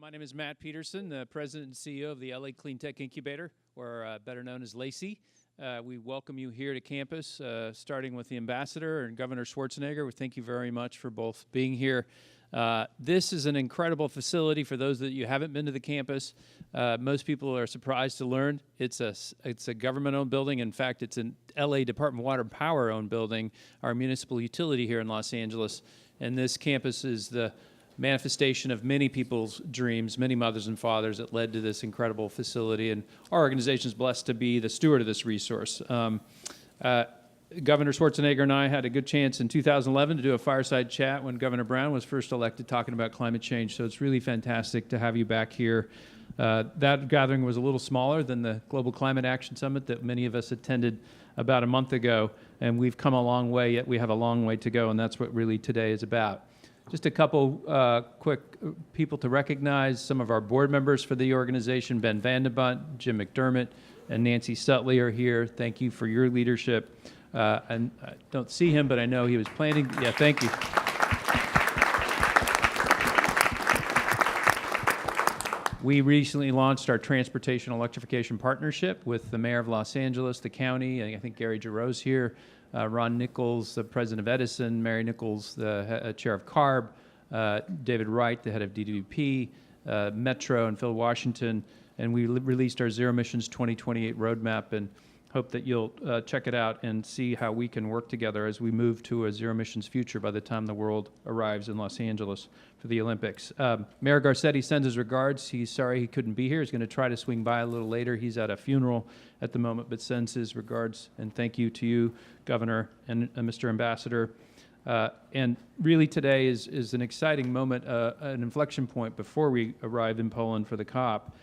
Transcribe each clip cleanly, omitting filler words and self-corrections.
My name is Matt Peterson, the President and CEO of the LA Clean Tech Incubator, or better known as LACI. We welcome you here to campus, starting with the Ambassador and Governor Schwarzenegger. We thank you very much for both being here. This is an incredible facility for those that you haven't been to the campus. Most people are surprised to learn it's a government-owned building. In fact, it's an LA Department of Water and Power-owned building, our municipal utility here in Los Angeles. And this campus is the manifestation of many people's dreams, many mothers and fathers that led to this incredible facility. And our organization is blessed to be the steward of this resource. Governor Schwarzenegger and I had a good chance in 2011 to do a fireside chat when Governor Brown was first elected, talking about climate change. So it's really fantastic to have you back here. That gathering was a little smaller than the Global Climate Action Summit that many of us attended about a month ago. And we've come a long way, yet we have a long way to go. And that's what really today is about. Just a couple quick people to recognize. Some of our board members for the organization, Ben Vandebunt, Jim McDermott, and Nancy Sutley are here. Thank you for your leadership. And I don't see him, but I know he was planning. Yeah, thank you. We recently launched our transportation electrification partnership with the mayor of Los Angeles, the county. I think Gary Giroux's here. Ron Nichols, the president of Edison, Mary Nichols, the chair of CARB, David Wright, the head of DWP, Metro, and Phil Washington. And we released our Zero Emissions 2028 roadmap, and hope that you'll check it out and see how we can work together as we move to a zero emissions future by the time the world arrives in Los Angeles for the Olympics. Mayor Garcetti sends his regards. He's sorry he couldn't be here. He's going to try to swing by a little later. He's at a funeral at the moment, but sends his regards and thank you to you, Governor and Mr. Ambassador. And really today is an exciting moment, an inflection point before we arrive in Poland for the COP.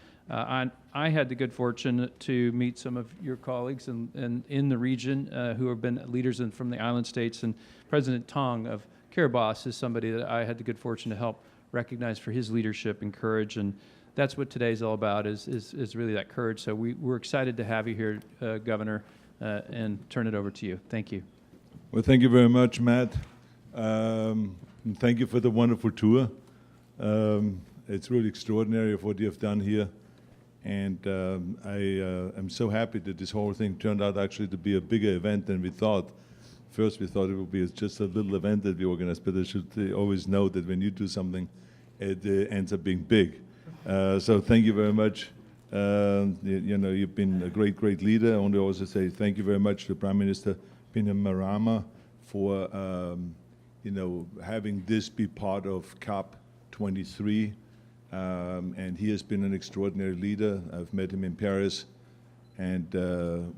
I had the good fortune to meet some of your colleagues in the region who have been leaders from the island states, and President Tong of Kiribati is somebody that I had the good fortune to help recognize for his leadership and courage, and that's what today's all about, is really that courage. So we're excited to have you here, Governor, and turn it over to you. Thank you. Well, thank you very much, Matt. And thank you for the wonderful tour. It's really extraordinary of what you have done here. And I am so happy that this whole thing turned out actually to be a bigger event than we thought. First, we thought it would be just a little event that we organized, but I should always know that when you do something, it ends up being big. So thank you very much. You know, you've been a great, great leader. I want to also say thank you very much to Prime Minister Bainimarama for you know, having this be part of COP23. And he has been an extraordinary leader. I've met him in Paris, and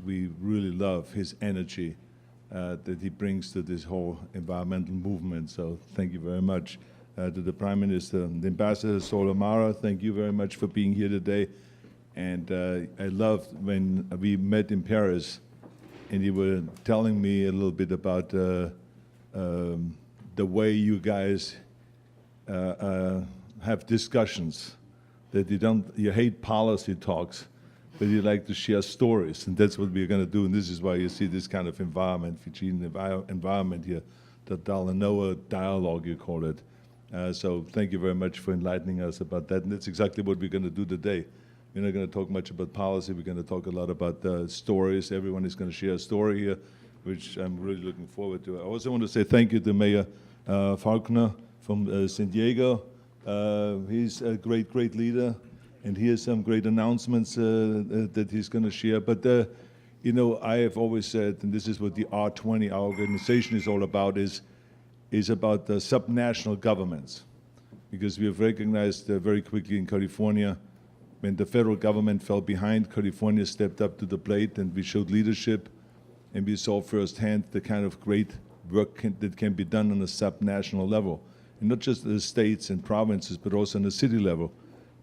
we really love his energy that he brings to this whole environmental movement. So thank you very much to the Prime Minister. The Ambassador Solomara, thank you very much for being here today. And I loved when we met in Paris, and you were telling me a little bit about the way you guys have discussions, that you hate policy talks, but you like to share stories, and that's what we're going to do. And this is why you see this kind of environment, Fijian environment here, the Talanoa Dialogue, you call it. So thank you very much for enlightening us about that, and that's exactly what we're going to do today. We're not going to talk much about policy. We're going to talk a lot about stories. Everyone is going to share a story here, which I'm really looking forward to. I also want to say thank you to Mayor Faulkner from San Diego. He's a great, great leader, and he has some great announcements that he's going to share. But, you know, I have always said, and this is what the R20, our organization, is all about, is about the subnational governments. Because we have recognized very quickly in California, when the federal government fell behind, California stepped up to the plate, and we showed leadership, and we saw firsthand the kind of great work that can be done on a subnational level. And not just the states and provinces, but also on the city level.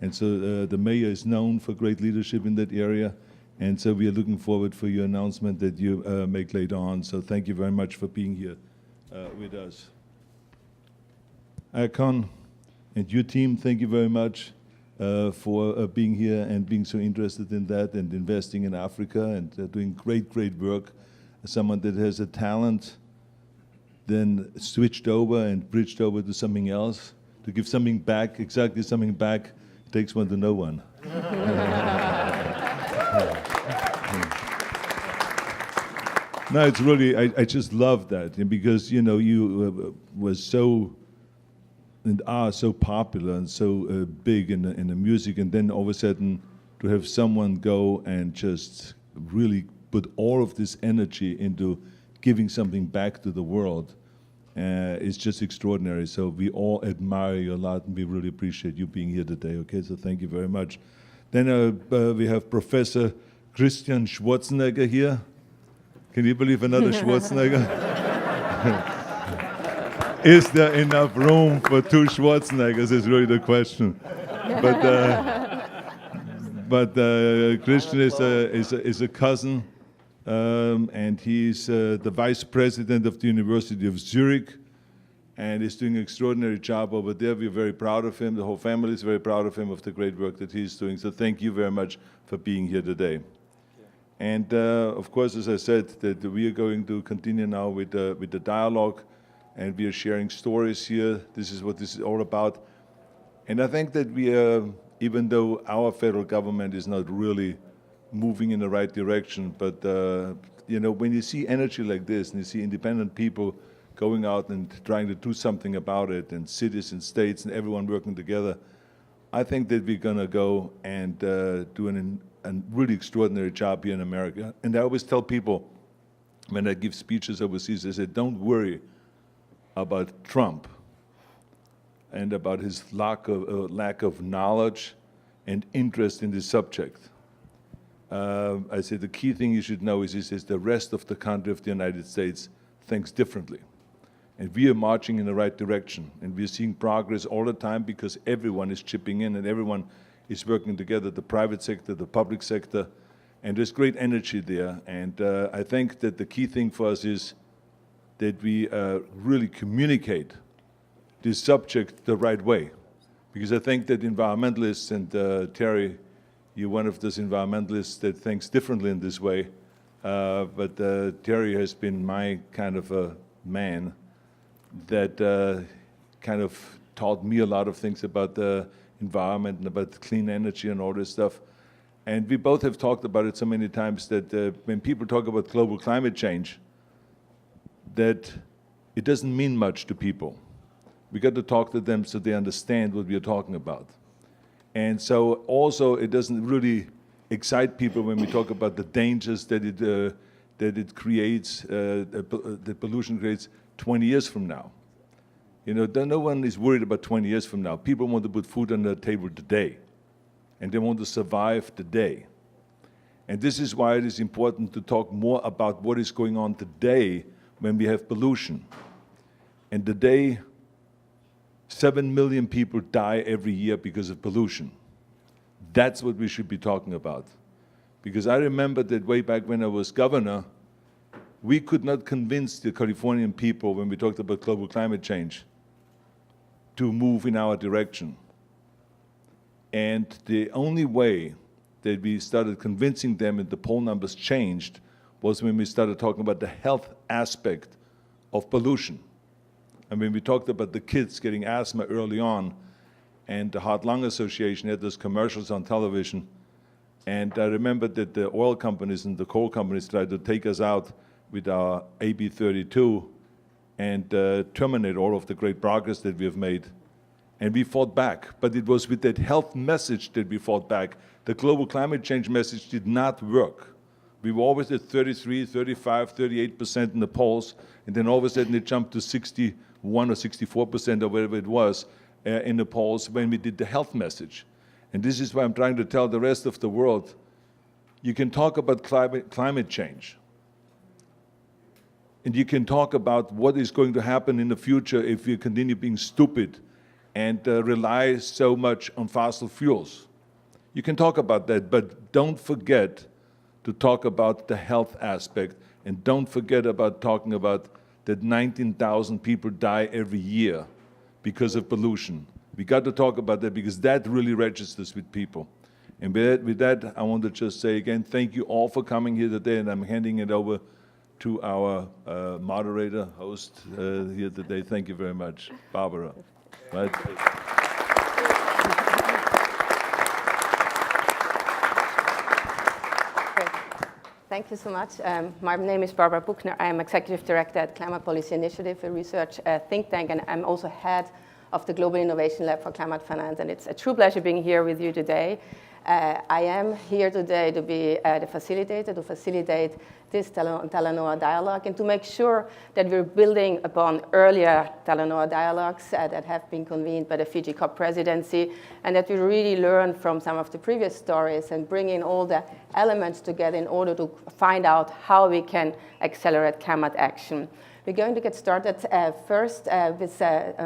And so the mayor is known for great leadership in that area. And so we are looking forward for your announcement that you make later on. So thank you very much for being here with us. Akon and your team, thank you very much for being here and being so interested in that and investing in Africa and doing great, great work. Someone that has a talent, then switched over and bridged over to something else, to give something back, exactly something back Takes one to know one. No, it's really, I just love that. And because, you know, you was so, and are so popular and so big in the music, and then all of a sudden to have someone go and just really put all of this energy into giving something back to the world is just extraordinary. So we all admire you a lot, and we really appreciate you being here today, okay? So thank you very much. Then we have Professor Christian Schwarzenegger here. Can you believe another Schwarzenegger? Is there enough room for two Schwarzeneggers is really the question. But Christian is a cousin, and he's the vice president of the University of Zurich, and he's doing an extraordinary job over there. We're very proud of him. The whole family is very proud of him, of the great work that he's doing. So thank you very much for being here today. And of course, as I said, that we are going to continue now with the dialogue, and we are sharing stories here. This is what this is all about. And I think that we are, even though our federal government is not really moving in the right direction, but you know, when you see energy like this, and you see independent people going out and trying to do something about it, and cities and states and everyone working together, I think that we're gonna go and do a really extraordinary job here in America. And I always tell people when I give speeches overseas, I say, don't worry about Trump and about his lack of knowledge and interest in this subject. I say the key thing you should know is the rest of the country of the United States thinks differently. And we are marching in the right direction. And we're seeing progress all the time because everyone is chipping in and everyone is working together, the private sector, the public sector, and there's great energy there. And I think that the key thing for us is that we really communicate this subject the right way. Because I think that environmentalists, and Terry, you're one of those environmentalists that thinks differently in this way, but Terry has been my kind of a man that kind of taught me a lot of things about the environment and about clean energy and all this stuff. And we both have talked about it so many times that when people talk about global climate change, that it doesn't mean much to people. We got to talk to them so they understand what we are talking about. And so also it doesn't really excite people when we talk about the dangers that it creates, the pollution creates 20 years from now. You know, no one is worried about 20 years from now. People want to put food on the table today, and they want to survive today. And this is why it is important to talk more about what is going on today when we have pollution. And today, 7 million people die every year because of pollution. That's what we should be talking about. Because I remember that way back when I was governor, we could not convince the Californian people when we talked about global climate change to move in our direction. And the only way that we started convincing them and the poll numbers changed was when we started talking about the health aspect of pollution. And when we talked about the kids getting asthma early on, and the Heart Lung Association had those commercials on television, and I remember that the oil companies and the coal companies tried to take us out with our AB 32 and terminate all of the great progress that we have made. And we fought back, but it was with that health message that we fought back. The global climate change message did not work. We were always at 33, 35, 38% in the polls, and then all of a sudden it jumped to 61 or 64% or whatever it was in the polls when we did the health message. And this is why I'm trying to tell the rest of the world, you can talk about climate change, and you can talk about what is going to happen in the future if we continue being stupid and rely so much on fossil fuels. You can talk about that, but don't forget to talk about the health aspect, and don't forget about talking about that 19,000 people die every year because of pollution. We got to talk about that because that really registers with people. And with that, I want to just say again, thank you all for coming here today, and I'm handing it over to our moderator, host here today. Thank you very much, Barbara. Right? Thank you so much. My name is Barbara Buchner. I am Executive Director at Climate Policy Initiative, a research think tank, and I'm also head of the Global Innovation Lab for Climate Finance. And it's a true pleasure being here with you today. I am here today to be the facilitator, to facilitate this Talanoa Dialogue and to make sure that we're building upon earlier Talanoa Dialogues that have been convened by the Fiji COP Presidency, and that we really learn from some of the previous stories and bring in all the elements together in order to find out how we can accelerate climate action. We're going to get started first with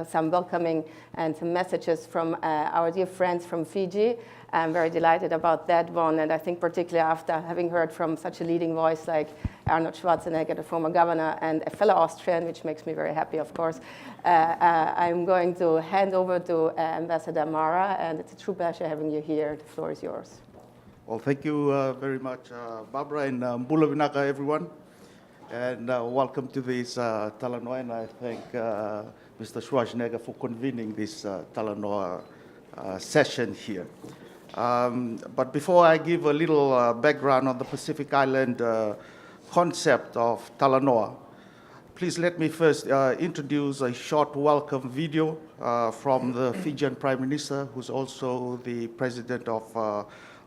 some welcoming and some messages from our dear friends from Fiji. I'm very delighted about that one, and I think particularly after having heard from such a leading voice like Arnold Schwarzenegger, the former governor, and a fellow Austrian, which makes me very happy, of course. I'm going to hand over to Ambassador Mara, and it's a true pleasure having you here. The floor is yours. Well, thank you very much, Barbara, and Mbula Vinaka, everyone. And welcome to this Talanoa, and I thank Mr. Schwarzenegger for convening this Talanoa session here. But before I give a little background on the Pacific Island concept of Talanoa, please let me first introduce a short welcome video from the Fijian Prime Minister, who's also the president of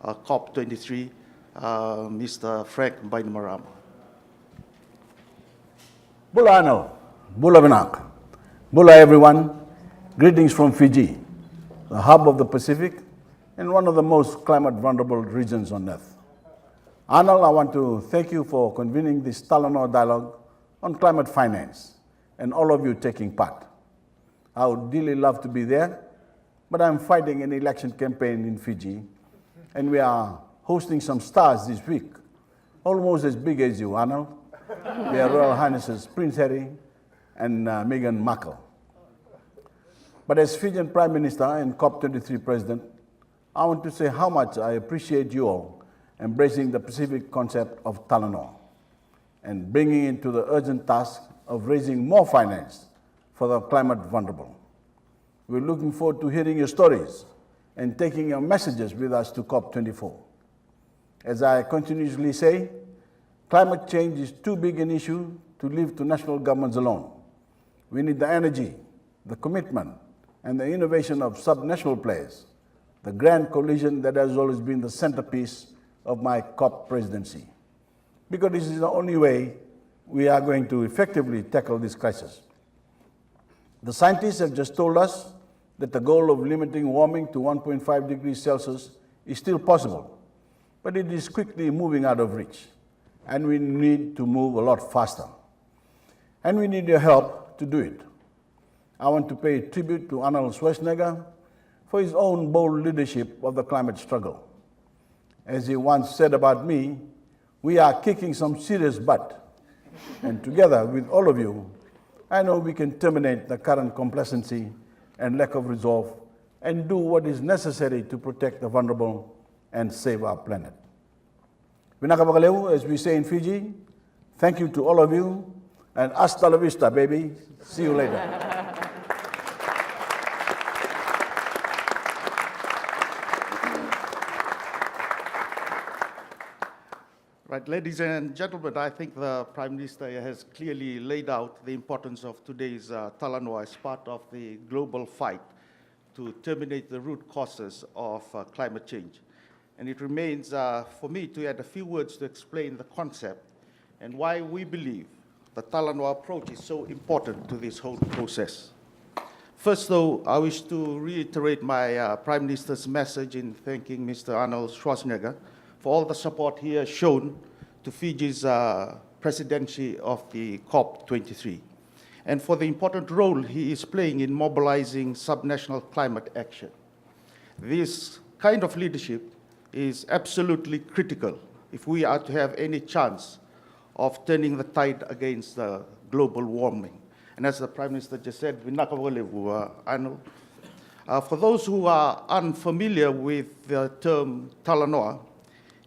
COP23, Mr. Frank Bainimarama. Bula Arnold, Bula Vinak, Bula everyone, greetings from Fiji, the hub of the Pacific and one of the most climate vulnerable regions on earth. Arnold, I want to thank you for convening this Talanoa Dialogue on climate finance and all of you taking part. I would dearly love to be there, but I'm fighting an election campaign in Fiji and we are hosting some stars this week, almost as big as you, Arnold. Their Royal Highnesses Prince Harry and Meghan Markle. But as Fijian Prime Minister and COP23 President, I want to say how much I appreciate you all embracing the Pacific concept of Talanoa and bringing into the urgent task of raising more finance for the climate vulnerable. We're looking forward to hearing your stories and taking your messages with us to COP24. As I continuously say, climate change is too big an issue to leave to national governments alone. We need the energy, the commitment, and the innovation of subnational players, the grand coalition that has always been the centerpiece of my COP presidency. Because this is the only way we are going to effectively tackle this crisis. The scientists have just told us that the goal of limiting warming to 1.5 degrees Celsius is still possible, but it is quickly moving out of reach. And we need to move a lot faster. And we need your help to do it. I want to pay tribute to Arnold Schwarzenegger for his own bold leadership of the climate struggle. As he once said about me, we are kicking some serious butt. And together with all of you, I know we can terminate the current complacency and lack of resolve and do what is necessary to protect the vulnerable and save our planet. Vinaka, as we say in Fiji, thank you to all of you, and hasta la vista, baby. See you later. Right, ladies and gentlemen, I think the Prime Minister has clearly laid out the importance of today's Talanoa as part of the global fight to terminate the root causes of climate change. And it remains for me to add a few words to explain the concept and why we believe the Talanoa approach is so important to this whole process. First, though, I wish to reiterate my Prime Minister's message in thanking Mr. Arnold Schwarzenegger for all the support he has shown to Fiji's presidency of the COP23 and for the important role he is playing in mobilizing subnational climate action. This kind of leadership is absolutely critical if we are to have any chance of turning the tide against global warming. And as the Prime Minister just said, Arnold, for those who are unfamiliar with the term Talanoa,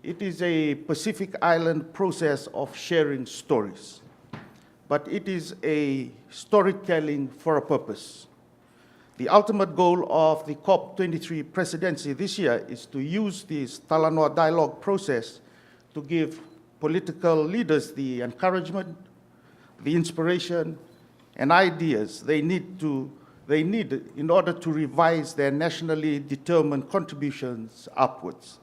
it is a Pacific Island process of sharing stories, but it is a storytelling for a purpose. The ultimate goal of the COP23 presidency this year is to use this Talanoa Dialogue process to give political leaders the encouragement, the inspiration, and ideas they need in order to revise their nationally determined contributions upwards.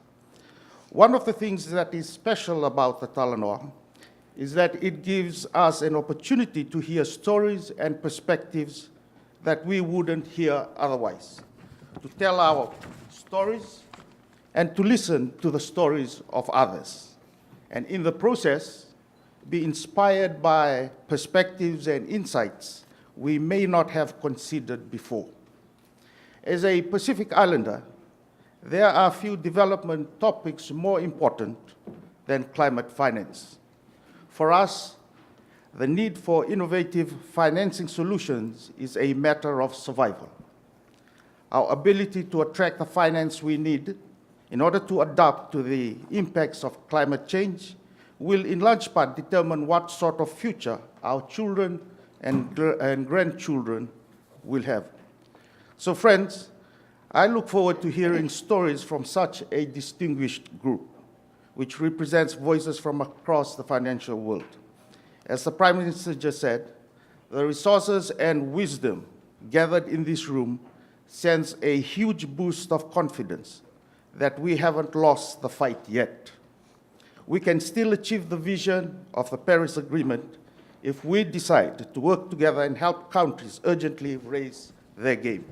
One of the things that is special about the Talanoa is that it gives us an opportunity to hear stories and perspectives that we wouldn't hear otherwise, to tell our stories and to listen to the stories of others, and in the process, be inspired by perspectives and insights we may not have considered before. As a Pacific Islander, there are few development topics more important than climate finance. For us, the need for innovative financing solutions is a matter of survival. Our ability to attract the finance we need in order to adapt to the impacts of climate change will in large part determine what sort of future our children and grandchildren will have. So friends, I look forward to hearing stories from such a distinguished group, which represents voices from across the financial world. As the Prime Minister just said, the resources and wisdom gathered in this room sends a huge boost of confidence that we haven't lost the fight yet. We can still achieve the vision of the Paris Agreement if we decide to work together and help countries urgently raise their game.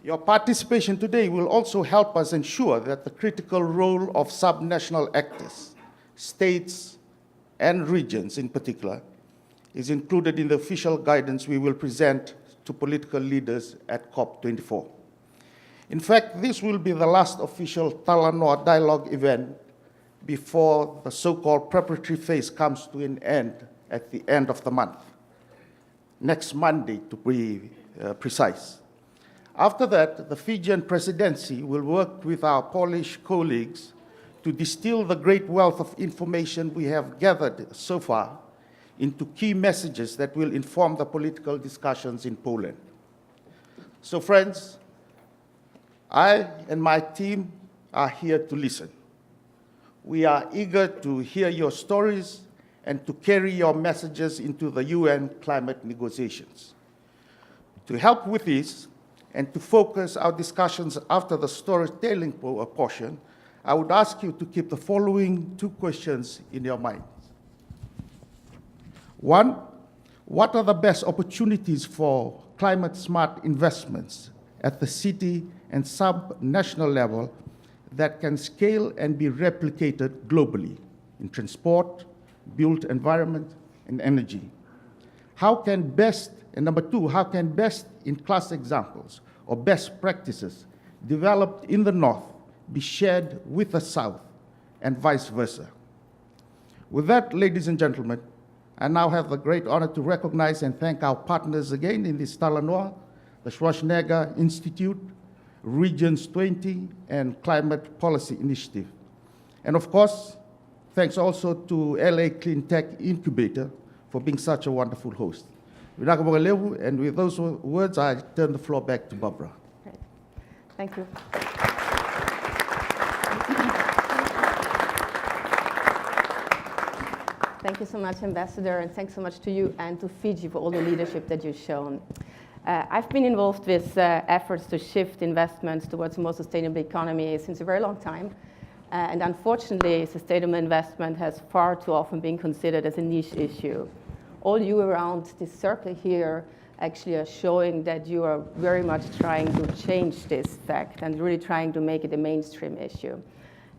Your participation today will also help us ensure that the critical role of subnational actors, states and regions in particular, is included in the official guidance we will present to political leaders at COP24. In fact, this will be the last official Talanoa Dialogue event before the so-called preparatory phase comes to an end at the end of the month, next Monday to be precise. After that, the Fijian Presidency will work with our Polish colleagues to distill the great wealth of information we have gathered so far into key messages that will inform the political discussions in Poland. So friends, I and my team are here to listen. We are eager to hear your stories and to carry your messages into the UN climate negotiations. To help with this, and to focus our discussions after the storytelling portion, I would ask you to keep the following two questions in your mind. One, what are the best opportunities for climate-smart investments at the city and sub-national level that can scale and be replicated globally in transport, built environment, and energy? How can best, and number two, how can best-in-class examples or best practices developed in the North be shared with the South and vice versa? With that, ladies and gentlemen, I now have the great honor to recognize and thank our partners again in this Talanoa, the Schwarzenegger Institute, Regions 20, and Climate Policy Initiative. And of course, thanks also to LA Clean Tech Incubator for being such a wonderful host. And with those words, I turn the floor back to Barbara. Great. Thank you. Thank you so much, Ambassador, and thanks so much to you and to Fiji for all the leadership that you've shown. I've been involved with efforts to shift investments towards a more sustainable economy since a very long time. And unfortunately, sustainable investment has far too often been considered as a niche issue. All you around this circle here actually are showing that you are very much trying to change this fact and really trying to make it a mainstream issue.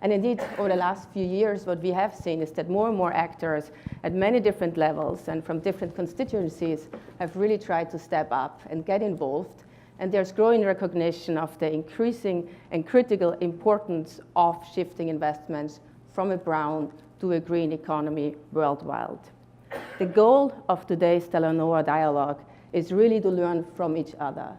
And indeed, over the last few years, what we have seen is that more and more actors at many different levels and from different constituencies have really tried to step up and get involved. And there's growing recognition of the increasing and critical importance of shifting investments from a brown to a green economy worldwide. The goal of today's Talanoa Dialogue is really to learn from each other.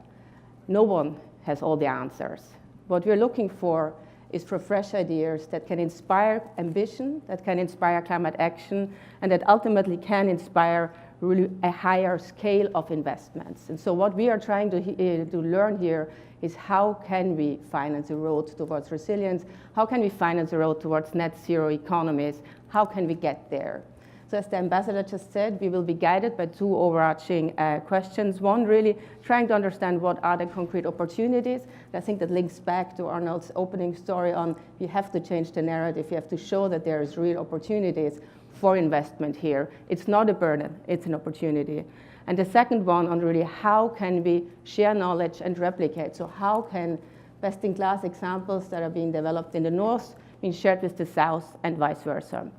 No one has all the answers. What we're looking for is for fresh ideas that can inspire ambition, that can inspire climate action, and that ultimately can inspire really a higher scale of investments. And so what we are trying to learn here is how can we finance the road towards resilience? How can we finance the road towards net zero economies? How can we get there? So as the ambassador just said, we will be guided by two overarching questions. One, really trying to understand what are the concrete opportunities. And I think that links back to Arnold's opening story on you have to change the narrative. You have to show that there is real opportunities for investment here. It's not a burden, it's an opportunity. And the second one on really how can we share knowledge and replicate? So how can best-in-class examples that are being developed in the North be shared with the South and vice versa?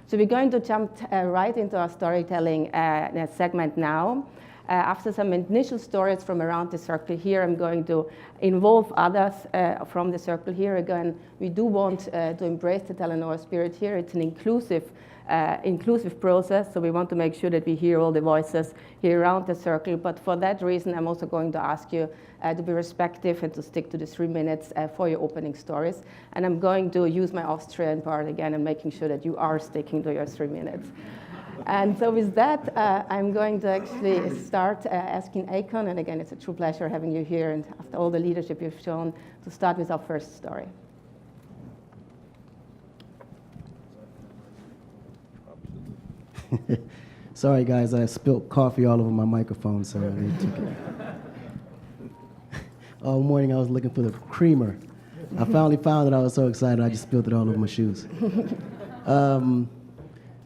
So we're going to jump right into our storytelling segment now. After some initial stories from around the circle here, I'm going to involve others from the circle here. Again, we do want to embrace the Talanoa spirit here. It's an inclusive process, so we want to make sure that we hear all the voices here around the circle. But for that reason, I'm also going to ask you to be respectful and to stick to the 3 minutes for your opening stories. And I'm going to use my Austrian part again and making sure that you are sticking to your 3 minutes. And so with that, I'm going to actually start asking Akon, and again, it's a true pleasure having you here, and after all the leadership you've shown, to start with our first story. Sorry, guys, I spilled coffee all over my microphone, so they took it. All morning I was looking for the creamer. I finally found it. I was so excited, I just spilled it all over my shoes.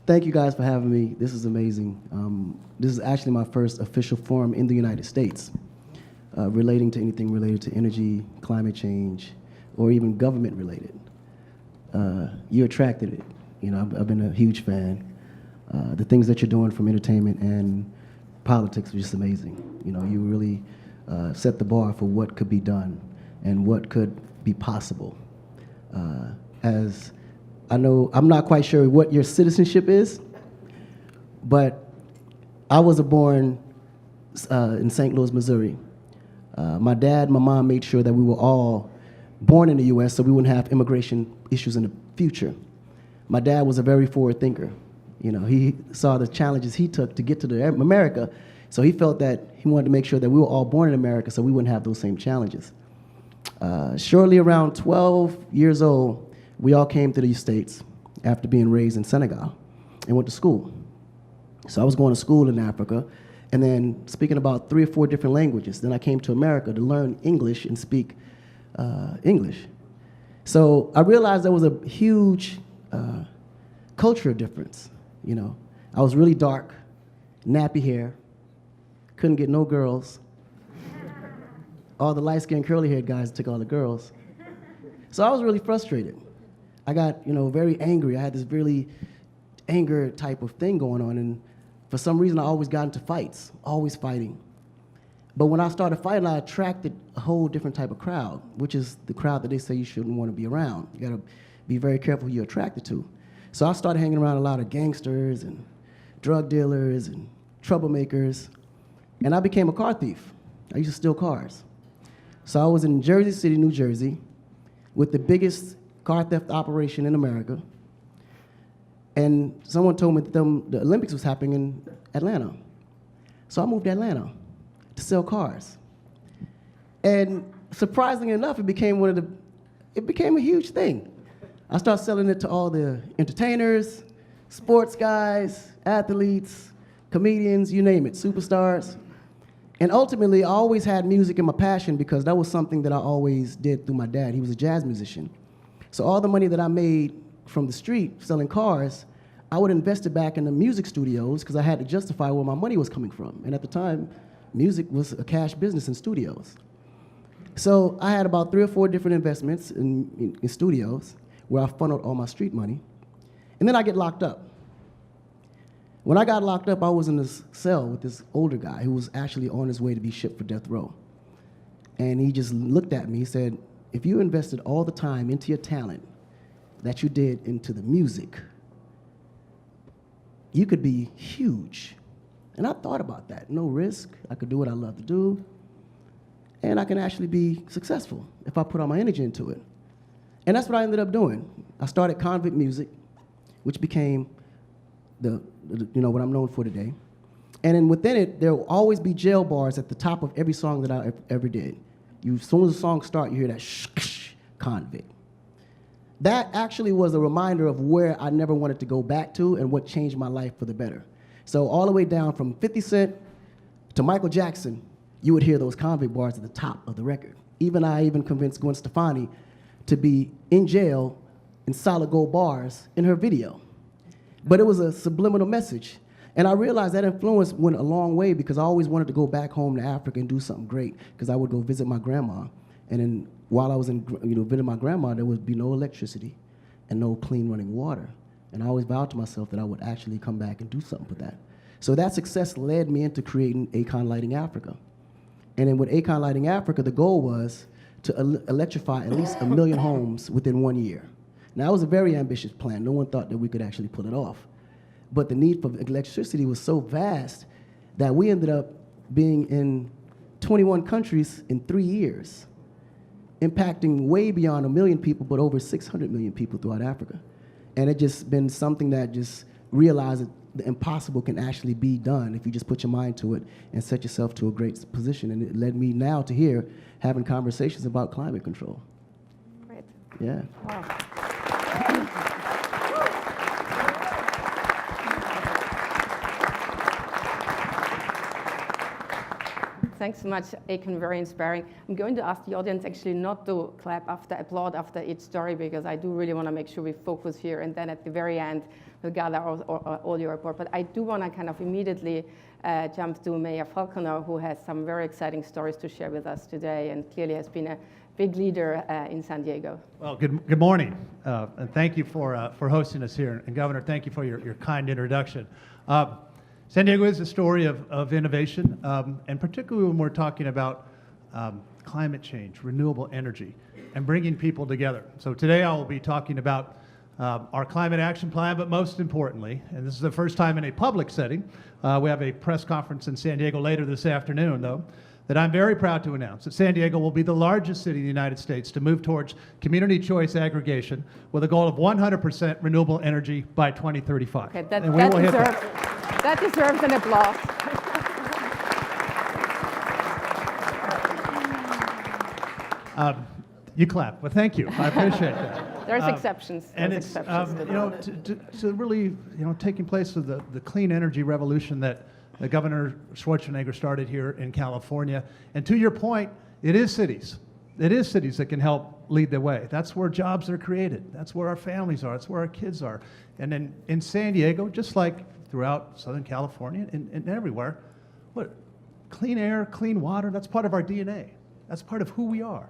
Thank you guys for having me. This is amazing. This is actually my first official forum in the United States relating to anything related to energy, climate change, or even government related. You attracted it. You know, I've been a huge fan. The things that you're doing from entertainment and politics are just amazing. You know, you really set the bar for what could be done and what could be possible. As I know, I'm not quite sure what your citizenship is, but I was born in St. Louis, Missouri. My dad and my mom made sure that we were all born in the U.S. so we wouldn't have immigration issues in the future. My dad was a very forward thinker. You know, he saw the challenges he took to get to America, so he felt that he wanted to make sure that we were all born in America so we wouldn't have those same challenges. Shortly around 12 years old, we all came to the States after being raised in Senegal and went to school. So I was going to school in Africa and then speaking about 3 or 4 different languages. Then I came to America to learn English and speak English. So I realized there was a huge cultural difference. You know, I was really dark, nappy hair, couldn't get no girls. All the light-skinned, curly-haired guys took all the girls. So I was really frustrated. I got, you know, very angry. I had this really anger type of thing going on, and for some reason I always got into fights, always fighting. But when I started fighting, I attracted a whole different type of crowd, which is the crowd that they say you shouldn't want to be around. You gotta be very careful who you're attracted to. So I started hanging around a lot of gangsters and drug dealers and troublemakers, and I became a car thief. I used to steal cars. So I was in Jersey City, New Jersey, with the biggest car theft operation in America, and someone told me that the Olympics was happening in Atlanta. So I moved to Atlanta to sell cars. And surprisingly enough, it became a huge thing. I started selling it to all the entertainers, sports guys, athletes, comedians, you name it, superstars. And ultimately, I always had music in my passion because that was something that I always did through my dad. He was a jazz musician. So all the money that I made from the street selling cars, I would invest it back in the music studios because I had to justify where my money was coming from. And at the time, music was a cash business in studios. So I had about 3 or 4 different investments in studios where I funneled all my street money. And then I get locked up. When I got locked up, I was in this cell with this older guy who was actually on his way to be shipped for death row. And he just looked at me, he said, if you invested all the time into your talent that you did into the music, you could be huge. And I thought about that. No risk. I could do what I love to do. And I can actually be successful if I put all my energy into it. And that's what I ended up doing. I started Convict Music, which became what I'm known for today. And then within it, there will always be jail bars at the top of every song that I ever did. As soon as the song starts, you hear that shh, convict. That actually was a reminder of where I never wanted to go back to and what changed my life for the better. So all the way down from 50 Cent to Michael Jackson, you would hear those convict bars at the top of the record. I even convinced Gwen Stefani to be in jail in solid gold bars in her video. But it was a subliminal message. And I realized that influence went a long way because I always wanted to go back home to Africa and do something great because I would go visit my grandma. And then while I was visiting my grandma, there would be no electricity and no clean running water. And I always vowed to myself that I would actually come back and do something with that. So that success led me into creating Akon Lighting Africa. And then with Akon Lighting Africa, the goal was to electrify at least 1 million homes within 1 year. Now, it was a very ambitious plan. No one thought that we could actually pull it off. But the need for electricity was so vast that we ended up being in 21 countries in 3 years, impacting way beyond 1 million people, but over 600 million people throughout Africa. And it just been something that just realized that the impossible can actually be done if you just put your mind to it and set yourself to a great position. And it led me now to here having conversations about climate control. Great. Yeah. Wow. Thanks so much, Akon, very inspiring. I'm going to ask the audience actually not to applaud after each story, because I do really want to make sure we focus here, and then at the very end, we'll gather all your report. But I do want to kind of immediately jump to Mayor Falconer, who has some very exciting stories to share with us today, and clearly has been a big leader in San Diego. Well, good morning, and thank you for hosting us here. And Governor, thank you for your kind introduction. San Diego is a story of innovation, and particularly when we're talking about climate change, renewable energy, and bringing people together. So today I will be talking about our climate action plan, but most importantly, and this is the first time in a public setting, we have a press conference in San Diego later this afternoon, though, that I'm very proud to announce that San Diego will be the largest city in the United States to move towards community choice aggregation with a goal of 100% renewable energy by 2035. Okay, that deserves an applause. You clap. Well, thank you. I appreciate that. There's exceptions. And There's it's exceptions to really taking place of the clean energy revolution that Governor Schwarzenegger started here in California. And to your point, it is cities. It is cities that can help lead the way. That's where jobs are created. That's where our families are. That's where our kids are. And then in San Diego, just like throughout Southern California and everywhere, clean air, clean water, that's part of our DNA. That's part of who we are.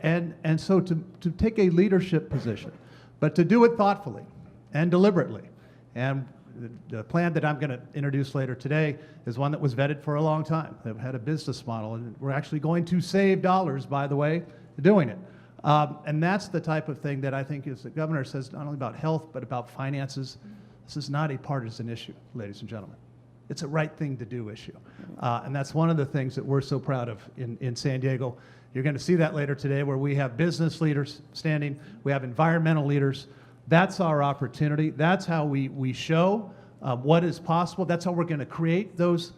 And so to take a leadership position, but to do it thoughtfully and deliberately. And the plan that I'm going to introduce later today is one that was vetted for a long time. They've had a business model, and we're actually going to save dollars, by the way, doing it. And that's the type of thing that I think is, the governor says, not only about health, but about finances. This is not a partisan issue, ladies and gentlemen. It's a right thing to do issue. And that's one of the things that we're so proud of in San Diego. You're going to see that later today, where we have business leaders standing, we have environmental leaders. That's our opportunity. That's how we show what is possible. That's how we're going to create those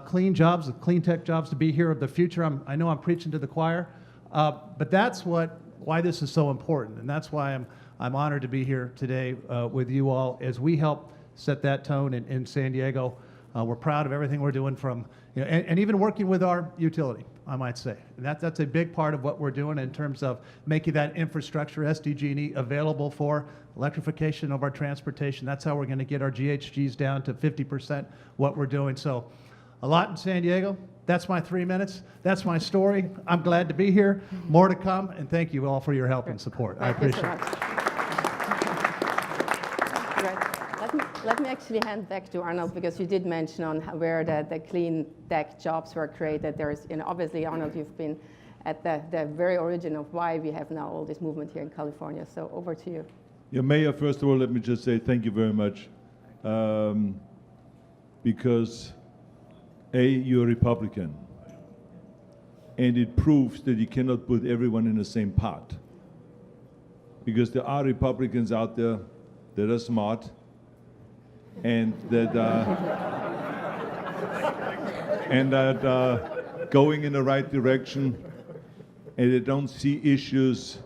clean jobs, the clean tech jobs to be here of the future. I know I'm preaching to the choir, but that's why this is so important, and that's why I'm honored to be here today with you all as we help set that tone in San Diego. We're proud of everything we're doing and even working with our utility, I might say. And that's a big part of what we're doing in terms of making that infrastructure, SDG&E, available for electrification of our transportation. That's how we're going to get our GHGs down to 50%, what we're doing. So a lot in San Diego. That's my 3 minutes. That's my story. I'm glad to be here. More to come, and thank you all for your help and support. I appreciate it. Let me actually hand back to Arnold, because you did mention on where the clean tech jobs were created. There's, obviously, Arnold, you've been at the very origin of why we have now all this movement here in California. So over to you. Yeah, Mayor, first of all, let me just say thank you very much. Because, A, you're a Republican, and it proves that you cannot put everyone in the same pot. Because there are Republicans out there that are smart, and that and that going in the right direction, and they don't see issues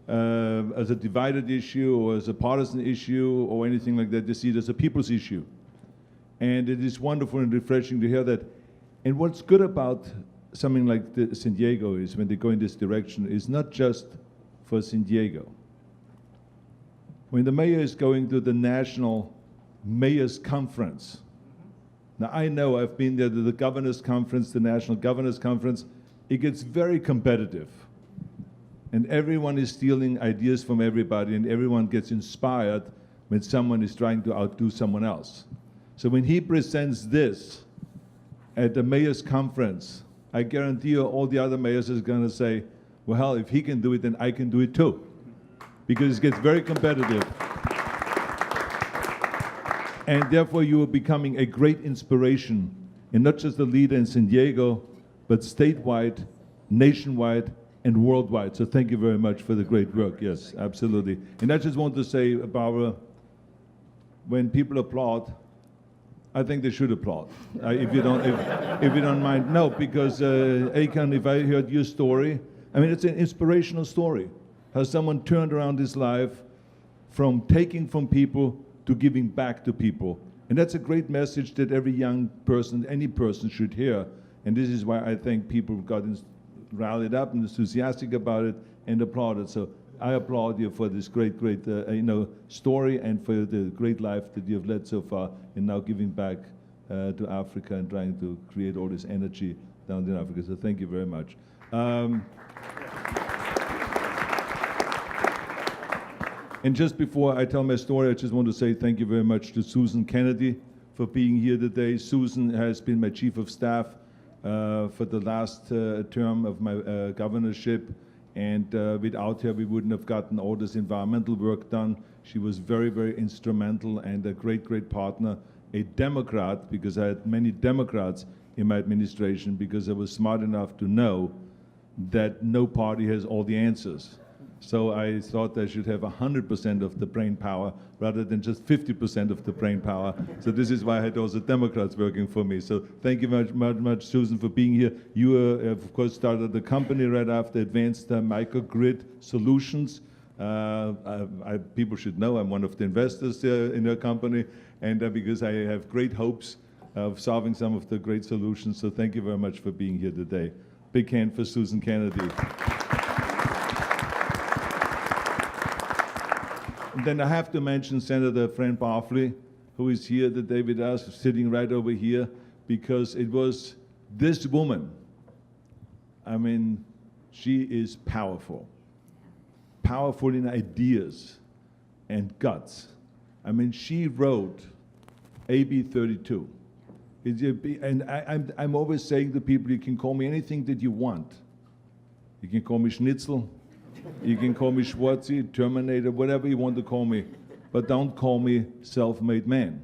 as a divided issue or as a partisan issue or anything like that. They see it as a people's issue. And it is wonderful and refreshing to hear that. And what's good about something like San Diego is when they go in this direction is not just for San Diego. When the mayor is going to the National Mayor's Conference, now I know I've been there to the Governor's Conference, the National Governor's Conference, it gets very competitive. And everyone is stealing ideas from everybody, and everyone gets inspired when someone is trying to outdo someone else. So when he presents this at the mayor's conference, I guarantee you all the other mayors are going to say, well, hell, if he can do it, then I can do it too. Because it gets very competitive. And therefore you are becoming a great inspiration, and not just a leader in San Diego, but statewide, nationwide, and worldwide. So thank you very much for the great work. Yes, absolutely. And I just want to say, Barbara, when people applaud, I think they should applaud. If you don't mind. No, because Akon, if I heard your story, I mean, it's an inspirational story. How someone turned around his life from taking from people to giving back to people. And that's a great message that every young person, any person should hear. And this is why I think people got rallied up and enthusiastic about it and applauded. So I applaud you for this great story and for the great life that you have led so far, and now giving back to Africa and trying to create all this energy down in Africa. So thank you very much. And just before I tell my story, I just want to say thank you very much to Susan Kennedy for being here today. Susan has been my chief of staff for the last term of my governorship, and without her we wouldn't have gotten all this environmental work done. She was very, very instrumental and a great, great partner, a Democrat, because I had many Democrats in my administration, because I was smart enough to know that no party has all the answers. So I thought I should have 100% of the brain power rather than just 50% of the brain power. So this is why I had also Democrats working for me. So thank you very much, Susan, for being here. You, of course, started the company right after Advanced Microgrid Solutions. People should know I'm one of the investors in your company, and because I have great hopes of solving some of the great solutions. So thank you very much for being here today. Big hand for Susan Kennedy. And then I have to mention Senator Fran Barfley, who is here today with us, sitting right over here, because it was this woman. I mean, she is powerful. Powerful in ideas and guts. I mean, she wrote AB 32. And I'm always saying to people, you can call me anything that you want. You can call me Schnitzel. You can call me Schwarzi, Terminator, whatever you want to call me, but don't call me self-made man,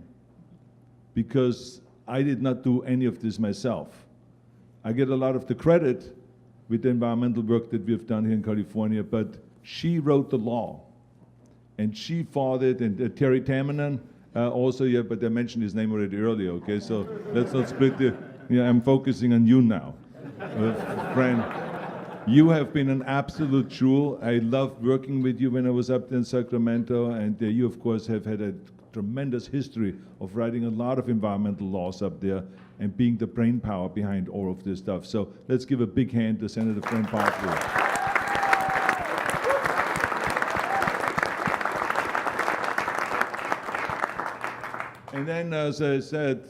because I did not do any of this myself. I get a lot of the credit with the environmental work that we've done here in California, but she wrote the law, and she fought it, and Terry Tamminen also, yeah, but I mentioned his name already earlier, okay, so let's not split the, I'm focusing on you now, Fran. You have been an absolute jewel. I loved working with you when I was up there in Sacramento, and you, of course, have had a tremendous history of writing a lot of environmental laws up there and being the brain power behind all of this stuff. So let's give a big hand to Senator Fran Barfley. And then, as I said,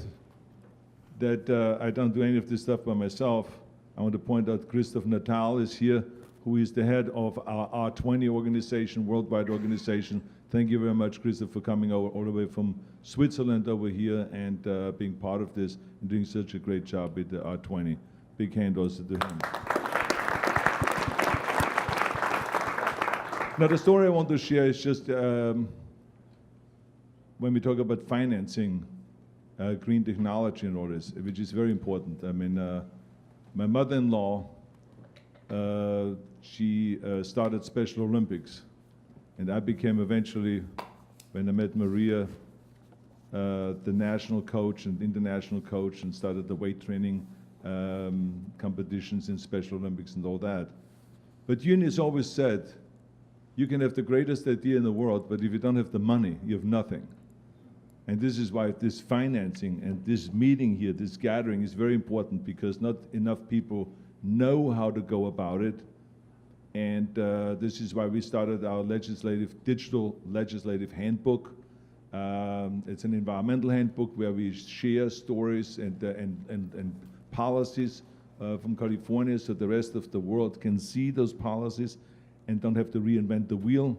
that I don't do any of this stuff by myself. I want to point out Christoph Natal is here, who is the head of our R20 organization, worldwide organization. Thank you very much, Christoph, for coming over all the way from Switzerland over here and being part of this and doing such a great job with the R20. Big hand also to him. Now, the story I want to share is just when we talk about financing green technology and all this, which is very important. I mean, my mother-in-law, she started Special Olympics, and I became eventually, when I met Maria, the national coach and international coach and started the weight training competitions in Special Olympics and all that. But Yun has always said, you can have the greatest idea in the world, but if you don't have the money, you have nothing. And this is why this financing and this meeting here, this gathering is very important, because not enough people know how to go about it. And this is why we started our digital legislative handbook. It's an environmental handbook where we share stories and policies from California, so the rest of the world can see those policies and don't have to reinvent the wheel.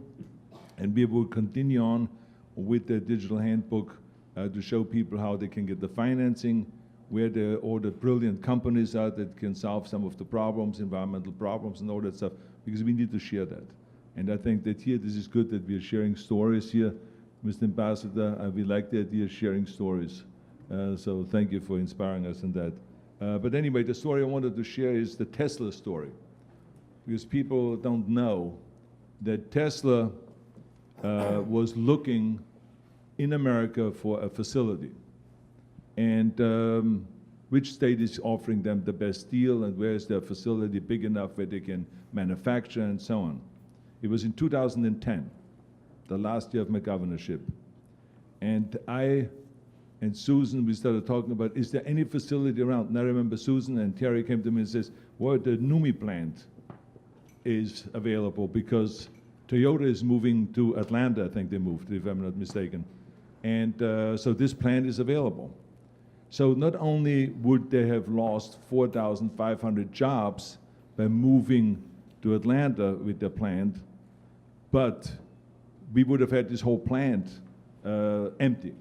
And we will continue on with the digital handbook to show people how they can get the financing, where all the brilliant companies are that can solve some of the problems, environmental problems and all that stuff, because we need to share that. And I think that here, this is good that we are sharing stories here. Mr. Ambassador, we like the idea of sharing stories. So thank you for inspiring us in that. But anyway, the story I wanted to share is the Tesla story, because people don't know that Tesla was looking in America for a facility. And which state is offering them the best deal, and where is their facility big enough where they can manufacture and so on. It was in 2010, the last year of my governorship. And I and Susan, we started talking about, is there any facility around? And I remember Susan and Terry came to me and says, well, the NUMMI plant is available because Toyota is moving to Atlanta, I think they moved, if I'm not mistaken. And so this plant is available. So not only would they have lost 4,500 jobs by moving to Atlanta with their plant, but we would have had this whole plant empty.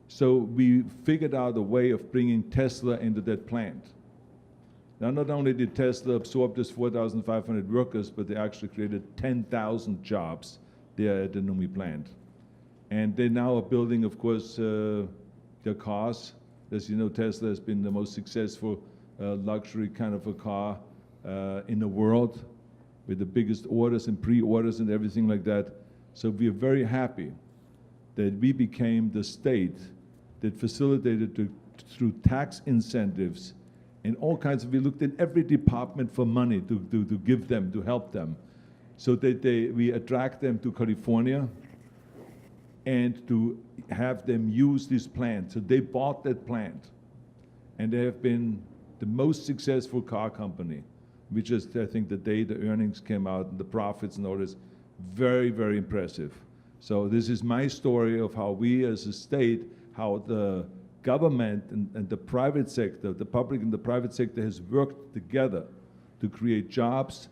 So we figured out a way of bringing Tesla into that plant. Now, not only did Tesla absorb this 4,500 workers, but they actually created 10,000 jobs there at the NUMMI plant. And they now are building, of course, their cars. As you know, Tesla has been the most successful luxury kind of a car in the world, with the biggest orders and pre-orders and everything like that. So we are very happy that we became the state that facilitated through tax incentives and all kinds of, we looked at every department for money to give them, to help them, so that we attract them to California and to have them use this plant. So they bought that plant, and they have been the most successful car company. We just, I think the day the earnings came out and the profits and all this, very, very impressive. So this is my story of how we as a state, how the government and the private sector, the public and the private sector has worked together to create jobs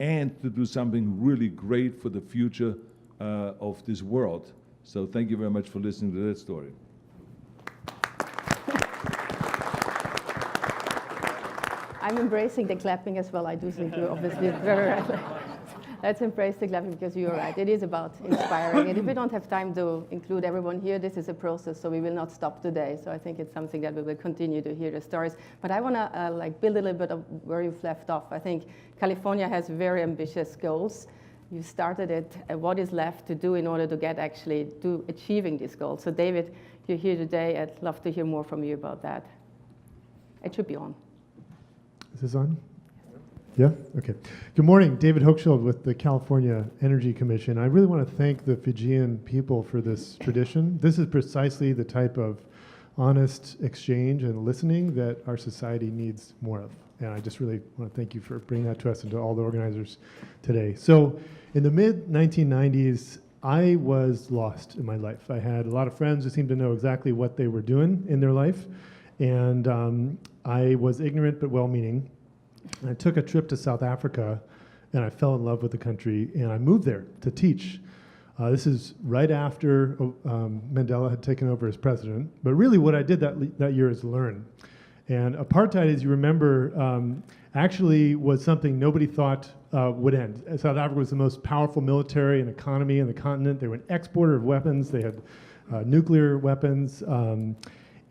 and to do something really great for the future of this world. So thank you very much for listening to that story. I'm embracing the clapping as well. I do think you're obviously very right. Let's embrace the clapping, because you're right. It is about inspiring. And if we don't have time to include everyone here, this is a process, so we will not stop today. So I think it's something that we will continue to hear the stories. But I want to build a little bit of where you've left off. I think California has very ambitious goals. You started it. What is left to do in order to get actually to achieving these goals? So David, you're here today. I'd love to hear more from you about that. It should be on. Is this on? Yeah? Okay. Good morning. David Hochschild with the California Energy Commission. I really want to thank the Fijian people for this tradition. This is precisely the type of honest exchange and listening that our society needs more of. And I just really want to thank you for bringing that to us and to all the organizers today. So in the mid-1990s, I was lost in my life. I had a lot of friends who seemed to know exactly what they were doing in their life. And I was ignorant but well-meaning. I took a trip to South Africa, and I fell in love with the country, and I moved there to teach. This is right after Mandela had taken over as president. But really what I did that year is learn. And apartheid, as you remember, actually was something nobody thought would end. South Africa was the most powerful military and economy in the continent. They were an exporter of weapons. They had nuclear weapons.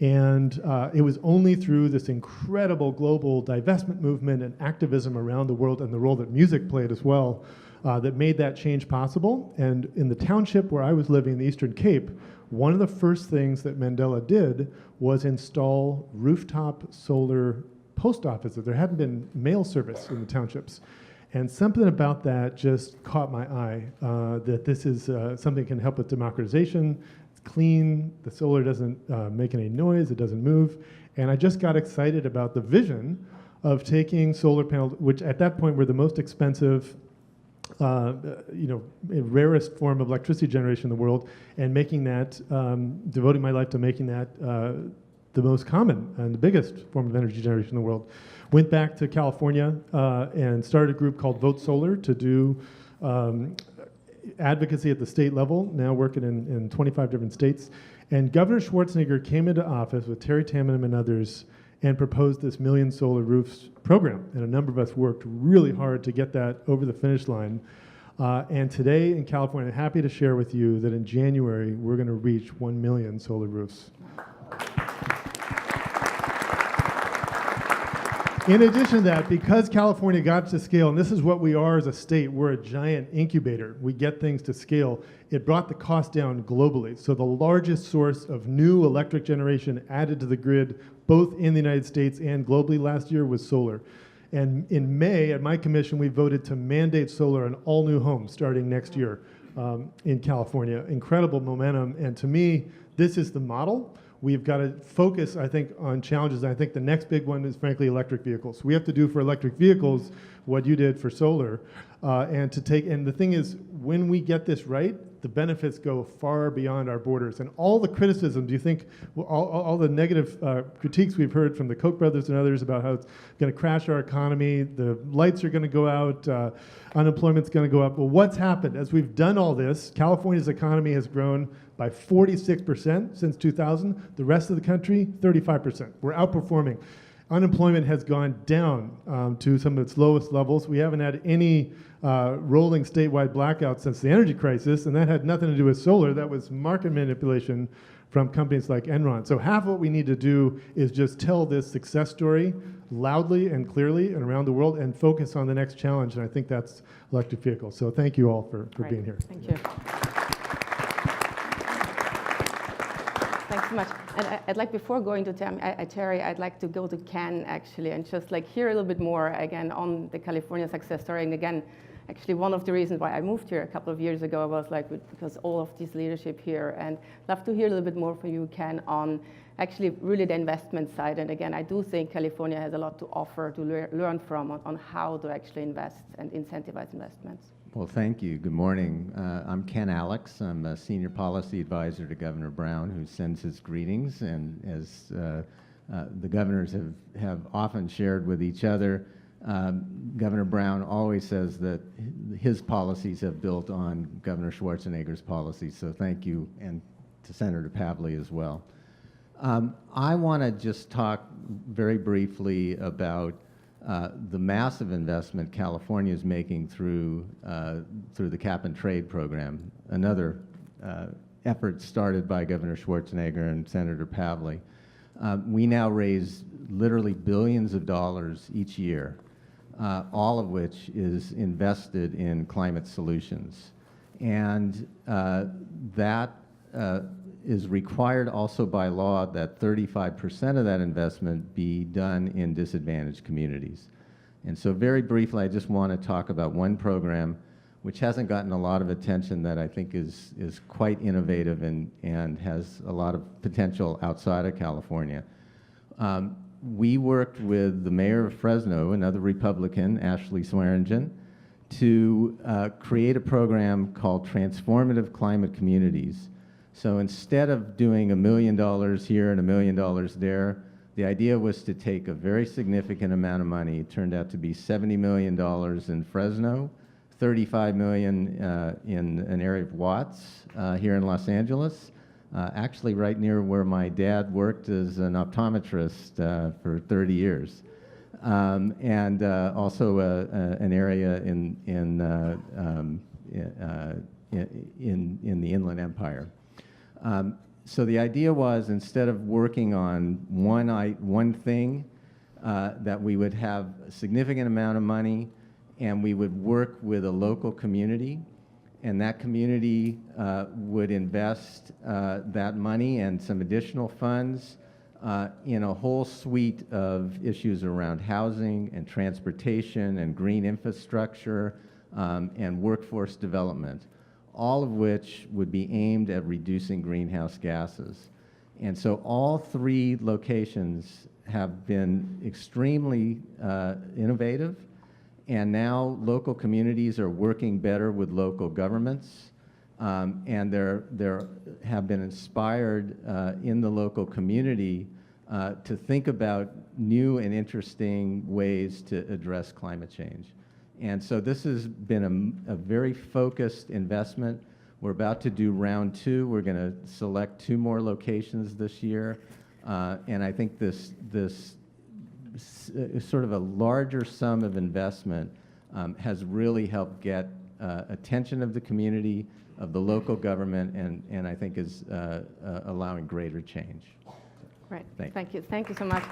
And it was only through this incredible global divestment movement and activism around the world, and the role that music played as well, that made that change possible. And in the township where I was living in the Eastern Cape, one of the first things that Mandela did was install rooftop solar post offices. There hadn't been mail service in the townships. And something about that just caught my eye, that this is something that can help with democratization. It's clean, the solar doesn't make any noise, it doesn't move. And I just got excited about the vision of taking solar panels, which at that point were the most expensive, rarest form of electricity generation in the world, and making that, devoting my life to making that the most common and the biggest form of energy generation in the world. Went back to California and started a group called Vote Solar to do advocacy at the state level, now working in 25 different states. And Governor Schwarzenegger came into office with Terry Tamminen and others and proposed this Million Solar Roofs program. And a number of us worked really hard to get that over the finish line. And today in California, I'm happy to share with you that in January, we're going to reach 1 million solar roofs. In addition to that, because California got to scale, and this is what we are as a state, we're a giant incubator. We get things to scale. It brought the cost down globally. So the largest source of new electric generation added to the grid, both in the United States and globally last year, was solar. And in May, at my commission, we voted to mandate solar on all new homes starting next year in California. Incredible momentum. And to me, this is the model. We've got to focus, I think, on challenges. I think the next big one is, frankly, electric vehicles. We have to do for electric vehicles what you did for solar. And the thing is, when we get this right, the benefits go far beyond our borders. And all the criticisms, you think, all the negative critiques we've heard from the Koch brothers and others about how it's going to crash our economy, the lights are going to go out, unemployment's going to go up. Well, what's happened? As we've done all this, California's economy has grown by 46% since 2000. The rest of the country, 35%. We're outperforming. Unemployment has gone down to some of its lowest levels. We haven't had any rolling statewide blackouts since the energy crisis, and that had nothing to do with solar. That was market manipulation from companies like Enron. So half of what we need to do is just tell this success story loudly and clearly and around the world and focus on the next challenge, and I think that's electric vehicles. So thank you all for being here. Thank you. Thanks so much. And I'd like, before going to Terry, I'd like to go to Ken, actually, and just hear a little bit more, again, on the California success story. And again, actually, one of the reasons why I moved here a couple of years ago was because all of this leadership here. And love to hear a little bit more from you, Ken, on actually really the investment side. And again, I do think California has a lot to offer, to learn from on how to actually invest and incentivize investments. Well, thank you. Good morning. I'm Ken Alex. I'm a senior policy advisor to Governor Brown, who sends his greetings. And as the governors have often shared with each other, Governor Brown always says that his policies have built on Governor Schwarzenegger's policies. So thank you, and to Senator Pavley as well. I want to just talk very briefly about the massive investment California is making through the cap and trade program, another effort started by Governor Schwarzenegger and Senator Pavley. We now raise literally billions of dollars each year, all of which is invested in climate solutions. And that is required also by law that 35% of that investment be done in disadvantaged communities. And so very briefly, I just want to talk about one program which hasn't gotten a lot of attention that I think is quite innovative and has a lot of potential outside of California. We worked with the mayor of Fresno, another Republican, Ashley Swearingen, to create a program called Transformative Climate Communities. So instead of doing $1 million here and $1 million there, the idea was to take a very significant amount of money. It turned out to be $70 million in Fresno, $35 million in an area of Watts here in Los Angeles, actually right near where my dad worked as an optometrist for 30 years. And also an area in the Inland Empire. So the idea was, instead of working on one thing, that we would have a significant amount of money and we would work with a local community, and that community would invest that money and some additional funds in a whole suite of issues around housing and transportation and green infrastructure and workforce development, all of which would be aimed at reducing greenhouse gases. And so all three locations have been extremely innovative, and now local communities are working better with local governments, and there have been inspired in the local community to think about new and interesting ways to address climate change. And so this has been a very focused investment. We're about to do round 2. We're going to select 2 more locations this year. And I think this sort of a larger sum of investment has really helped get attention of the community, of the local government, and I think is allowing greater change. Right. Thank you. Thank you so much.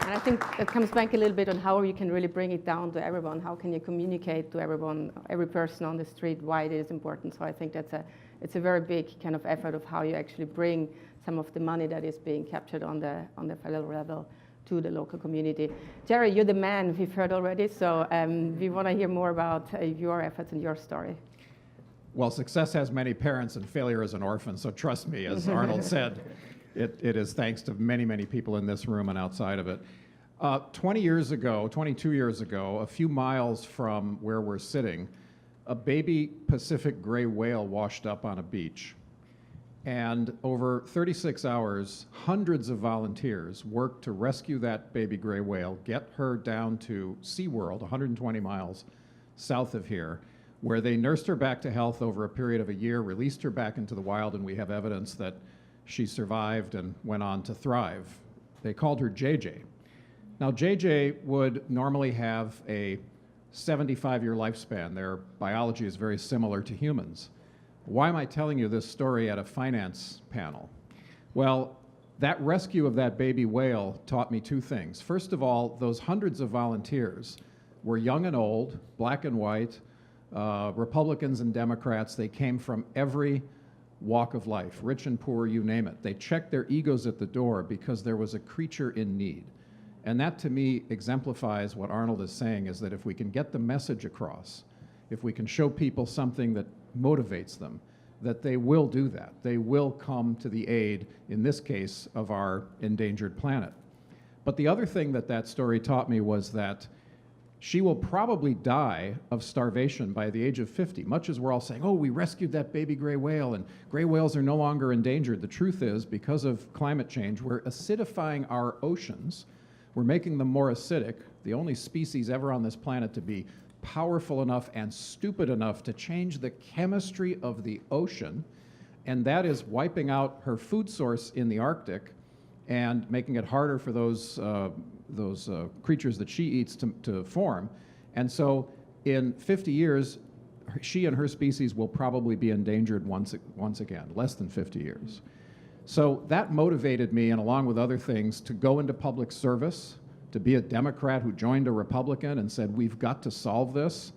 And I think it comes back a little bit on how you can really bring it down to everyone. How can you communicate to everyone, every person on the street, why it is important? So I think it's a very big kind of effort of how you actually bring some of the money that is being captured on the federal level to the local community. Jerry, you're the man we've heard already, so we want to hear more about your efforts and your story. Well, success has many parents and failure is an orphan, so trust me, as Arnold said, it is thanks to many, many people in this room and outside of it. 22 years ago, a few miles from where we're sitting, a baby Pacific gray whale washed up on a beach. And over 36 hours, hundreds of volunteers worked to rescue that baby gray whale, get her down to SeaWorld, 120 miles south of here, where they nursed her back to health over a period of a year, released her back into the wild, and we have evidence that she survived and went on to thrive. They called her JJ. Now, JJ would normally have a 75-year lifespan. Their biology is very similar to humans. Why am I telling you this story at a finance panel? Well, that rescue of that baby whale taught me 2 things. First of all, those hundreds of volunteers were young and old, black and white, Republicans and Democrats. They came from every walk of life, rich and poor, you name it. They checked their egos at the door because there was a creature in need. And that, to me, exemplifies what Arnold is saying, is that if we can get the message across, if we can show people something that motivates them, that they will do that. They will come to the aid, in this case, of our endangered planet. But the other thing that that story taught me was that she will probably die of starvation by the age of 50, much as we're all saying, oh, we rescued that baby gray whale, and gray whales are no longer endangered. The truth is, because of climate change, we're acidifying our oceans. We're making them more acidic, the only species ever on this planet to be powerful enough and stupid enough to change the chemistry of the ocean, and that is wiping out her food source in the Arctic and making it harder for those creatures that she eats to form. And so in 50 years, she and her species will probably be endangered once again, less than 50 years. So that motivated me, and along with other things, to go into public service, to be a Democrat who joined a Republican and said, we've got to solve this.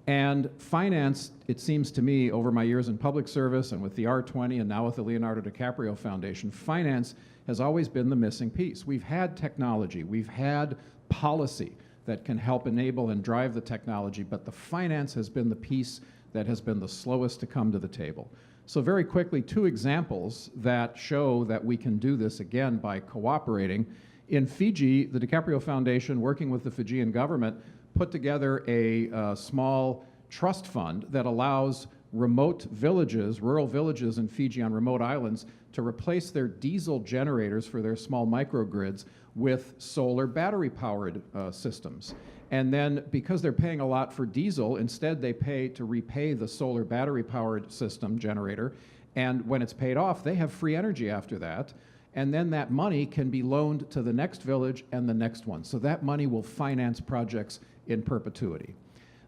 And finance, it seems to me, over my years in public service and with the R20 and now with the Leonardo DiCaprio Foundation, finance has always been the missing piece. We've had technology, we've had policy that can help enable and drive the technology, but the finance has been the piece that has been the slowest to come to the table. So very quickly, 2 examples that show that we can do this again by cooperating. In Fiji, the DiCaprio Foundation, working with the Fijian government, put together a small trust fund that allows remote villages, rural villages in Fiji on remote islands, to replace their diesel generators for their small microgrids with solar battery-powered systems. And then, because they're paying a lot for diesel, instead they pay to repay the solar battery-powered system generator, and when it's paid off, they have free energy after that, and then that money can be loaned to the next village and the next one. So that money will finance projects in perpetuity.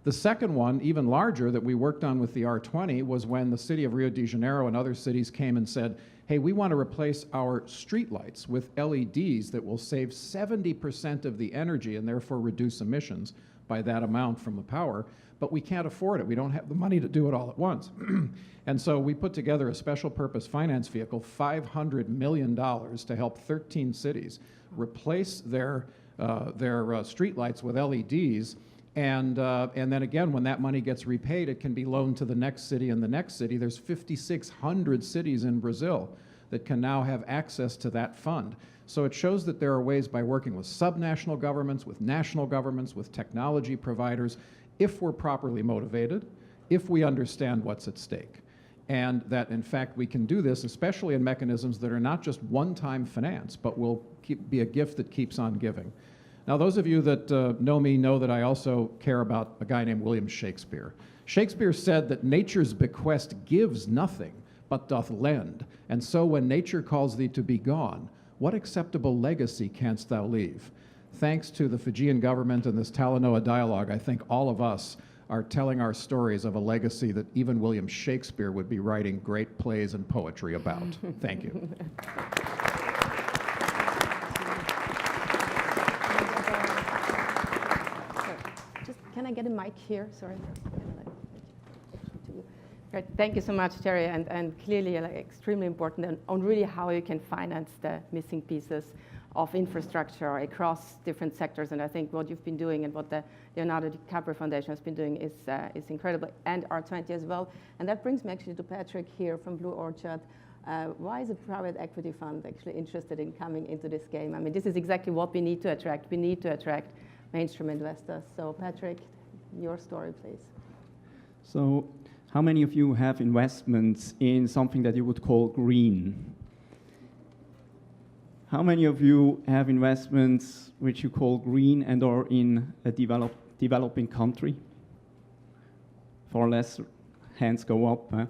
The second one, even larger, that we worked on with the R20 was when the city of Rio de Janeiro and other cities came and said, hey, we want to replace our streetlights with LEDs that will save 70% of the energy and therefore reduce emissions by that amount from the power, but we can't afford it. We don't have the money to do it all at once. And so we put together a special purpose finance vehicle, $500 million, to help 13 cities replace their streetlights with LEDs. And then again, when that money gets repaid, it can be loaned to the next city and the next city. There's 5,600 cities in Brazil that can now have access to that fund. So it shows that there are ways, by working with subnational governments, with national governments, with technology providers, if we're properly motivated, if we understand what's at stake. And that, in fact, we can do this, especially in mechanisms that are not just one-time finance, but will be a gift that keeps on giving. Now, those of you that know me know that I also care about a guy named William Shakespeare. Shakespeare said that nature's bequest gives nothing, but doth lend. And so when nature calls thee to be gone, what acceptable legacy canst thou leave? Thanks to the Fijian government and this Talanoa Dialogue, I think all of us are telling our stories of a legacy that even William Shakespeare would be writing great plays and poetry about. Thank you. Can I get a mic here? Sorry. Great. Thank you so much, Terry, and clearly extremely important on really how you can finance the missing pieces of infrastructure across different sectors. And I think what you've been doing and what the Leonardo DiCaprio Foundation has been doing is incredible, and R20 as well. And that brings me actually to Patrick here from Blue Orchard. Why is a private equity fund actually interested in coming into this game? I mean, this is exactly what we need to attract. We need to attract mainstream investors. So Patrick, your story, please. So how many of you have investments in something that you would call green? How many of you have investments which you call green and are in a developing country? Far less hands go up. Huh?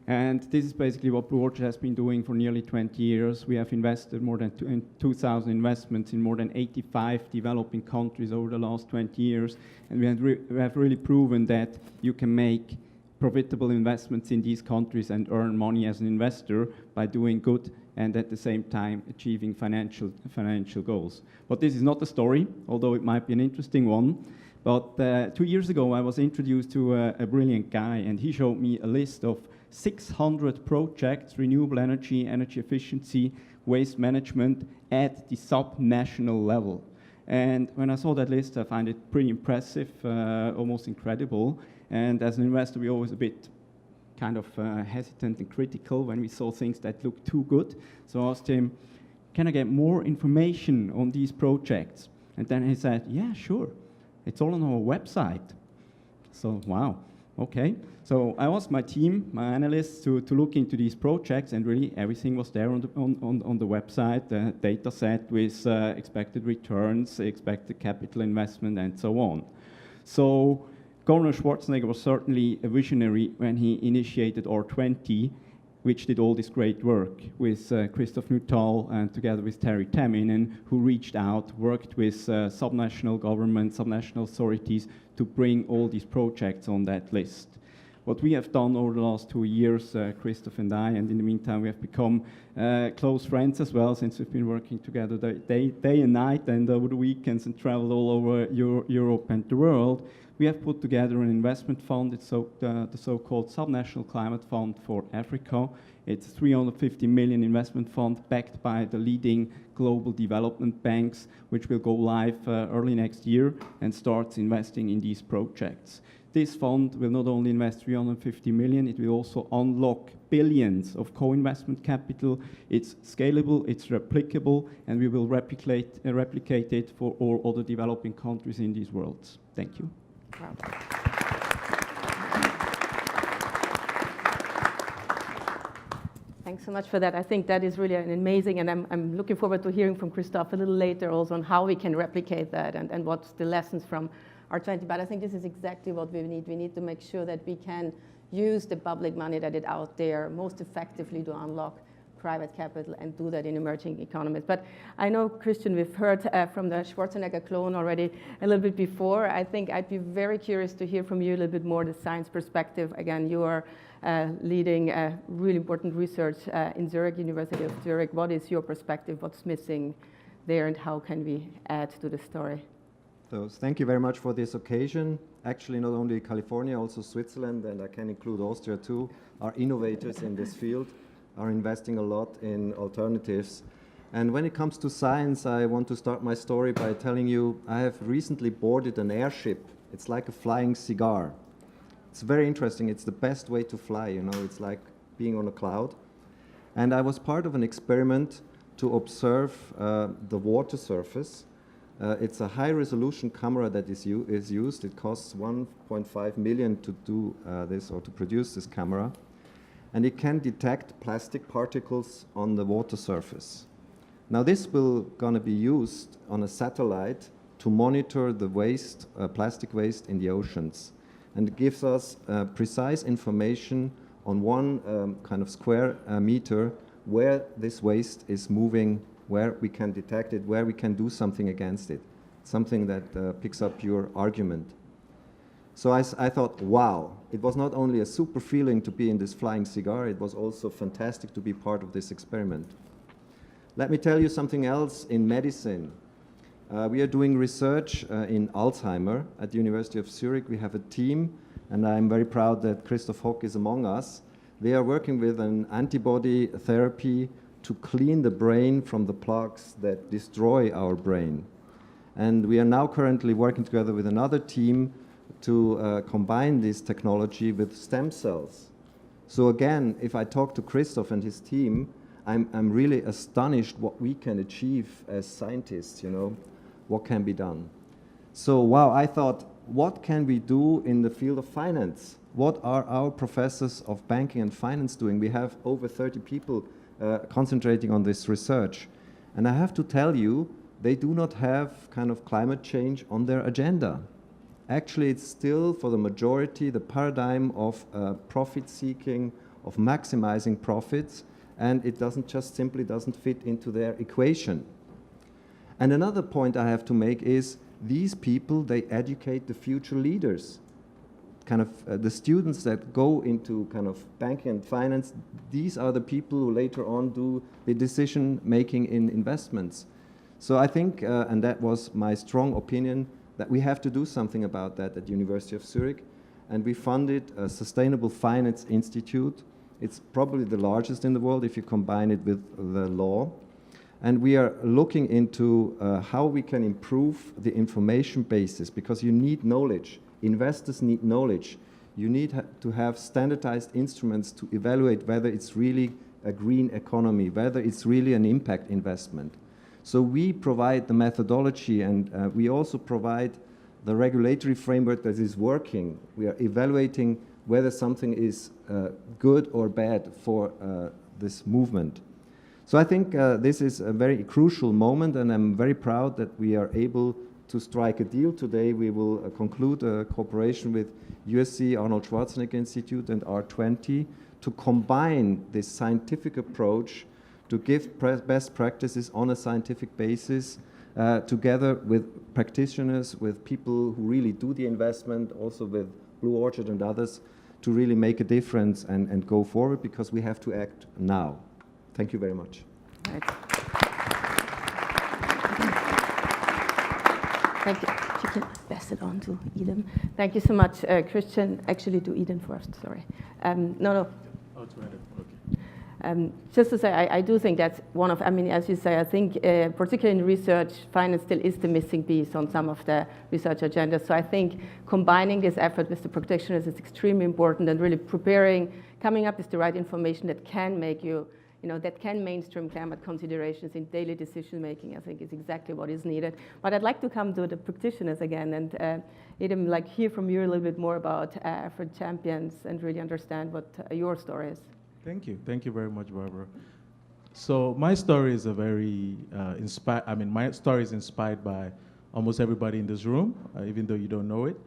And this is basically what Blue Orchard has been doing for nearly 20 years. We have invested more than 2,000 investments in more than 85 developing countries over the last 20 years. And we have really proven that you can make profitable investments in these countries and earn money as an investor by doing good and at the same time achieving financial goals. But this is not the story, although it might be an interesting one. But 2 years ago, I was introduced to a brilliant guy, and he showed me a list of 600 projects, renewable energy, energy efficiency, waste management at the sub-national level. And when I saw that list, I find it pretty impressive, almost incredible. And as an investor, we're always a bit kind of hesitant and critical when we saw things that looked too good. So I asked him, can I get more information on these projects? And then he said, yeah, sure. It's all on our website. So, wow, okay. So I asked my team, my analysts, to look into these projects, and really everything was there on the website, the data set with expected returns, expected capital investment, and so on. So Governor Schwarzenegger was certainly a visionary when he initiated R20, which did all this great work with Christoph Nuttall and together with Terry Tamminen, who reached out, worked with subnational governments, subnational authorities to bring all these projects on that list. What we have done over the last 2 years, Christoph and I, and in the meantime we have become close friends as well, since we've been working together day and night and over the weekends and traveled all over Europe and the world. We have put together an investment fund. It's the so-called Subnational Climate Fund for Africa. It's a 350 million investment fund backed by the leading global development banks, which will go live early next year and starts investing in these projects. This fund will not only invest 350 million, it will also unlock billions of co-investment capital. It's scalable, it's replicable, and we will replicate it for all other developing countries in these worlds. Thank you. Wow. Thanks so much for that. I think that is really an amazing, and I'm looking forward to hearing from Christoph a little later also on how we can replicate that and what's the lessons from R20. But I think this is exactly what we need. We need to make sure that we can use the public money that is out there most effectively to unlock private capital and do that in emerging economies. But I know, Christian, we've heard from the Schwarzenegger clone already a little bit before. I think I'd be very curious to hear from you a little bit more the science perspective. Again, you are leading really important research in Zurich, University of Zurich. What is your perspective? What's missing there, and how can we add to the story? So thank you very much for this occasion. Actually, not only California, also Switzerland, and I can include Austria too, are innovators in this field, are investing a lot in alternatives. And when it comes to science, I want to start my story by telling you I have recently boarded an airship. It's like a flying cigar. It's very interesting. It's the best way to fly, you know. It's like being on a cloud. And I was part of an experiment to observe the water surface. It's a high-resolution camera that is used. It costs 1.5 million to do this, or to produce this camera. And it can detect plastic particles on the water surface. Now this will gonna be used on a satellite to monitor the waste, plastic waste in the oceans. And it gives us precise information on one kind of square meter where this waste is moving, where we can detect it, where we can do something against it. Something that picks up your argument. So I thought, wow, it was not only a super feeling to be in this flying cigar, it was also fantastic to be part of this experiment. Let me tell you something else in medicine. We are doing research in Alzheimer at the University of Zurich. We have a team, and I'm very proud that Christoph Hock is among us. They are working with an antibody therapy to clean the brain from the plaques that destroy our brain. And we are now currently working together with another team to combine this technology with stem cells. So again, if I talk to Christoph and his team, I'm really astonished what we can achieve as scientists, you know, what can be done. So wow, I thought, what can we do in the field of finance? What are our professors of banking and finance doing? We have over 30 people concentrating on this research. And I have to tell you, they do not have kind of climate change on their agenda. Actually, it's still, for the majority, the paradigm of profit seeking, of maximizing profits, and it simply doesn't fit into their equation. And another point I have to make is, these people, they educate the future leaders. Kind of the students that go into kind of banking and finance, these are the people who later on do the decision making in investments. So I think, and that was my strong opinion, that we have to do something about that at the University of Zurich. And we funded a Sustainable Finance Institute. It's probably the largest in the world if you combine it with the law. And we are looking into how we can improve the information basis, because you need knowledge. Investors need knowledge. You need to have standardized instruments to evaluate whether it's really a green economy, whether it's really an impact investment. So we provide the methodology, and we also provide the regulatory framework that is working. We are evaluating whether something is good or bad for this movement. So I think this is a very crucial moment, and I'm very proud that we are able to strike a deal today. We will conclude a cooperation with USC, Arnold Schwarzenegger Institute, and R20 to combine this scientific approach to give best practices on a scientific basis together with practitioners, with people who really do the investment, also with Blue Orchard and others, to really make a difference and go forward, because we have to act now. Thank you very much. Right. Thank you. You can pass it on to Eden. Thank you so much, Christian. Actually, to Eden first, sorry. No. Oh, it's right. Okay. Just to say, I do think that's one of, as you say, I think particularly in research, finance still is the missing piece on some of the research agendas. So I think combining this effort with the practitioners is extremely important, and really coming up with the right information that can make that can mainstream climate considerations in daily decision making, I think is exactly what is needed. But I'd like to come to the practitioners again and Eden, hear from you a little bit more about effort champions and really understand what your story is. Thank you. Thank you very much, Barbara. So my story is a very my story is inspired by almost everybody in this room, even though you don't know it.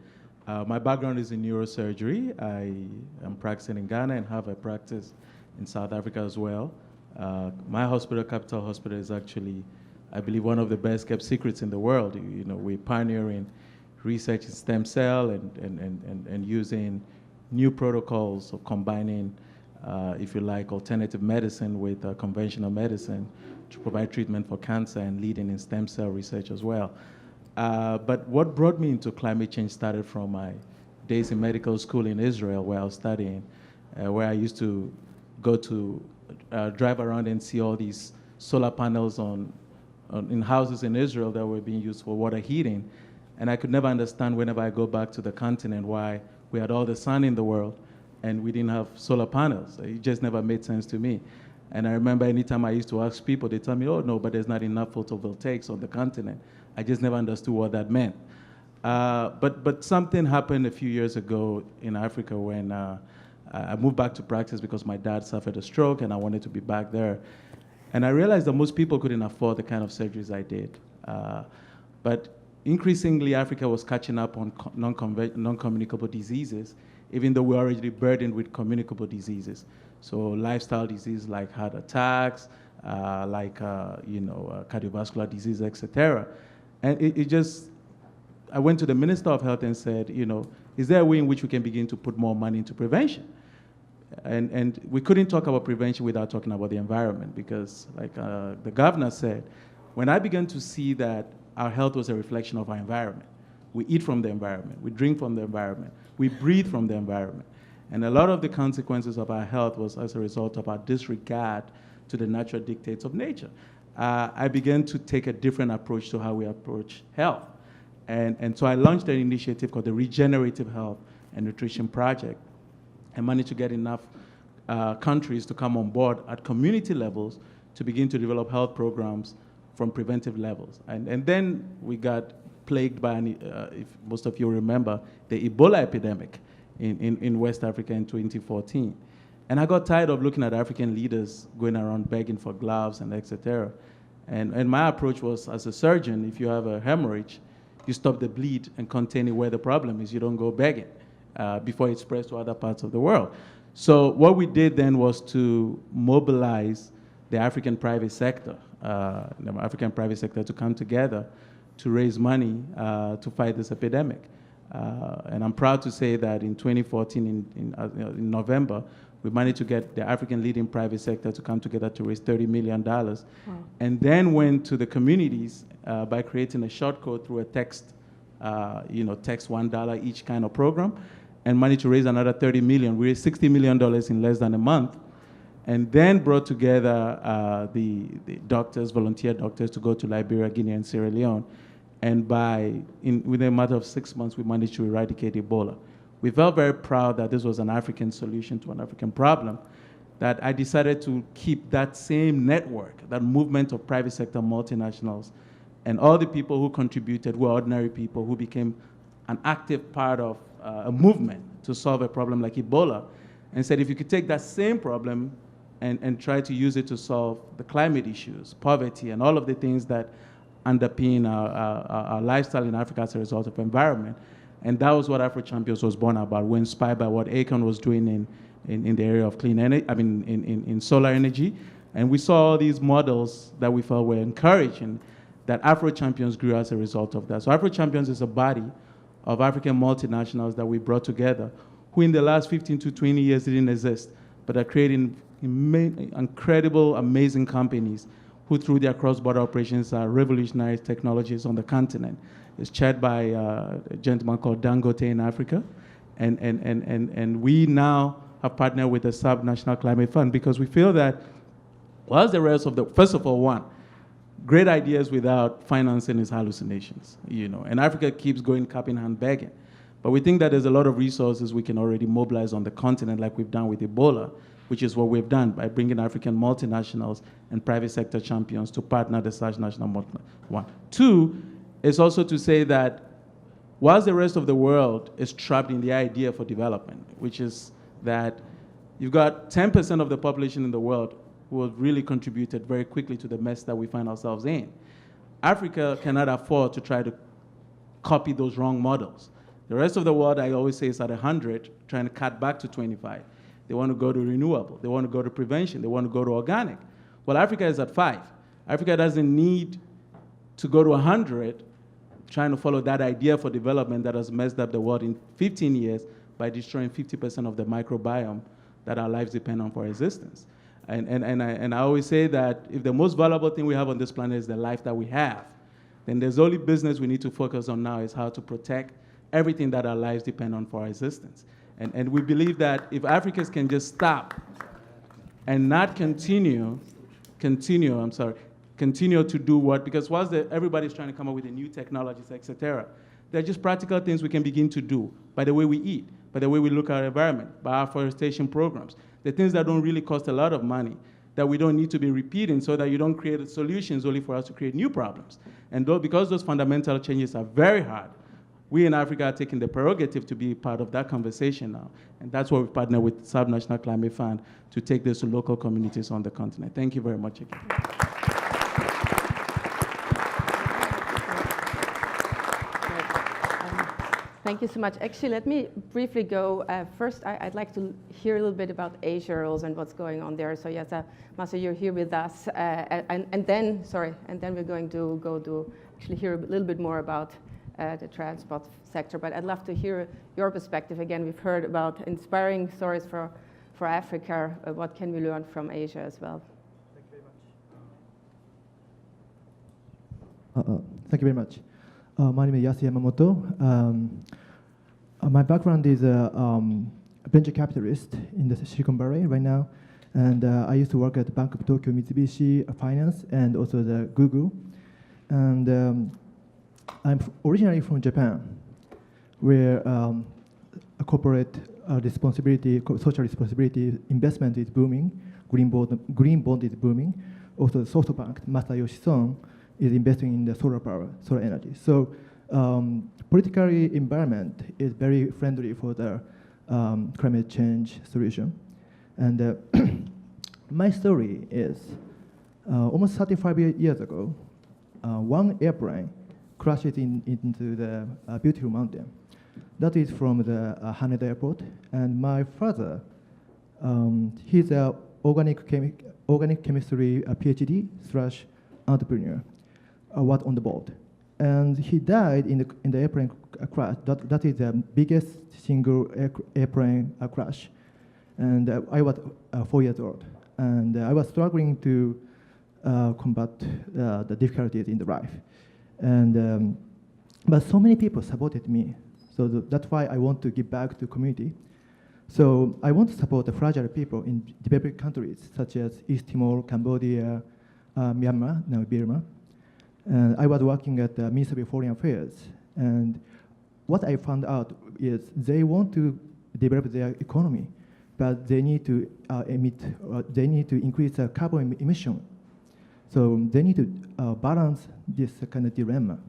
My background is in neurosurgery. I am practicing in Ghana and have a practice in South Africa as well. My hospital, Capital Hospital, is actually, I believe, one of the best kept secrets in the world. We're pioneering research in stem cell and using new protocols of combining, if you like, alternative medicine with conventional medicine to provide treatment for cancer and leading in stem cell research as well. But what brought me into climate change started from my days in medical school in Israel, where I was studying, where I used to go to drive around and see all these solar panels in houses in Israel that were being used for water heating. And I could never understand, whenever I go back to the continent, why we had all the sun in the world and we didn't have solar panels. It just never made sense to me. And I remember anytime I used to ask people, they tell me, oh no, but there's not enough photovoltaics on the continent. I just never understood what that meant. But something happened a few years ago in Africa when I moved back to practice because my dad suffered a stroke and I wanted to be back there. And I realized that most people couldn't afford the kind of surgeries I did. But increasingly, Africa was catching up on non-communicable diseases, even though we're already burdened with communicable diseases. So lifestyle diseases like heart attacks, cardiovascular disease, etc. And I went to the Minister of Health and said, is there a way in which we can begin to put more money into prevention? And we couldn't talk about prevention without talking about the environment, because like the governor said, when I began to see that our health was a reflection of our environment, we eat from the environment, we drink from the environment, we breathe from the environment. And a lot of the consequences of our health was as a result of our disregard to the natural dictates of nature. I began to take a different approach to how we approach health. And so I launched an initiative called the Regenerative Health and Nutrition Project. I managed to get enough countries to come on board at community levels to begin to develop health programs from preventive levels. And then we got plagued by, if most of you remember, the Ebola epidemic in West Africa in 2014. And I got tired of looking at African leaders going around begging for gloves and etc. And my approach was, as a surgeon, if you have a hemorrhage, you stop the bleed and contain it where the problem is. You don't go begging before it spreads to other parts of the world. So what we did then was to mobilize the African private sector, to come together to raise money to fight this epidemic. And I'm proud to say that in 2014, in November, we managed to get the African leading private sector to come together to raise $30 million. Wow. And then went to the communities by creating a short code through a text, text $1 each kind of program, and managed to raise another $30 million. We raised $60 million in less than a month, and then brought together the doctors, volunteer doctors, to go to Liberia, Guinea, and Sierra Leone. And within a matter of 6 months, we managed to eradicate Ebola. We felt very proud that this was an African solution to an African problem, that I decided to keep that same network, that movement of private sector multinationals, and all the people who contributed were ordinary people who became an active part of a movement to solve a problem like Ebola, and said if you could take that same problem and try to use it to solve the climate issues, poverty, and all of the things that underpin our lifestyle in Africa as a result of environment. And that was what Afro Champions was born about. We're inspired by what Akon was doing in the area of clean energy, in solar energy. And we saw all these models that we felt were encouraging, that Afro Champions grew as a result of that. So Afro Champions is a body of African multinationals that we brought together, who in the last 15 to 20 years didn't exist, but are creating incredible, amazing companies who through their cross-border operations are revolutionary technologies on the continent. It's chaired by a gentleman called Dangote in Africa. And we now have partnered with the Sub-National Climate Fund because we feel that whilst the rest of first of all, one, great ideas without financing is hallucinations, and Africa keeps going cap in hand begging. But we think that there's a lot of resources we can already mobilize on the continent like we've done with Ebola, which is what we've done by bringing African multinationals and private sector champions to partner the Sub-National one. Two, is also to say that whilst the rest of the world is trapped in the idea for development, which is that you've got 10% of the population in the world who have really contributed very quickly to the mess that we find ourselves in. Africa cannot afford to try to copy those wrong models. The rest of the world, I always say, is at 100, trying to cut back to 25. They want to go to renewable. They want to go to prevention. They want to go to organic. Well, Africa is at 5. Africa doesn't need to go to 100 trying to follow that idea for development that has messed up the world in 15 years by destroying 50% of the microbiome that our lives depend on for existence. And I always say that if the most valuable thing we have on this planet is the life that we have, then there's only business we need to focus on now is how to protect everything that our lives depend on for our existence. And we believe that if Africans can just stop and not continue to do what, because whilst everybody's trying to come up with the new technologies, etc., they're just practical things we can begin to do by the way we eat, by the way we look at our environment, by our forestation programs, the things that don't really cost a lot of money, that we don't need to be repeating so that you don't create solutions only for us to create new problems. And because those fundamental changes are very hard, we in Africa are taking the prerogative to be part of that conversation now. And that's why we've partnered with the Subnational Climate Fund to take this to local communities on the continent. Thank you very much again. Thank you so much. Actually, let me briefly go. First, I'd like to hear a little bit about Asia rules and what's going on there. So yes, Masa, you're here with us. And then we're going to go to actually hear a little bit more about the transport sector. But I'd love to hear your perspective. Again, we've heard about inspiring stories for Africa. What can we learn from Asia as well? Thank you very much. My name is Yasu Yamamoto. My background is a venture capitalist in the Silicon Valley right now. And I used to work at the Bank of Tokyo, Mitsubishi Finance, and also the Google. And I'm originally from Japan, where a corporate responsibility, social responsibility investment is booming, green bond is booming. Also, the SoftBank, Masayoshi Son, is investing in the solar power, solar energy. So politically environment is very friendly for the climate change solution. And my story is almost 35 years ago, one airplane crashed into the beautiful mountain. That is from the Haneda Airport. And my father, he's an organic chemistry PhD / entrepreneur. Was on the board, and he died in the airplane crash. That is the biggest single airplane crash, and I was 4 years old, and I was struggling to combat the difficulties in the life, and but so many people supported me, so that's why I want to give back to community. So I want to support the fragile people in developing countries such as East Timor, Cambodia, Myanmar, now Burma. And I was working at the Ministry of Foreign Affairs, and what I found out is they want to develop their economy, but they need to they need to increase the carbon emission. So they need to balance this kind of dilemma.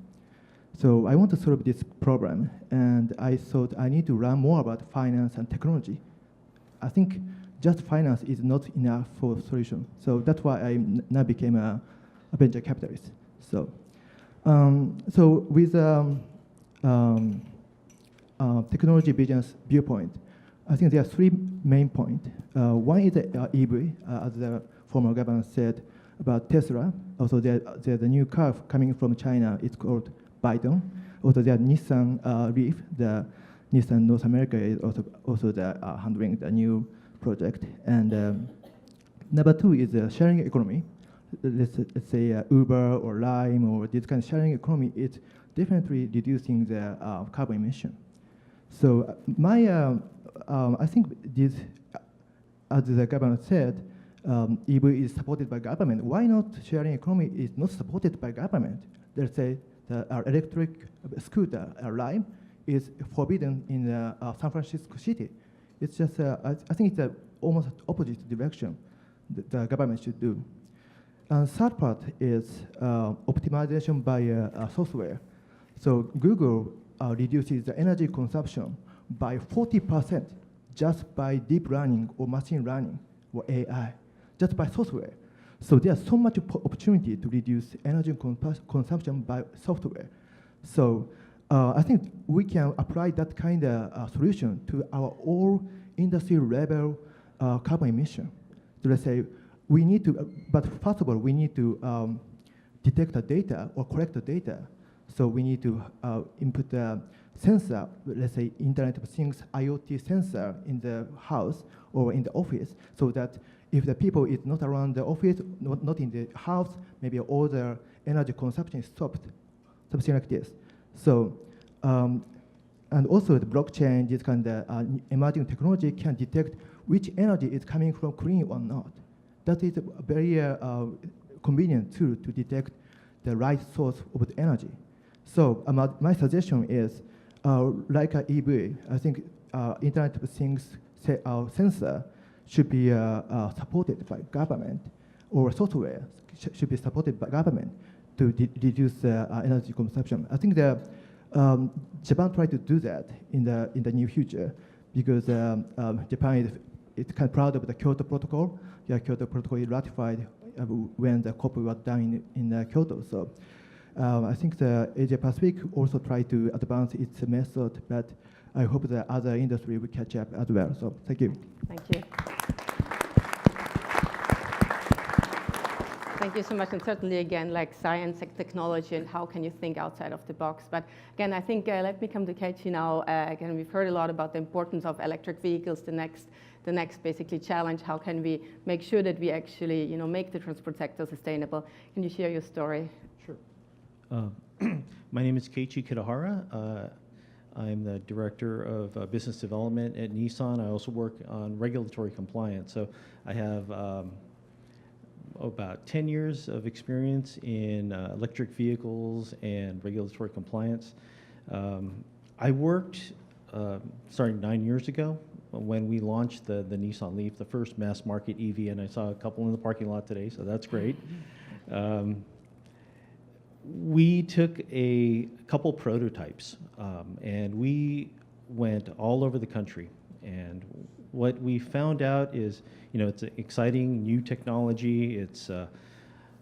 So I want to solve this problem, and I thought I need to learn more about finance and technology. I think just finance is not enough for solution. So that's why I now became a venture capitalist. So, with technology business viewpoint, I think there are 3 main points. One is the EV, as the former governor said about Tesla. Also, there's a new car coming from China. It's called Byton. Also, there's Nissan Leaf. The Nissan North America is also handling the new project. And number 2 is the sharing economy. Let's say Uber or Lime or this kind of sharing economy, it's definitely reducing the carbon emission. So I think this, as the government said, EV is supported by government. Why not sharing economy is not supported by government? Let's say our electric scooter, Lime, is forbidden in San Francisco City. It's just, I think it's almost opposite direction that the government should do. And third part is optimization by software. So Google reduces the energy consumption by 40% just by deep learning or machine learning or AI, just by software. So there's so much opportunity to reduce energy consumption by software. So I think we can apply that kind of solution to our all industry level carbon emission. So let's say we need to, but first of all, we need to detect the data or collect the data. So we need to input the sensor, let's say Internet of Things IoT sensor in the house or in the office, so that if the people is not around the office, not in the house, maybe all the energy consumption is stopped, something like this. So, and also the blockchain, this kind of emerging technology can detect which energy is coming from clean or not. That is a very convenient tool to detect the right source of the energy. So my suggestion is, like an EV, I think Internet of Things sensor should be supported by government, or software should be supported by government to reduce energy consumption. I think that Japan tried to do that in the near future, because Japan is kind of proud of the Kyoto Protocol. Yeah, Kyoto Protocol is ratified when the COP was done in Kyoto. So I think the Asia Pacific also tried to advance its method, but I hope the other industry will catch up as well. So thank you. Thank you. Thank you so much, and certainly again, like science and technology, and how can you think outside of the box? But again, I think let me come to Keiichi now. Again, we've heard a lot about the importance of electric vehicles. The next basically challenge: how can we make sure that we actually, make the transport sector sustainable? Can you share your story? Sure. My name is Keiichi Kitahara. I'm the Director of Business Development at Nissan. I also work on regulatory compliance. So I have about 10 years of experience in electric vehicles and regulatory compliance. I worked starting 9 years ago when we launched the Nissan Leaf, the first mass market EV, and I saw a couple in the parking lot today, so that's great. We took a couple prototypes and we went all over the country, and what we found out is, it's an exciting new technology. It's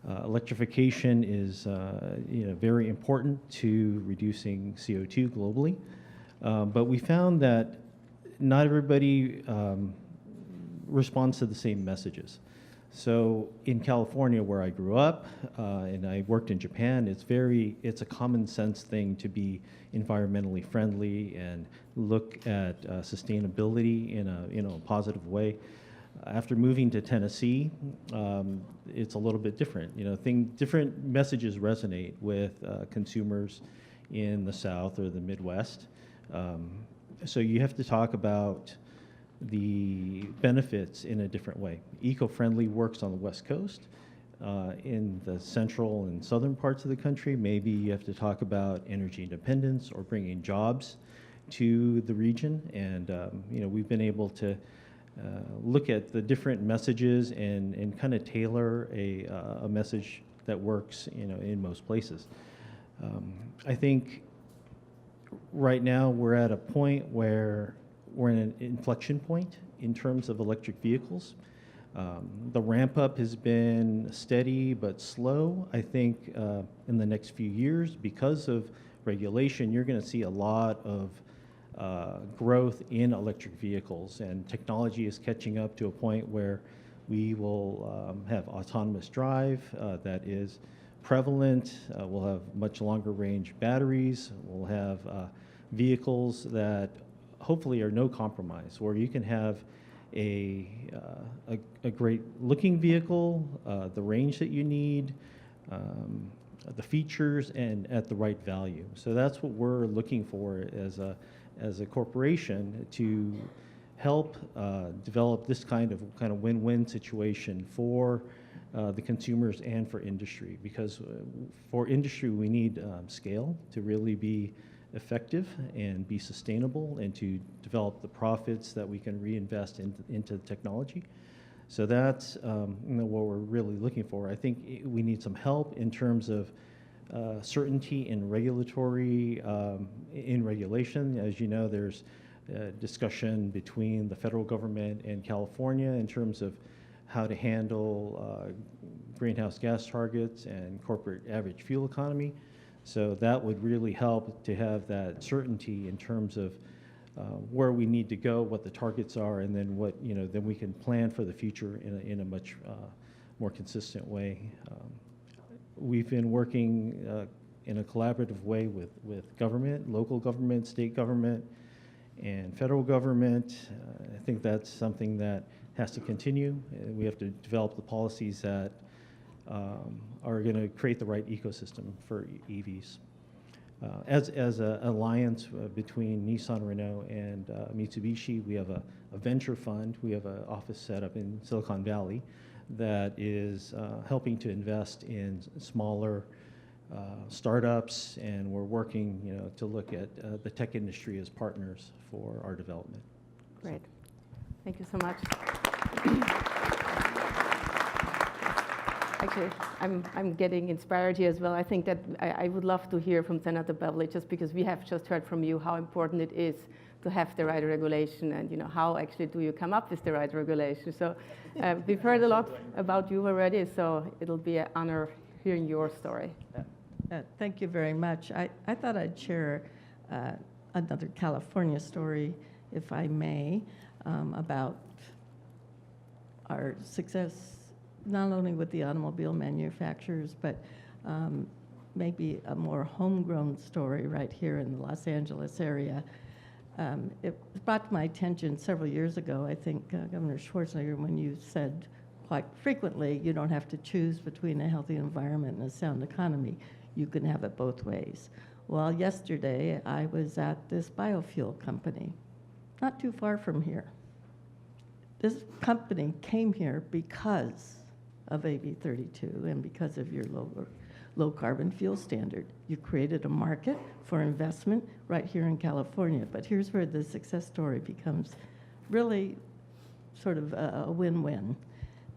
electrification is very important to reducing CO2 globally, but we found that not everybody responds to the same messages. So in California, where I grew up, and I worked in Japan, it's a common sense thing to be environmentally friendly and look at sustainability in a positive way. After moving to Tennessee, it's a little bit different. Different messages resonate with consumers in the South or the Midwest. So you have to talk about the benefits in a different way. Eco-friendly works on the West Coast. In the central and southern parts of the country, maybe you have to talk about energy independence or bringing jobs to the region. And we've been able to look at the different messages and kind of tailor a message that works in most places. I think right now we're at a point where we're in an inflection point in terms of electric vehicles. The ramp up has been steady but slow. I think in the next few years, because of regulation, you're going to see a lot of growth in electric vehicles, and technology is catching up to a point where we will have autonomous drive that is prevalent. We'll have much longer range batteries. We'll have vehicles that hopefully are no compromise, where you can have a great looking vehicle, the range that you need, the features, and at the right value. So that's what we're looking for as a corporation, to help develop this kind of win-win situation for the consumers and for industry. Because for industry, we need scale to really be effective and be sustainable, and to develop the profits that we can reinvest into technology. So that's what we're really looking for. I think we need some help in terms of certainty in regulatory, in regulation. As you know, there's discussion between the federal government and California in terms of how to handle greenhouse gas targets and corporate average fuel economy. So that would really help to have that certainty in terms of where we need to go, what the targets are, and then then we can plan for the future in a much more consistent way. We've been working in a collaborative way with government, local government, state government, and federal government. I think that's something that has to continue. We have to develop the policies that are going to create the right ecosystem for EVs. As an alliance between Nissan, Renault, and Mitsubishi, we have a venture fund. We have an office set up in Silicon Valley that is helping to invest in smaller startups, and we're working, to look at the tech industry as partners for our development. Great. Thank you so much. Actually, I'm getting inspired here as well. I think that I would love to hear from Senator Beverly, just because we have just heard from you how important it is to have the right regulation, and how actually do you come up with the right regulation. So we've heard a lot about you already, so it'll be an honor hearing your story. Thank you very much. I thought I'd share another California story, if I may, about our success not only with the automobile manufacturers, but maybe a more homegrown story right here in the Los Angeles area. It was brought to my attention several years ago, I think, Governor Schwarzenegger, when you said quite frequently, you don't have to choose between a healthy environment and a sound economy. You can have it both ways. Well, yesterday I was at this biofuel company, not too far from here. This company came here because of AB 32 and because of your low carbon fuel standard. You created a market for investment right here in California. But here's where the success story becomes really sort of a win-win.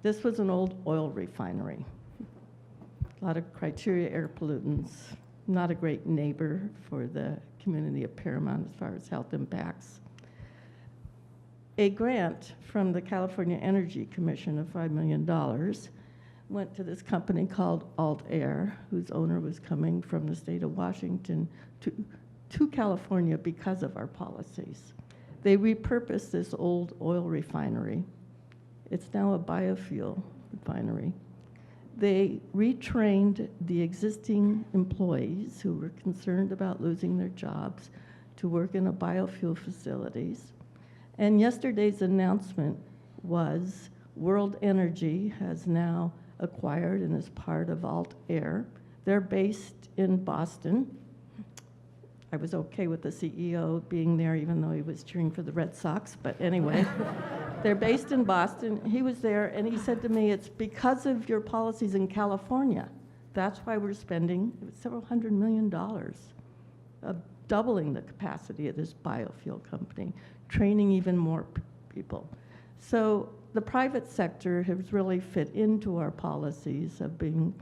This was an old oil refinery. A lot of criteria air pollutants, not a great neighbor for the community of Paramount as far as health impacts. A grant from the California Energy Commission of $5 million went to this company called Altair, whose owner was coming from the state of Washington to California because of our policies. They repurposed this old oil refinery. It's now a biofuel refinery. They retrained the existing employees who were concerned about losing their jobs to work in a biofuel facilities. And yesterday's announcement was World Energy has now acquired and is part of Altair. They're based in Boston. I was okay with the CEO being there, even though he was cheering for the Red Sox, but anyway. They're based in Boston. He was there, and he said to me, it's because of your policies in California. That's why we're spending several $100 million, doubling the capacity of this biofuel company, training even more people. So the private sector has really fit into our policies of being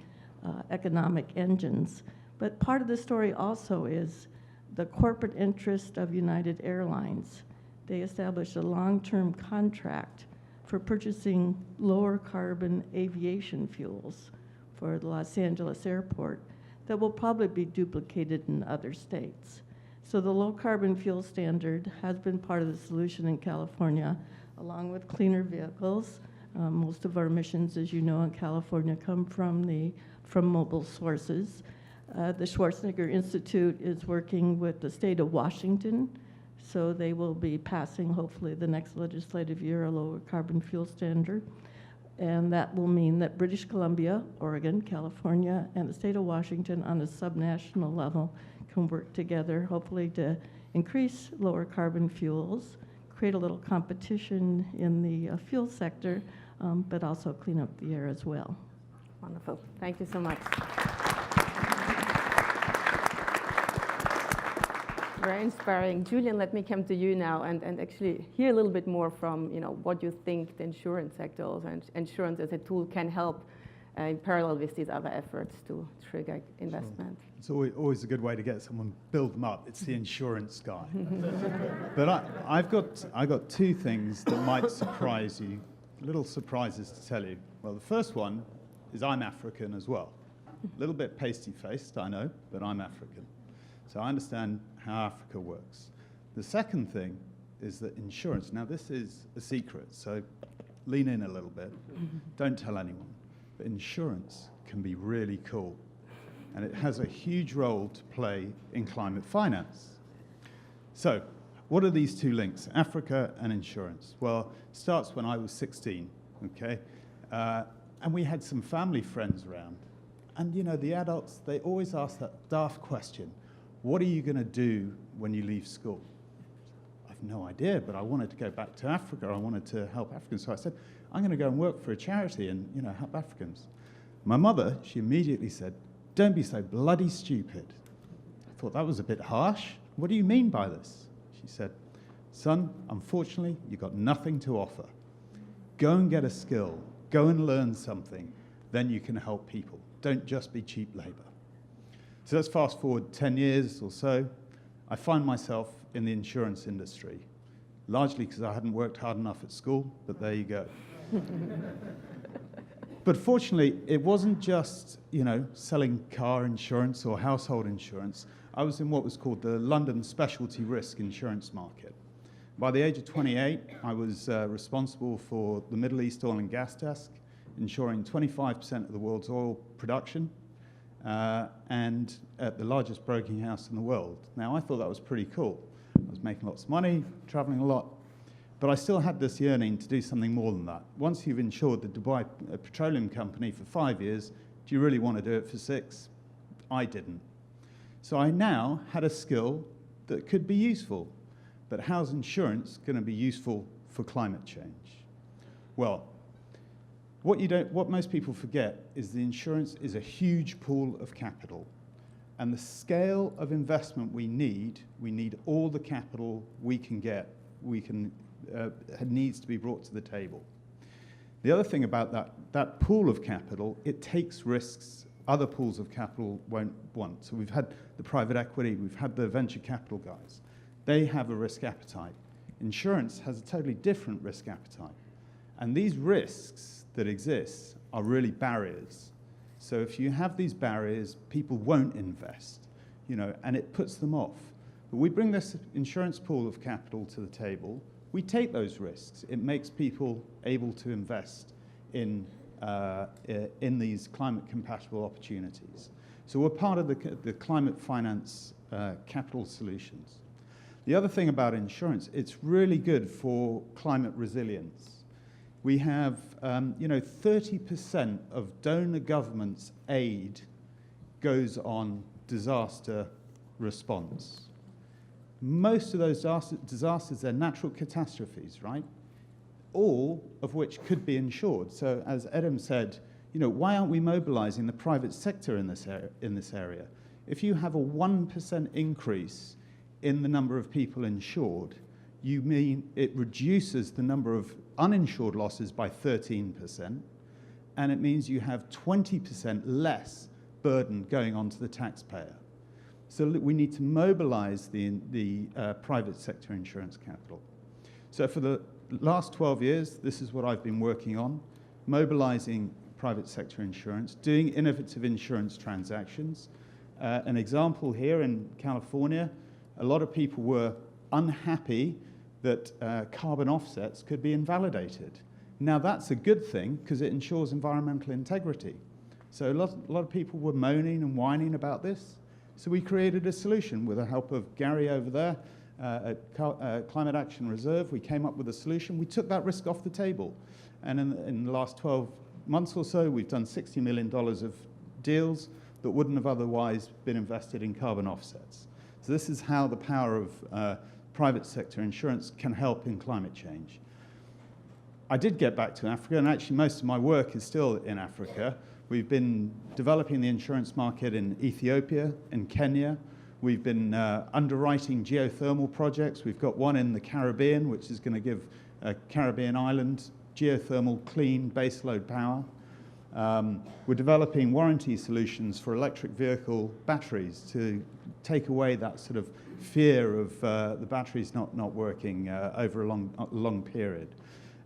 economic engines. But part of the story also is the corporate interest of United Airlines. They established a long-term contract for purchasing lower carbon aviation fuels for the Los Angeles airport that will probably be duplicated in other states. So the low carbon fuel standard has been part of the solution in California, along with cleaner vehicles. Most of our emissions, as you know, in California come from mobile sources. The Schwarzenegger Institute is working with the state of Washington, so they will be passing, hopefully, the next legislative year, a lower carbon fuel standard. And that will mean that British Columbia, Oregon, California, and the state of Washington on a subnational level can work together, hopefully, to increase lower carbon fuels, create a little competition in the fuel sector, but also clean up the air as well. Wonderful. Thank you so much. Very inspiring. Julian, let me come to you now and actually hear a little bit more from what you think the insurance sector and insurance as a tool can help in parallel with these other efforts to trigger investment. Sure. It's always a good way to get someone, build them up. It's the insurance guy. But I've got two things that might surprise you, little surprises to tell you. Well, the first one is I'm African as well. A little bit pasty-faced, I know, but I'm African. So I understand how Africa works. The second thing is that insurance, now this is a secret, so lean in a little bit. Don't tell anyone. but insurance can be really cool. And it has a huge role to play in climate finance. So, what are these two links, Africa and insurance? Well, it starts when I was 16, okay? And we had some family friends around. And you know, the adults, they always ask that daft question, what are you gonna do when you leave school? I've no idea, but I wanted to go back to Africa. I wanted to help Africans. So I said, I'm gonna go and work for a charity and, you know, help Africans. My mother, she immediately said, don't be so bloody stupid. I thought that was a bit harsh. What do you mean by this? She said, son, unfortunately, you've got nothing to offer. Go and get a skill. Go and learn something. Then you can help people. Don't just be cheap labor. So let's fast forward 10 years or so. I find myself in the insurance industry, largely because I hadn't worked hard enough at school, but there you go. But fortunately, it wasn't just, you know, selling car insurance or household insurance. I was in what was called the London specialty risk insurance market. By the age of 28, I was responsible for the Middle East oil and gas desk, ensuring 25% of the world's oil production, and at the largest broking house in the world. Now, I thought that was pretty cool. I was making lots of money, traveling a lot, but I still had this yearning to do something more than that. Once you've insured the Dubai Petroleum Company for 5 years, do you really want to do it for 6? I didn't. So I now had a skill that could be useful, but how's insurance going to be useful for climate change? Well, what most people forget is the insurance is a huge pool of capital. And the scale of investment we need all the capital we can get, needs to be brought to the table. The other thing about that pool of capital, it takes risks other pools of capital won't want. So we've had the private equity, we've had the venture capital guys. They have a risk appetite. Insurance has a totally different risk appetite. And these risks that exist are really barriers. So if you have these barriers, people won't invest, you know, and it puts them off. But we bring this insurance pool of capital to the table. We take those risks. It makes people able to invest in these climate-compatible opportunities. So we're part of the climate finance capital solutions. The other thing about insurance, it's really good for climate resilience. We have, 30% of donor governments' aid goes on disaster response. Most of those disasters are natural catastrophes, right? All of which could be insured. So as Adam said, why aren't we mobilizing the private sector in this area? If you have a 1% increase in the number of people insured, you mean it reduces the number of uninsured losses by 13%, and it means you have 20% less burden going on to the taxpayer. So we need to mobilize the private sector insurance capital. So for the last 12 years, this is what I've been working on, mobilizing private sector insurance, doing innovative insurance transactions. An example here in California, a lot of people were unhappy that carbon offsets could be invalidated. Now that's a good thing because it ensures environmental integrity. So a lot of people were moaning and whining about this. So we created a solution with the help of Gary over there at Climate Action Reserve. We came up with a solution. We took that risk off the table. And in the last 12 months or so, we've done $60 million of deals that wouldn't have otherwise been invested in carbon offsets. So this is how the power of private sector insurance can help in climate change. I did get back to Africa, and actually most of my work is still in Africa. We've been developing the insurance market in Ethiopia and Kenya. We've been underwriting geothermal projects. We've got one in the Caribbean, which is going to give a Caribbean island geothermal clean baseload power. We're developing warranty solutions for electric vehicle batteries to take away that sort of fear of the batteries not working over a long period.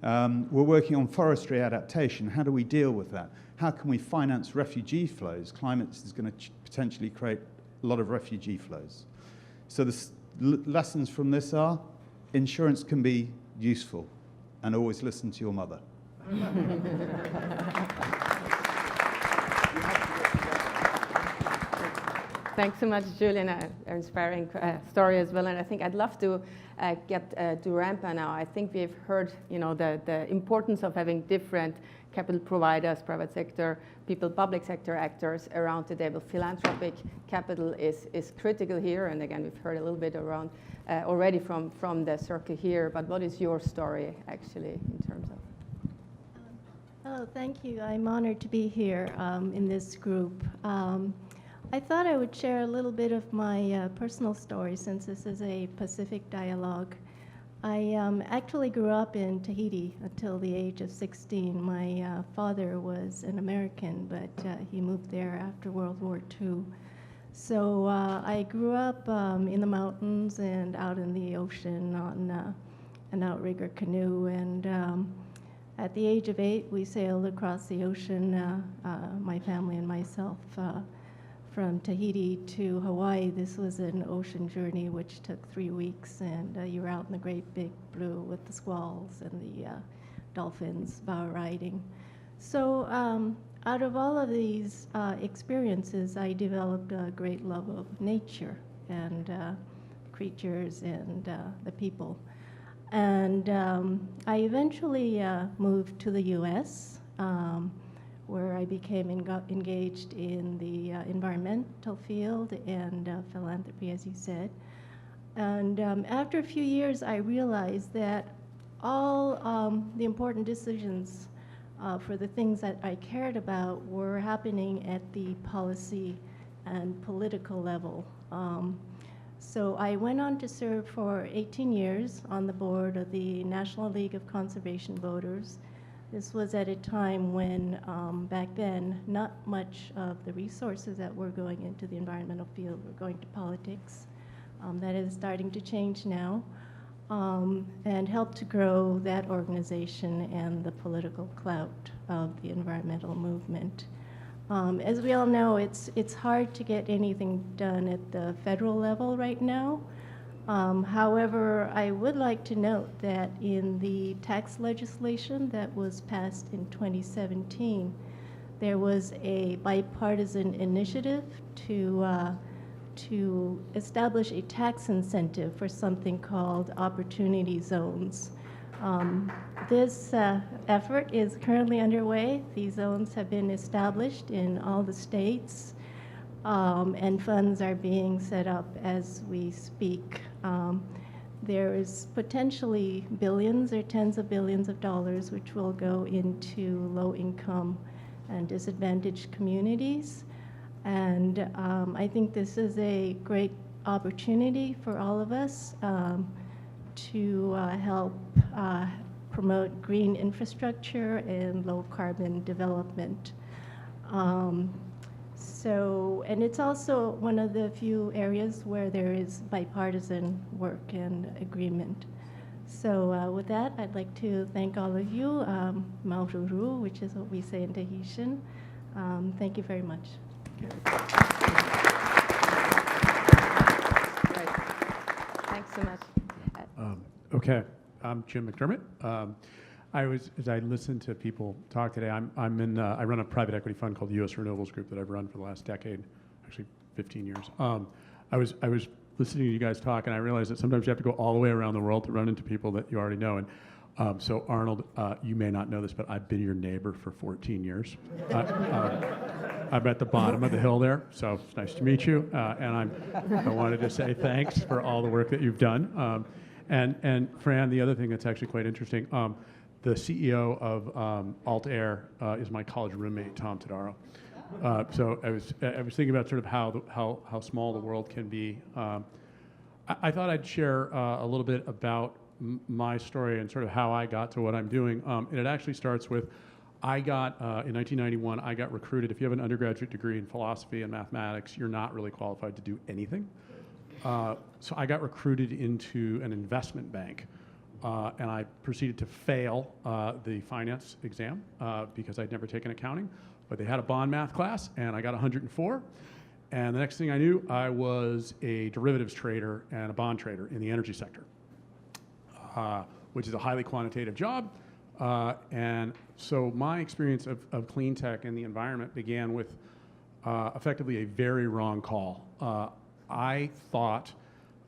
We're working on forestry adaptation. How do we deal with that? How can we finance refugee flows? Climate is going to potentially create a lot of refugee flows. So the lessons from this are insurance can be useful, and always listen to your mother. Thanks so much, Julian. An inspiring story as well. And I think I'd love to get to Rampa now. I think we've heard, the importance of having different capital providers, private sector, people, public sector actors around the table. Philanthropic capital is critical here. And again, we've heard a little bit around already from the circle here. But what is your story, actually, in terms of? Oh, thank you. I'm honored to be here in this group. I thought I would share a little bit of my personal story since this is a Pacific dialogue. I actually grew up in Tahiti until the age of 16. My father was an American, but he moved there after World War II. So I grew up in the mountains and out in the ocean on an outrigger canoe. And at the age of 8, we sailed across the ocean, my family and myself, from Tahiti to Hawaii. This was an ocean journey which took 3 weeks, and you were out in the great big blue with the squalls and the dolphins bow riding. So out of all of these experiences, I developed a great love of nature and creatures and the people. And I eventually moved to the US, where I became engaged in the environmental field and philanthropy, as you said. And after a few years, I realized that all the important decisions for the things that I cared about were happening at the policy and political level. So I went on to serve for 18 years on the board of the National League of Conservation Voters. This was at a time when, back then, not much of the resources that were going into the environmental field were going to politics. That is starting to change now, and helped to grow that organization and the political clout of the environmental movement. As we all know, it's hard to get anything done at the federal level right now. However, I would like to note that in the tax legislation that was passed in 2017, there was a bipartisan initiative to establish a tax incentive for something called opportunity zones. This effort is currently underway. These zones have been established in all the states, and funds are being set up as we speak. There is potentially billions or tens of billions of dollars which will go into low-income and disadvantaged communities. And I think this is a great opportunity for all of us to help promote green infrastructure and low-carbon development. And it's also one of the few areas where there is bipartisan work and agreement. So with that, I'd like to thank all of you, Maururu, which is what we say in Tahitian. Thank you very much. Great. Thanks so much. Okay, I'm Jim McDermott. As I listened to people talk today, I run a private equity fund called the U.S. Renewables Group that I've run for the last decade, actually 15 years. I was listening to you guys talk, and I realized that sometimes you have to go all the way around the world to run into people that you already know. And so Arnold, you may not know this, but I've been your neighbor for 14 years. I'm at the bottom of the hill there, so it's nice to meet you. And I wanted to say thanks for all the work that you've done. And Fran, the other thing that's actually quite interesting, the CEO of Altair is my college roommate, Tom Todaro. So I was thinking about sort of how small the world can be. I thought I'd share a little bit about my story and sort of how I got to what I'm doing. And it actually starts with, in 1991, I got recruited. If you have an undergraduate degree in philosophy and mathematics, you're not really qualified to do anything. So I got recruited into an investment bank. And I proceeded to fail the finance exam because I'd never taken accounting. But they had a bond math class, and I got 104. And the next thing I knew, I was a derivatives trader and a bond trader in the energy sector, which is a highly quantitative job. And so my experience of clean tech and the environment began with effectively a very wrong call I thought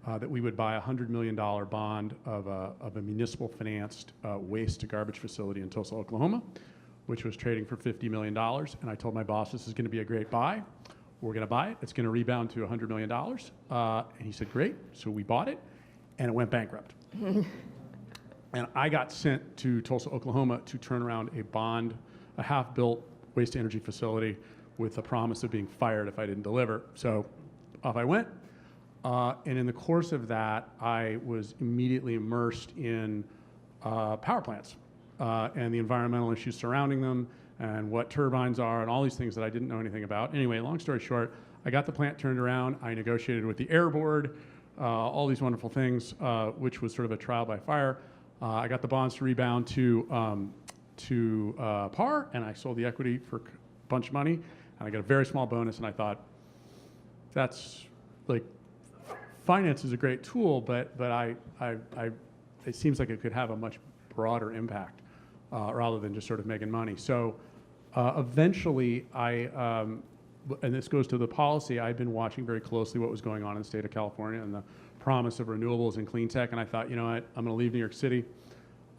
that we would buy a $100 million bond of a municipal financed waste to garbage facility in Tulsa, Oklahoma, which was trading for $50 million. And I told my boss, this is going to be a great buy. We're going to buy it. It's going to rebound to $100 million. And he said, great. So we bought it, and it went bankrupt. And I got sent to Tulsa, Oklahoma to turn around a half-built waste-to-energy facility with the promise of being fired if I didn't deliver. So off I went. And in the course of that, I was immediately immersed in power plants and the environmental issues surrounding them and what turbines are and all these things that I didn't know anything about. Anyway, long story short, I got the plant turned around. I negotiated with the air board, all these wonderful things, which was sort of a trial by fire. I got the bonds to rebound to par, and I sold the equity for a bunch of money, and I got a very small bonus, and I thought, that's like, finance is a great tool, but it seems like it could have a much broader impact rather than just sort of making money. So eventually, and this goes to the policy, I'd been watching very closely what was going on in the state of California and the promise of renewables and clean tech, and I thought, you know what, I'm going to leave New York City.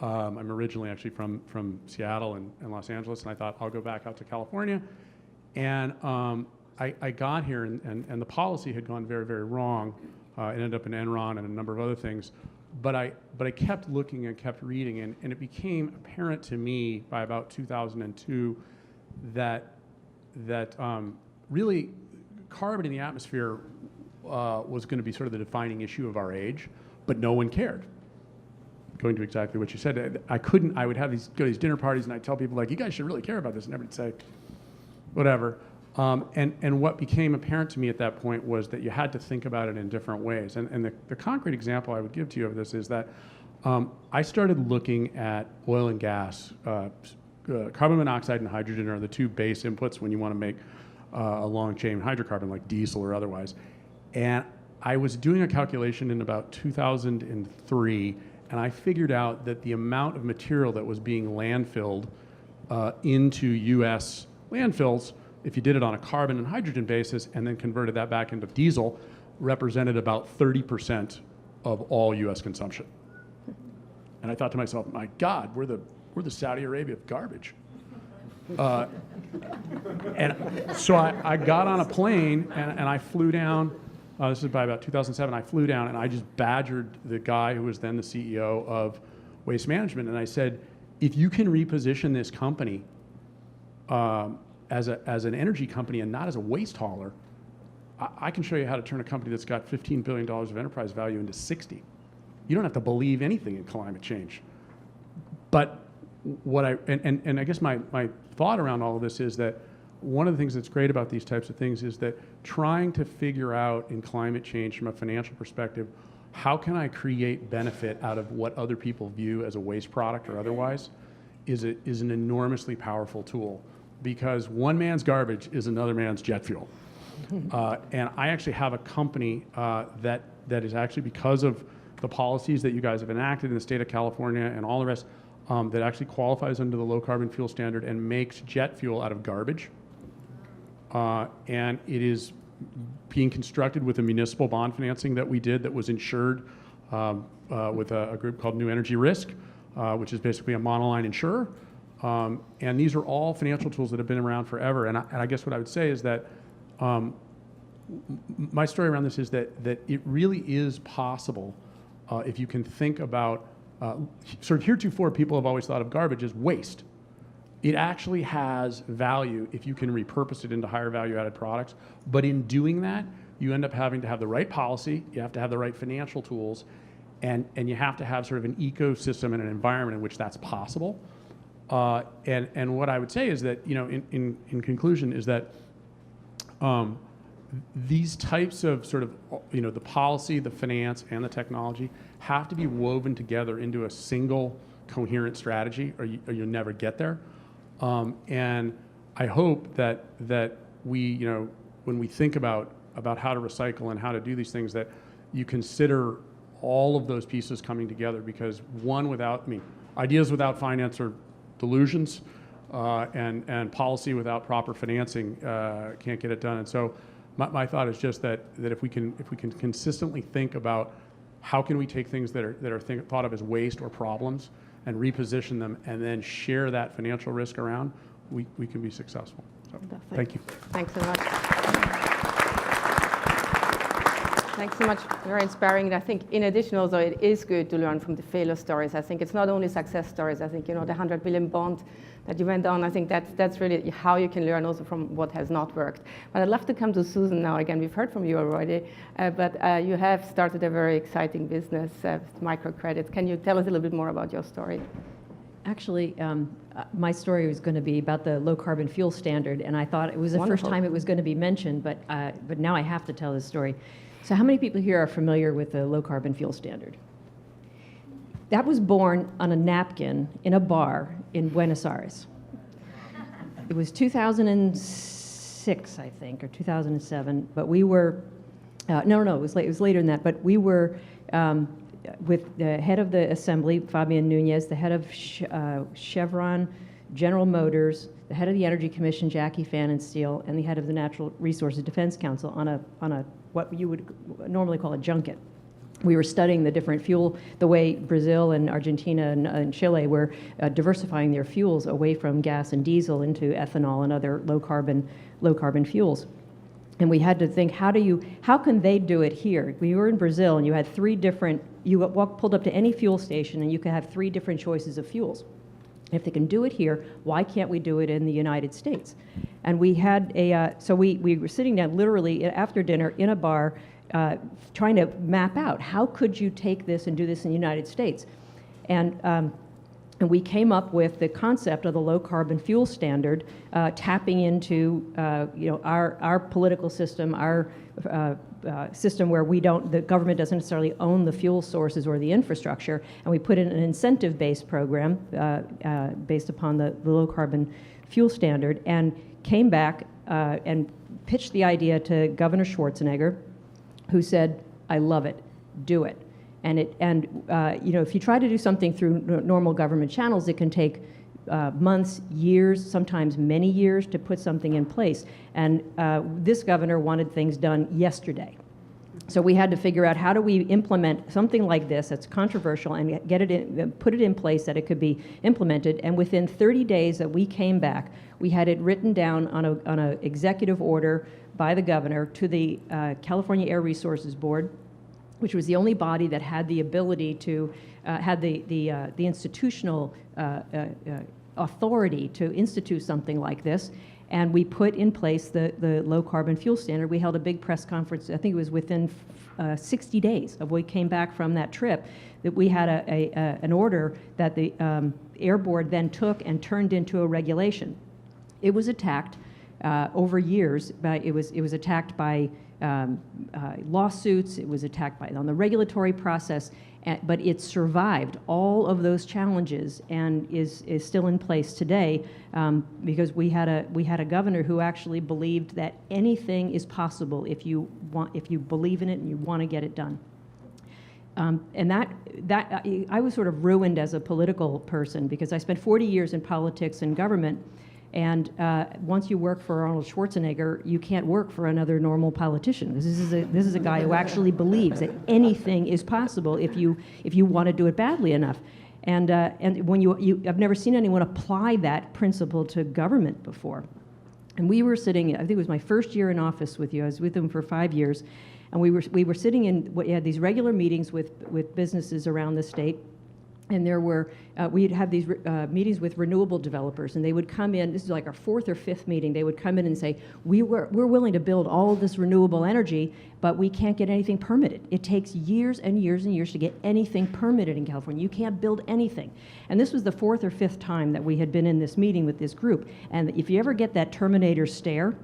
I'm originally actually from Seattle and Los Angeles, and I thought I'll go back out to California. And I got here, and the policy had gone very, very wrong. It ended up in Enron and a number of other things. But I kept looking and kept reading, and it became apparent to me by about 2002 that really carbon in the atmosphere was going to be sort of the defining issue of our age, but no one cared. Going to exactly what you said, I would have go to these dinner parties, and I'd tell people, like, you guys should really care about this, and everybody'd say, whatever. And what became apparent to me at that point was that you had to think about it in different ways. And the concrete example I would give to you of this is that I started looking at oil and gas. Carbon monoxide and hydrogen are the two base inputs when you want to make a long chain hydrocarbon like diesel or otherwise. And I was doing a calculation in about 2003, and I figured out that the amount of material that was being landfilled into US landfills, if you did it on a carbon and hydrogen basis and then converted that back into diesel, represented about 30% of all US consumption. And I thought to myself, my God, we're the Saudi Arabia of garbage. And so I got on a plane and I flew down. This is by about 2007. I flew down and I just badgered the guy who was then the CEO of Waste Management. And I said, if you can reposition this company as an energy company and not as a waste hauler, I can show you how to turn a company that's got $15 billion of enterprise value into 60. You don't have to believe anything in climate change. But what I guess my thought around all of this is that one of the things that's great about these types of things is that trying to figure out in climate change from a financial perspective, how can I create benefit out of what other people view as a waste product or otherwise is an enormously powerful tool, because one man's garbage is another man's jet fuel. And I actually have a company that is actually, because of the policies that you guys have enacted in the state of California and all the rest, that actually qualifies under the low carbon fuel standard and makes jet fuel out of garbage. And it is being constructed with a municipal bond financing that we did that was insured with a group called New Energy Risk, which is basically a monoline insurer. And these are all financial tools that have been around forever. And I guess what I would say is that my story around this is that it really is possible if you can think about, sort of heretofore people have always thought of garbage as waste. It actually has value if you can repurpose it into higher value added products. But in doing that, you end up having to have the right policy, you have to have the right financial tools, and you have to have sort of an ecosystem and an environment in which that's possible. And what I would say is that, you know, in conclusion, is that these types of sort of, you know, the policy, the finance, and the technology have to be woven together into a single coherent strategy, or you'll never get there. And I hope that we, you know, when we think about how to recycle and how to do these things, that you consider all of those pieces coming together, because ideas without finance are delusions, and policy without proper financing can't get it done. And so My thought is just that if we can consistently think about how can we take things that are thought of as waste or problems and reposition them and then share that financial risk around, we can be successful. So, thank you. Thanks so much. Thanks so much. Very inspiring. And I think in addition also it is good to learn from the failure stories. I think it's not only success stories. I think, the 100 billion bond that you went on, I think that's really how you can learn also from what has not worked. But I'd love to come to Susan now. Again, we've heard from you already, but you have started a very exciting business, microcredits. Can you tell us a little bit more about your story? Actually, my story was going to be about the low carbon fuel standard, and I thought it was the Wonderful. first time it was going to be mentioned, but now I have to tell this story. So how many people here are familiar with the low carbon fuel standard? That was born on a napkin in a bar in Buenos Aires. It was 2006, I think, or 2007, but we were, it was later than that, but we were with the head of the assembly, Fabian Nunez, the head of Chevron, General Motors, the head of the Energy Commission, Jackie Fannin Steele, and the head of the Natural Resources Defense Council on a what you would normally call a junket. We were studying the different fuel, the way Brazil and Argentina and Chile were diversifying their fuels away from gas and diesel into ethanol and other low carbon fuels. And we had to think, how can they do it here? We were in Brazil and you had pulled up to any fuel station and you could have 3 different choices of fuels. If they can do it here, why can't we do it in the United States? And we had we were sitting down literally after dinner in a bar trying to map out how could you take this and do this in the United States. And we came up with the concept of the low carbon fuel standard, tapping into our political system, our system where the government doesn't necessarily own the fuel sources or the infrastructure, and we put in an incentive-based program based upon the low carbon fuel standard, and came back and pitched the idea to Governor Schwarzenegger, who said, "I love it, do it." And if you try to do something through normal government channels, it can take months, years, sometimes many years to put something in place. And this governor wanted things done yesterday. So we had to figure out how do we implement something like this that's controversial and put it in place that it could be implemented. And within 30 days that we came back, we had it written down on an executive order by the governor to the California Air Resources Board, which was the only body that had the ability to, had the institutional authority to institute something like this. And we put in place the low carbon fuel standard. We held a big press conference, I think it was within 60 days of when we came back from that trip, that we had an order that the Air Board then took and turned into a regulation. It was attacked over years, but it was attacked by lawsuits, it was attacked on the regulatory process, but it survived all of those challenges and is still in place today because we had a governor who actually believed that anything is possible if you believe in it and you want to get it done. And that I was sort of ruined as a political person because I spent 40 years in politics and government. And once you work for Arnold Schwarzenegger, you can't work for another normal politician. This is a guy who actually believes that anything is possible if you want to do it badly enough. And when I've never seen anyone apply that principle to government before. And we were sitting, I think it was my first year in office with you. I was with him for 5 years, and we were sitting in we had these regular meetings with businesses around the state. And there were, we'd have these meetings with renewable developers, and they would come in, this is like our 4th or 5th meeting, they would come in and say, we're willing to build all of this renewable energy, but we can't get anything permitted. It takes years and years and years to get anything permitted in California. You can't build anything. And this was the 4th or 5th time that we had been in this meeting with this group. And if you ever get that Terminator stare,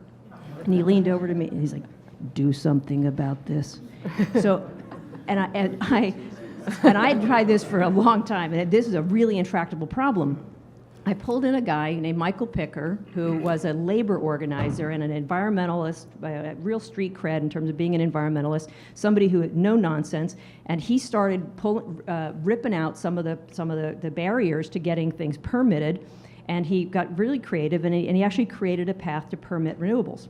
and he leaned over to me, and he's like, do something about this. So, and I tried this for a long time, and this is a really intractable problem. I pulled in a guy named Michael Picker, who was a labor organizer and an environmentalist, a real street cred in terms of being an environmentalist, somebody who had no nonsense, and he started ripping out some of the barriers to getting things permitted, and he got really creative, and he actually created a path to permit renewables.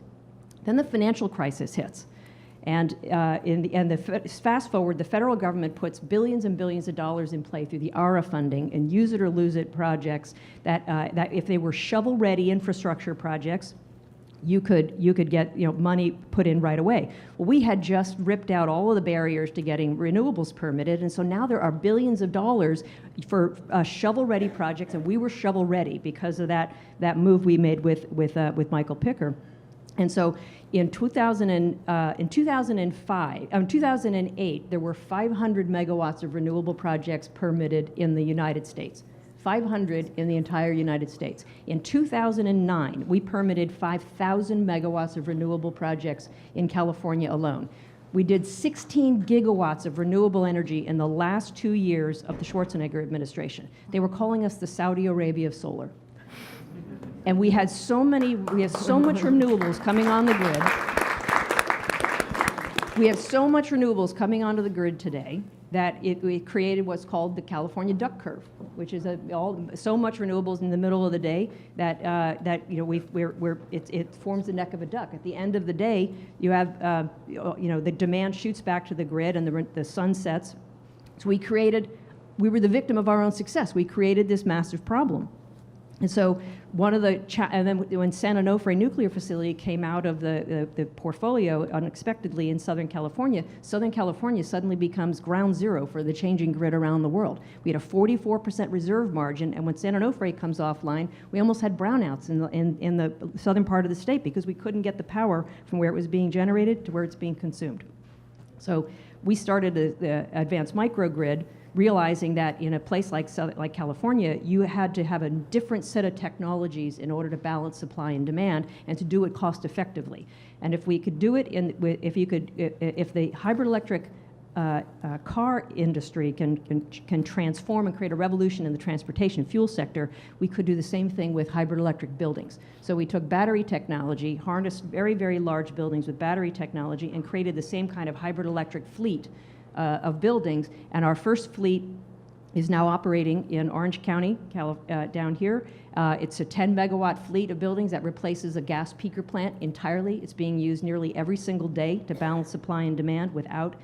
Then the financial crisis hits. And fast forward, the federal government puts billions and billions of dollars in play through the ARA funding and use it or lose it projects that if they were shovel-ready infrastructure projects, you could get money put in right away. Well, we had just ripped out all of the barriers to getting renewables permitted, and so now there are billions of dollars for shovel-ready projects, and we were shovel-ready because of that move we made with Michael Picker. And so in 2008, there were 500 megawatts of renewable projects permitted in the United States. 500 in the entire United States. In 2009, we permitted 5,000 megawatts of renewable projects in California alone. We did 16 gigawatts of renewable energy in the last 2 years of the Schwarzenegger administration. They were calling us the Saudi Arabia of solar. And we had so much renewables coming on the grid. We have so much renewables coming onto the grid today that it created what's called the California duck curve, which is so much renewables in the middle of the day that it forms the neck of a duck. At the end of the day, you have the demand shoots back to the grid and the sun sets. So we were the victim of our own success. We created this massive problem. And so and then when San Onofre nuclear facility came out of the portfolio unexpectedly in Southern California suddenly becomes ground zero for the changing grid around the world. We had a 44% reserve margin, and when San Onofre comes offline, we almost had brownouts in the southern part of the state because we couldn't get the power from where it was being generated to where it's being consumed. So we started the advanced microgrid, realizing that in a place like California, you had to have a different set of technologies in order to balance supply and demand and to do it cost effectively. And if we could do it if the hybrid electric car industry can transform and create a revolution in the transportation fuel sector, we could do the same thing with hybrid electric buildings. So we took battery technology, harnessed very, very large buildings with battery technology, and created the same kind of hybrid electric fleet of buildings, and our first fleet is now operating in Orange County, down here. It's a 10 megawatt fleet of buildings that replaces a gas peaker plant entirely. It's being used nearly every single day to balance supply and demand without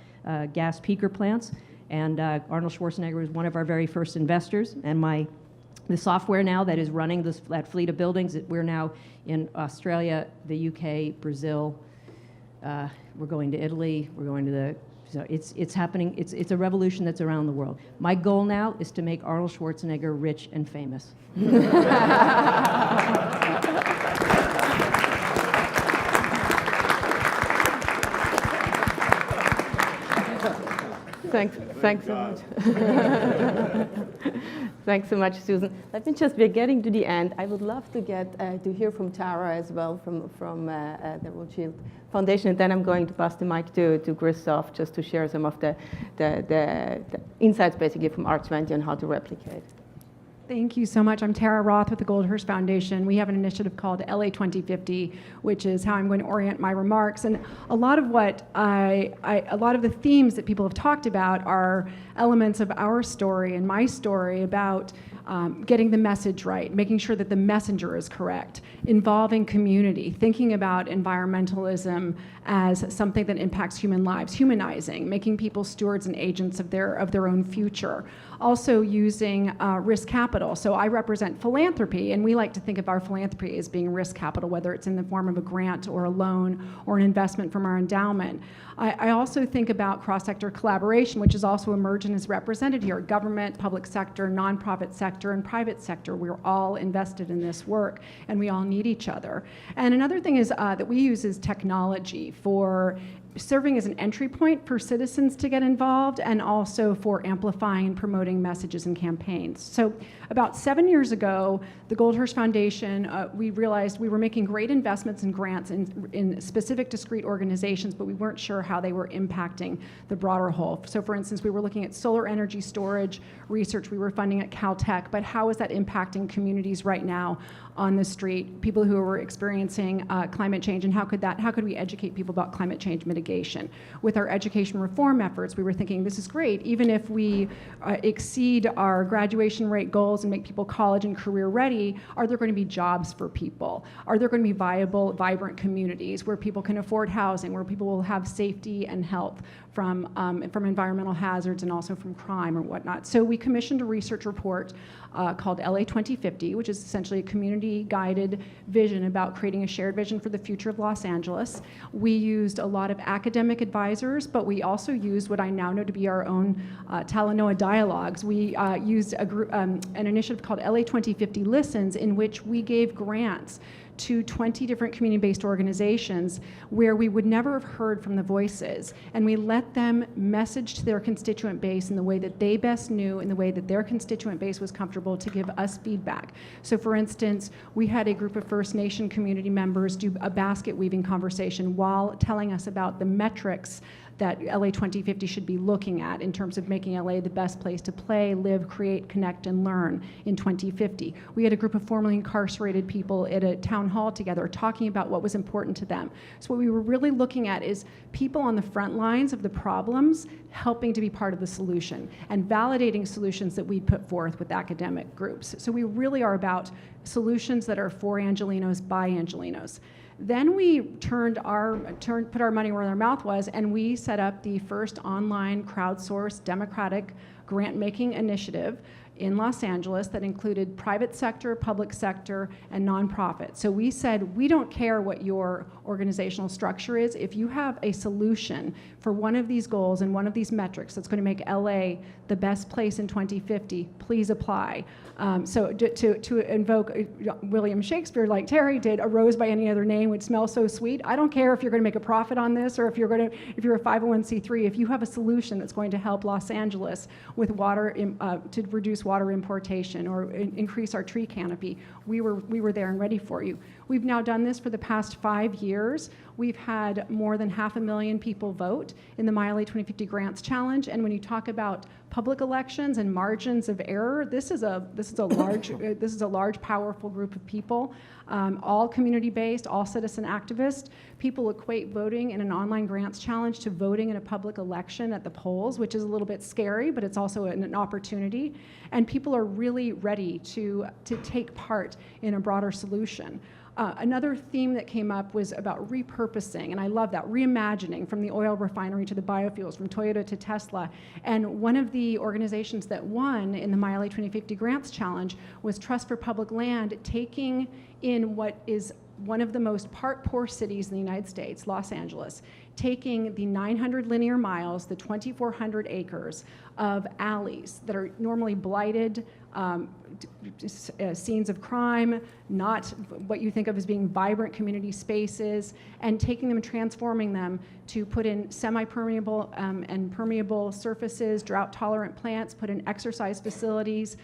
gas peaker plants. And Arnold Schwarzenegger was one of our very first investors. And the software now that is running that fleet of buildings, we're now in Australia, the UK, Brazil. We're going to Italy. We're going to So it's happening. It's a revolution that's around the world. My goal now is to make Arnold Schwarzenegger rich and famous. Thanks so much. Thanks so much, Susan. Let me we're getting to the end. I would love to to hear from Tara as well from the Rothschild Foundation, and then I'm going to pass the mic to Christoph just to share some of the insights basically from R20 on how to replicate. Thank you so much. I'm Tara Roth with the Goldhurst Foundation. We have an initiative called LA 2050, which is how I'm going to orient my remarks. And a lot of a lot of the themes that people have talked about are elements of our story and my story about getting the message right, making sure that the messenger is correct, involving community, thinking about environmentalism as something that impacts human lives, humanizing, making people stewards and agents of their own future. Also using risk capital. So I represent philanthropy, and we like to think of our philanthropy as being risk capital, whether it's in the form of a grant or a loan or an investment from our endowment. I also think about cross-sector collaboration, which is also emergent and is represented here. Government, public sector, nonprofit sector, and private sector. We're all invested in this work, and we all need each other. And another thing is that we use is technology for serving as an entry point for citizens to get involved, and also for amplifying and promoting messages and campaigns. So about 7 years ago, the Goldhurst Foundation, we realized we were making great investments and grants in specific discrete organizations, but we weren't sure how they were impacting the broader whole. So for instance, we were looking at solar energy storage research we were funding at Caltech, but how is that impacting communities right now on the street, people who are experiencing climate change, and how could we educate people about climate change mitigation mitigation. With our education reform efforts, we were thinking this is great, even if we exceed our graduation rate goals and make people college and career ready, are there going to be jobs for people? Are there going to be viable, vibrant communities where people can afford housing, where people will have safety and health from environmental hazards and also from crime or whatnot? So we commissioned a research report called LA 2050, which is essentially a community-guided vision about creating a shared vision for the future of Los Angeles. We used a lot of academic advisors, but we also used what I now know to be our own Talanoa Dialogues. We used a group, an initiative called LA 2050 Listens, in which we gave grants to 20 different community-based organizations where we would never have heard from the voices. And we let them message to their constituent base in the way that they best knew, in the way that their constituent base was comfortable to give us feedback. So for instance, we had a group of First Nation community members do a basket weaving conversation while telling us about the metrics that LA 2050 should be looking at in terms of making LA the best place to play, live, create, connect, and learn in 2050. We had a group of formerly incarcerated people at a town hall together talking about what was important to them. So what we were really looking at is people on the front lines of the problems helping to be part of the solution and validating solutions that we put forth with academic groups. So we really are about solutions that are for Angelenos by Angelenos. Then we put our money where our mouth was, and we set up the first online crowdsourced democratic grant-making initiative in Los Angeles that included private sector, public sector, and nonprofit. So we said, we don't care what your organizational structure is. If you have a solution for one of these goals and one of these metrics that's going to make LA the best place in 2050, please apply. So to invoke William Shakespeare, like Terry did, a rose by any other name would smell so sweet. I don't care if you're going to make a profit on this or if you're a 501c3. If you have a solution that's going to help Los Angeles with water, to reduce water importation or increase our tree canopy, we were there and ready for you. We've now done this for the past 5 years. We've had more than 500,000 people vote in the My LA 2050 Grants Challenge. And when you talk about public elections and margins of error, this is a large, powerful group of people, all community-based, all citizen activists. People equate voting in an online grants challenge to voting in a public election at the polls, which is a little bit scary, but it's also an opportunity. And people are really ready to take part in a broader solution. Another theme that came up was about repurposing, and I love that, reimagining, from the oil refinery to the biofuels, from Toyota to Tesla. And one of the organizations that won in the My LA 2050 Grants Challenge was Trust for Public Land, taking in what is one of the most part-poor cities in the United States, Los Angeles, taking the 900 linear miles, the 2,400 acres of alleys that are normally blighted, scenes of crime, not what you think of as being vibrant community spaces, and taking them and transforming them to put in semi-permeable and permeable surfaces, drought-tolerant plants, put in exercise facilities,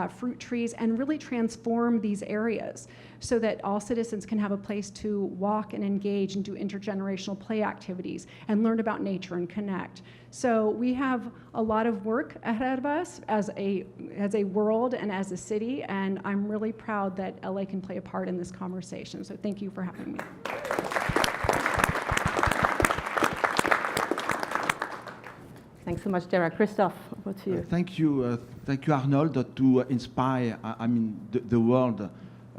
fruit trees, and really transform these areas so that all citizens can have a place to walk and engage and do intergenerational play activities and learn about nature and connect. So we have a lot of work ahead of us as a world and as a city, and I'm really proud that LA can play a part in this conversation. So thank you for having me. Thanks so much, Dara. Christophe, over to you. Thank you, Arnold, to inspire the world.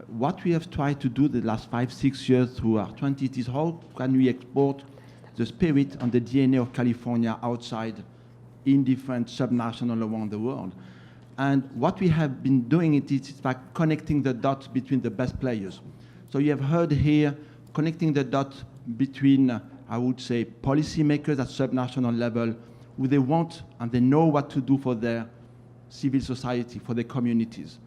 What we have tried to do the last 5-6 years through our 20 is how can we export the spirit and the DNA of California outside in different subnational around the world. And what we have been doing is by connecting the dots between the best players. So you have heard here connecting the dots between, I would say, policymakers at subnational level, who they want and they know what to do for their civil society, for their communities.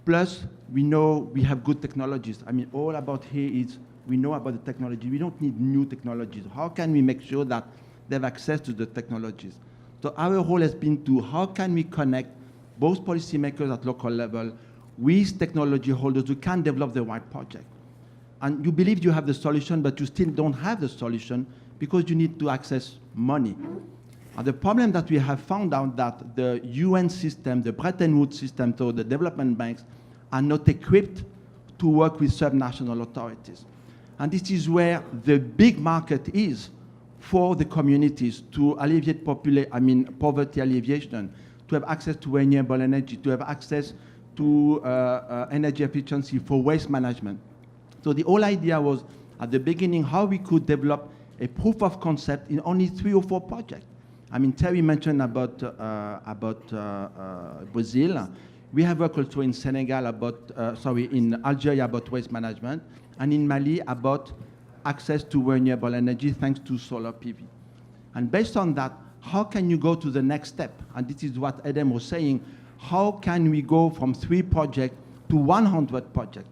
Plus, we know we have good technologies. I mean, all about here is we know about the technology. We don't need new technologies. How can we make sure that they have access to the technologies? So our role has been to how can we connect both policymakers at local level with technology holders who can develop the right project. And you believe you have the solution, but you still don't have the solution because you need to access money. And the problem that we have found out that the UN system, the Bretton Woods system, so the development banks are not equipped to work with subnational authorities. And this is where the big market is for the communities to alleviate poverty alleviation, to have access to renewable energy, to have access to energy efficiency for waste management. So the whole idea was, at the beginning, how we could develop a proof of concept in only 3 or 4 projects. I mean, Terry mentioned about Brazil. We have worked also in Senegal in Algeria about waste management, and in Mali about access to renewable energy thanks to solar PV. And based on that, how can you go to the next step? And this is what Adam was saying. How can we go from 3 projects to 100 projects?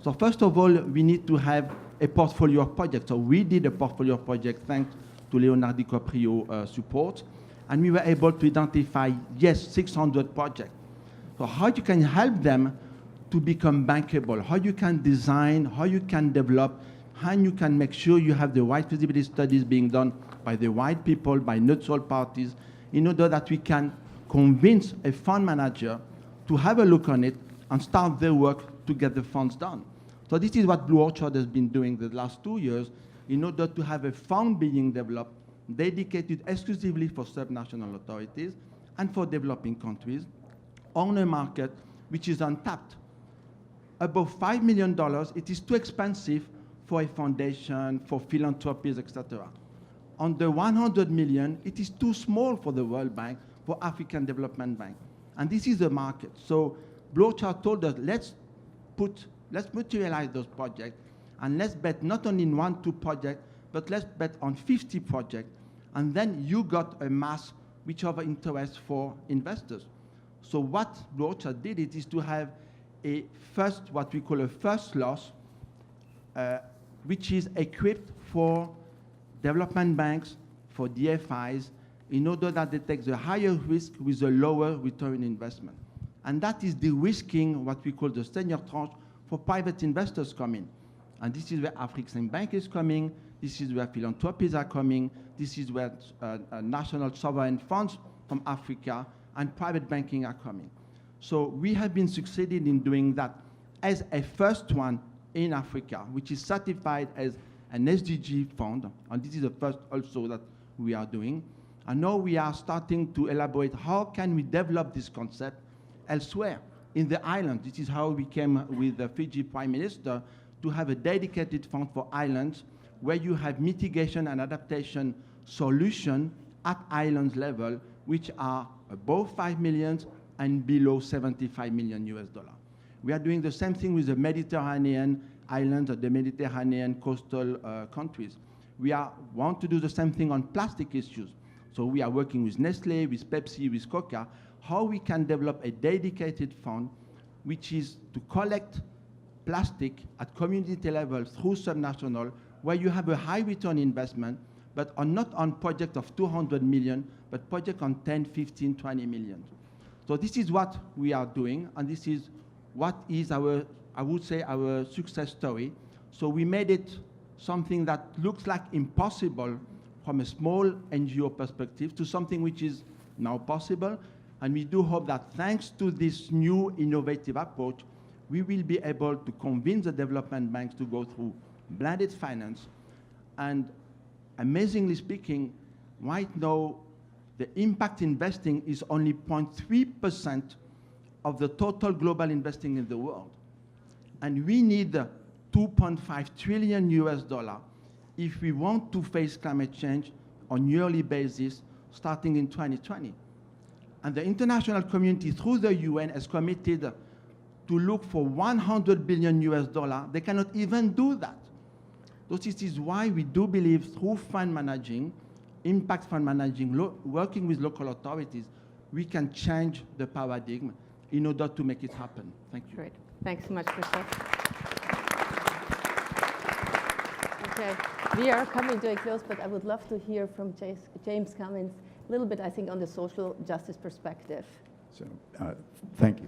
So first of all, we need to have a portfolio of projects. So we did a portfolio of projects thanks to Leonardo DiCaprio support. And we were able to identify, 600 projects. So how you can help them to become bankable, how you can design, how you can develop, how you can make sure you have the right feasibility studies being done by the right people, by neutral parties, in order that we can convince a fund manager to have a look on it and start their work to get the funds done. So this is what Blue Orchard has been doing the last 2 years in order to have a fund being developed dedicated exclusively for subnational authorities and for developing countries on a market which is untapped. Above $5 million, it is too expensive for a foundation, for philanthropies, etc. Under 100 million, it is too small for the World Bank, for African Development Bank. And this is the market. So Blue Orchard told us, let's materialize those projects, and let's bet not only in 1-2 projects, but let's bet on 50 projects. And then you got a mass which of interest for investors. So what Blue Orchard did is to have a first, what we call a first loss, which is equipped for development banks, for DFIs, in order that they take the higher risk with a lower return on investment. And that is de-risking what we call the senior tranche for private investors coming. And this is where African Bank is coming, this is where philanthropies are coming, this is where national sovereign funds from Africa and private banking are coming. So we have been succeeding in doing that as a first one in Africa, which is certified as an SDG fund, and this is the first also that we are doing. And now we are starting to elaborate how can we develop this concept elsewhere in the island. This is how we came with the Fiji Prime Minister to have a dedicated fund for islands where you have mitigation and adaptation solution at islands level, which are above 5 million and below 75 million US dollars. We are doing the same thing with the Mediterranean islands or the Mediterranean coastal countries. We want to do the same thing on plastic issues. So we are working with Nestle, with Pepsi, with Coca, how we can develop a dedicated fund which is to collect plastic at community level through subnational, where you have a high return investment, but not on project of 200 million, but project on 10, 15, 20 million. So this is what we are doing, and this is what is our, I would say, our success story. So we made it something that looks like impossible from a small NGO perspective to something which is now possible. And we do hope that thanks to this new innovative approach, we will be able to convince the development banks to go through blended finance. And amazingly speaking, right now, the impact investing is only 0.3% of the total global investing in the world. And we need 2.5 trillion US dollars if we want to face climate change on a yearly basis starting in 2020. And the international community through the UN has committed to look for 100 billion US dollars. They cannot even do that. So this is why we do believe through fund managing, impact fund managing, working with local authorities, we can change the paradigm in order to make it happen. Thank you. Great. Thanks so much, Christophe. Okay, we are coming to a close, but I would love to hear from James Cummins a little bit, I think, on the social justice perspective. So, thank you.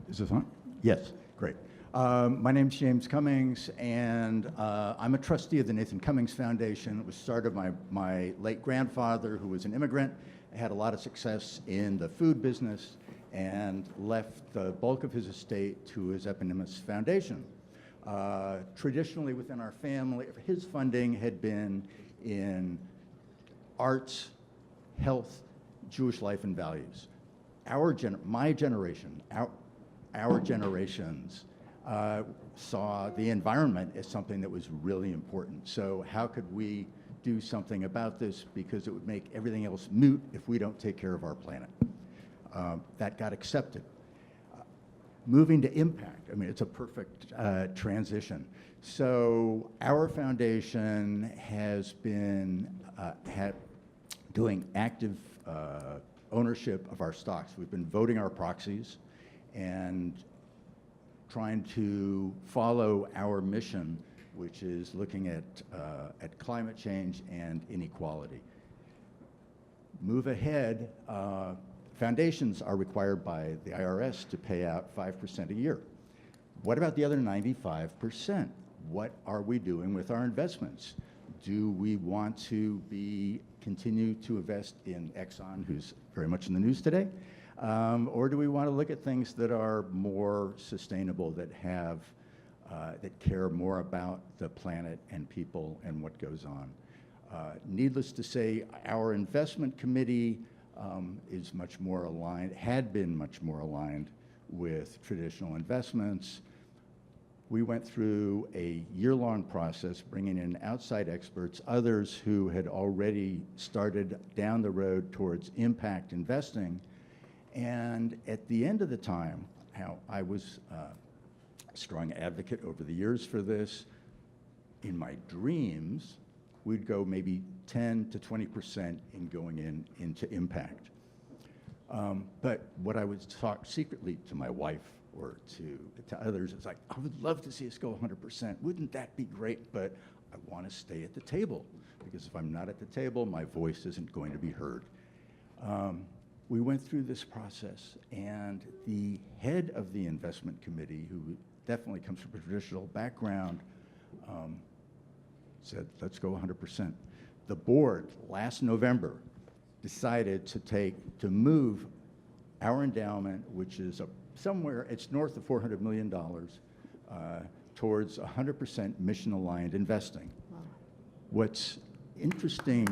Is this on? Yes, great. My name's James Cummings, and I'm a trustee of the Nathan Cummings Foundation. It was started by my late grandfather, who was an immigrant, had a lot of success in the food business, and left the bulk of his estate to his eponymous foundation. Traditionally within our family, his funding had been in arts, health, Jewish life and values. My generation, our generations saw the environment as something that was really important. So how could we do something about this, because it would make everything else moot if we don't take care of our planet? That got accepted. Moving to impact, I mean, it's a perfect transition. So our foundation has been doing active ownership of our stocks. We've been voting our proxies and trying to follow our mission, which is looking at climate change and inequality. Move ahead, foundations are required by the IRS to pay out 5% a year. What about the other 95%? What are we doing with our investments? Do we want to continue to invest in Exxon, who's very much in the news today? Or do we want to look at things that are more sustainable, that care more about the planet and people and what goes on? Needless to say, our investment committee is much more aligned, had been much more aligned with traditional investments. We went through a year-long process, bringing in outside experts, others who had already started down the road towards impact investing. And at the end of the time, I was a strong advocate over the years for this. In my dreams, we'd go maybe 10 to 20% in going into impact. But what I would talk secretly to my wife or to others, it's like, I would love to see us go 100%. Wouldn't that be great? But I want to stay at the table, because if I'm not at the table, my voice isn't going to be heard. We went through this process, and the head of the investment committee, who definitely comes from a traditional background, said, let's go 100%. The board last November decided to move our endowment, which is it's north of $400 million, towards 100% mission-aligned investing. Wow. What's interesting,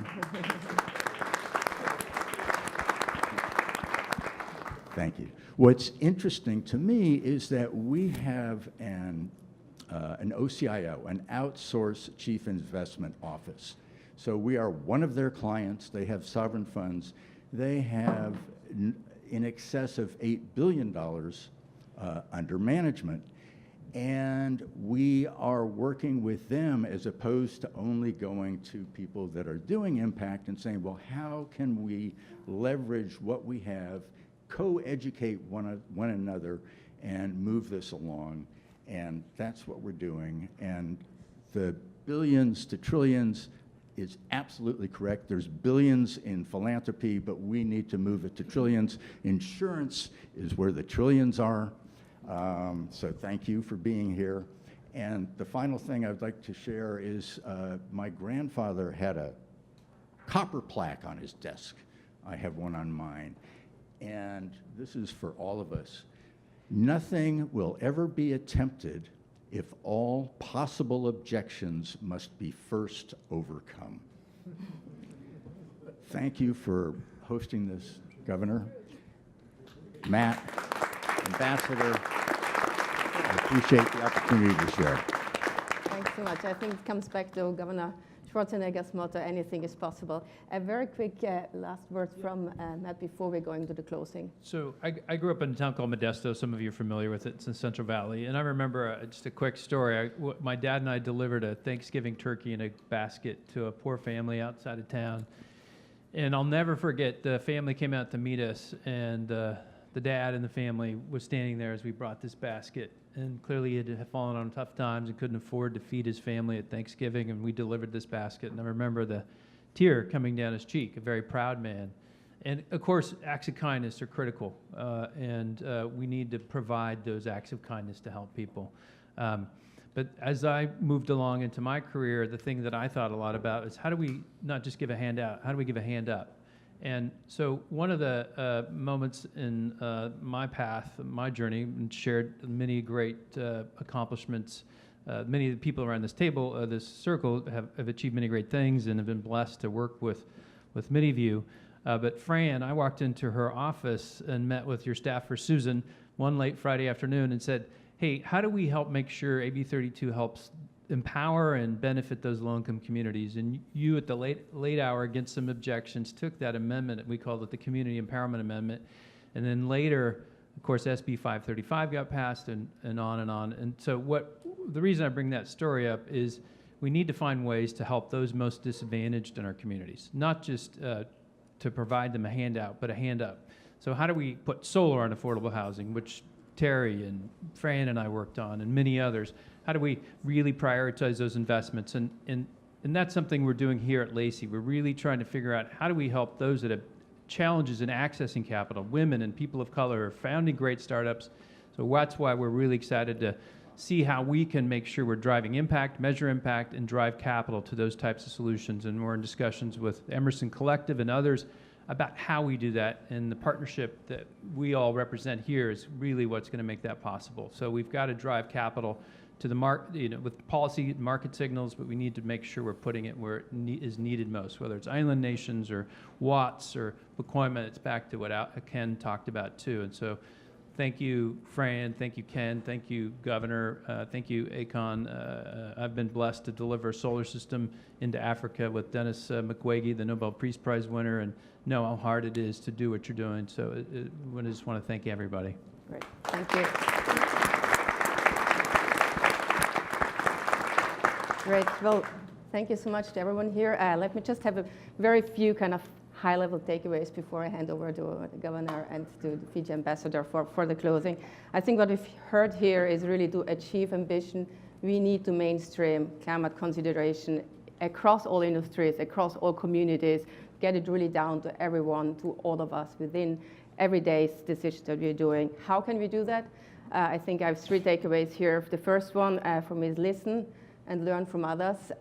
thank you. What's interesting to me is that we have an OCIO, an outsourced chief investment office. So we are one of their clients. They have sovereign funds. They have in excess of $8 billion under management. And we are working with them as opposed to only going to people that are doing impact and saying, well, how can we leverage what we have, co-educate one another, and move this along? And that's what we're doing. And the billions to trillions is absolutely correct. There's billions in philanthropy, but we need to move it to trillions. Insurance is where the trillions are. So thank you for being here. And the final thing I'd like to share is my grandfather had a copper plaque on his desk. I have one on mine. And this is for all of us. Nothing will ever be attempted if all possible objections must be first overcome. Thank you for hosting this, Governor, Matt, Ambassador. I appreciate the opportunity to share. Thanks so much. I think it comes back to Governor Schwarzenegger's motto, anything is possible. A very quick last word from Matt before we go into the closing. So I grew up in a town called Modesto. Some of you are familiar with it. It's in Central Valley. And I remember just a quick story. My dad and I delivered a Thanksgiving turkey in a basket to a poor family outside of town. And I'll never forget, the family came out to meet us, and the dad and the family was standing there as we brought this basket. And clearly he had fallen on tough times and couldn't afford to feed his family at Thanksgiving, and we delivered this basket. And I remember the tear coming down his cheek, a very proud man. And of course, acts of kindness are critical, and we need to provide those acts of kindness to help people. But as I moved along into my career, the thing that I thought a lot about is, how do we not just give a hand out, how do we give a hand up? And so one of the moments in my path, my journey, and shared many great accomplishments. Many of the people around this table, this circle, have achieved many great things and have been blessed to work with with many of you. But Fran, I walked into her office and met with your staffer, Susan, one late Friday afternoon and said, hey, how do we help make sure AB 32 helps empower and benefit those low-income communities? And you, at the late hour, against some objections, took that amendment, we called it the Community Empowerment Amendment, and then later, of course, SB 535 got passed, and on and on. And so the reason I bring that story up is we need to find ways to help those most disadvantaged in our communities, not just to provide them a handout, but a hand up. So how do we put solar on affordable housing, which Terry and Fran and I worked on, and many others? How do we really prioritize those investments? And that's something we're doing here at LACI. We're really trying to figure out how do we help those that have challenges in accessing capital, women and people of color are founding great startups. So that's why we're really excited to see how we can make sure we're driving impact, measure impact, and drive capital to those types of solutions. And we're in discussions with Emerson Collective and others about how we do that. And the partnership that we all represent here is really what's going to make that possible. So we've got to drive capital to the market, with policy market signals, but we need to make sure we're putting it where it is needed most, whether it's island nations or Watts or Pacoima. It's back to what Ken talked about too. And so thank you, Fran. Thank you, Ken. Thank you, Governor. Thank you, Akon. I've been blessed to deliver a solar system into Africa with Dennis Mukwege, the Nobel Peace Prize winner, and know how hard it is to do what you're doing. So I just want to thank everybody. Great. Thank you. Great. Well, thank you so much to everyone here. Let me just have a very few kind of high-level takeaways before I hand over to the Governor and to the Fiji Ambassador for the closing. I think what we've heard here is really to achieve ambition, we need to mainstream climate consideration across all industries, across all communities, get it really down to everyone, to all of us within everyday's decisions that we're doing. How can we do that? I think I have 3 takeaways here. The first one from me is listen and learn from others.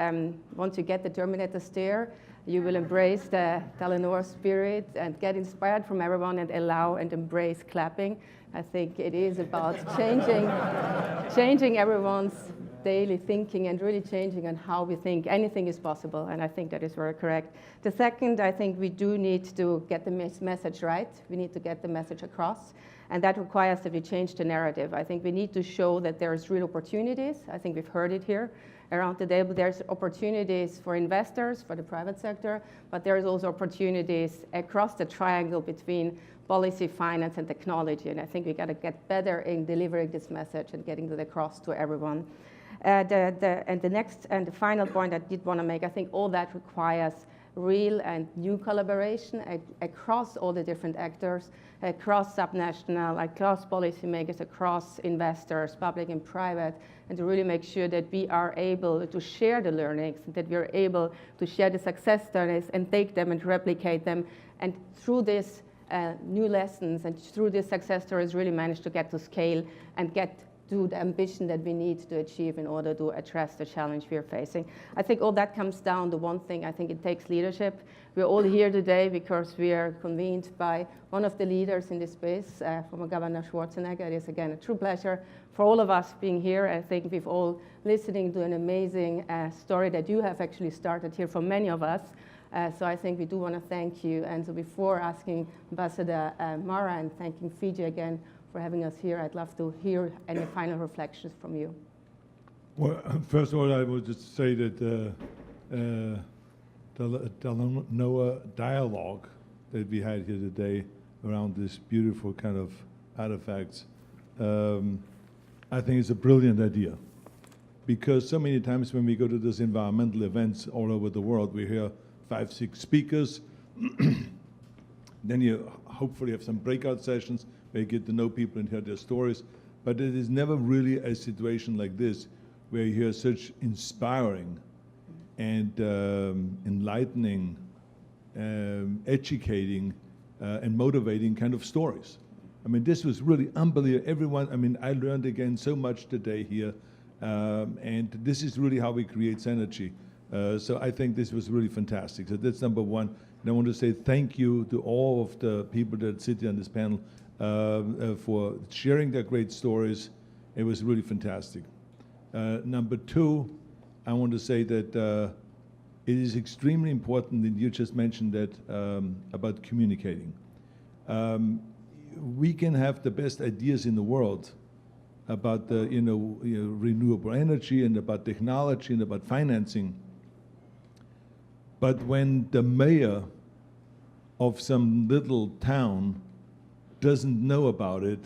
Once you get the Terminator stare, you will embrace the Talanoa spirit and get inspired from everyone and allow and embrace clapping. I think it is about changing everyone's daily thinking and really changing on how we think anything is possible, and I think that is very correct. The second, I think we do need to get the message right. We need to get the message across, and that requires that we change the narrative. I think we need to show that there's real opportunities. I think we've heard it here around the table. There's opportunities for investors, for the private sector, but there's also opportunities across the triangle between policy, finance, and technology, and I think we got to get better in delivering this message and getting it across to everyone. And the next and the final point I did want to make, I think all that requires real and new collaboration across all the different actors, across subnational, across policymakers, across investors, public and private, and to really make sure that we are able to share the learnings, that we are able to share the success stories and take them and replicate them. And through this new lessons and through these success stories really manage to get to scale and get to the ambition that we need to achieve in order to address the challenge we are facing. I think all that comes down to one thing. I think it takes leadership. We're all here today because we are convened by one of the leaders in this space, former Governor Schwarzenegger. It is, again, a true pleasure for all of us being here. I think we've all listening to an amazing story that you have actually started here for many of us. So I think we do want to thank you. And so before asking Ambassador Mara and thanking Fiji again for having us here, I'd love to hear any final reflections from you. Well, first of all, I would just say that the Talanoa Dialogue that we had here today around this beautiful kind of artifacts, I think it's a brilliant idea. Because so many times when we go to those environmental events all over the world, we hear 5, 6 speakers. Then you hopefully have some breakout sessions where you get to know people and hear their stories. But it is never really a situation like this where you hear such inspiring and enlightening, educating, and motivating kind of stories. I mean, this was really unbelievable. Everyone, I mean, I learned again so much today here. And this is really how we create synergy. So I think this was really fantastic. So that's number one. And I want to say thank you to all of the people that sit here on this panel for sharing their great stories. It was really fantastic. Number two, I want to say that it is extremely important, and you just mentioned that about communicating. We can have the best ideas in the world about the, renewable energy and about technology and about financing. But when the mayor of some little town doesn't know about it,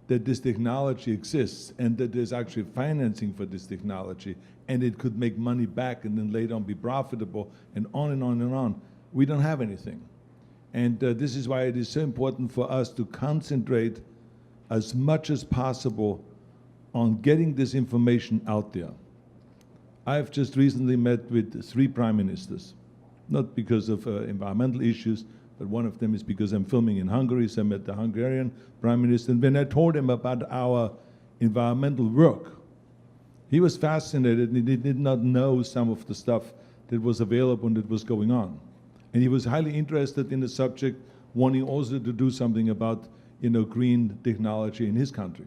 that this technology exists and that there's actually financing for this technology and it could make money back and then later on be profitable and on and on and on, we don't have anything. And this is why it is so important for us to concentrate as much as possible on getting this information out there. I've just recently met with 3 prime ministers, not because of environmental issues, but one of them is because I'm filming in Hungary, so I met the Hungarian prime minister. And when I told him about our environmental work, he was fascinated and he did not know some of the stuff that was available and that was going on. And he was highly interested in the subject, wanting also to do something about green technology in his country.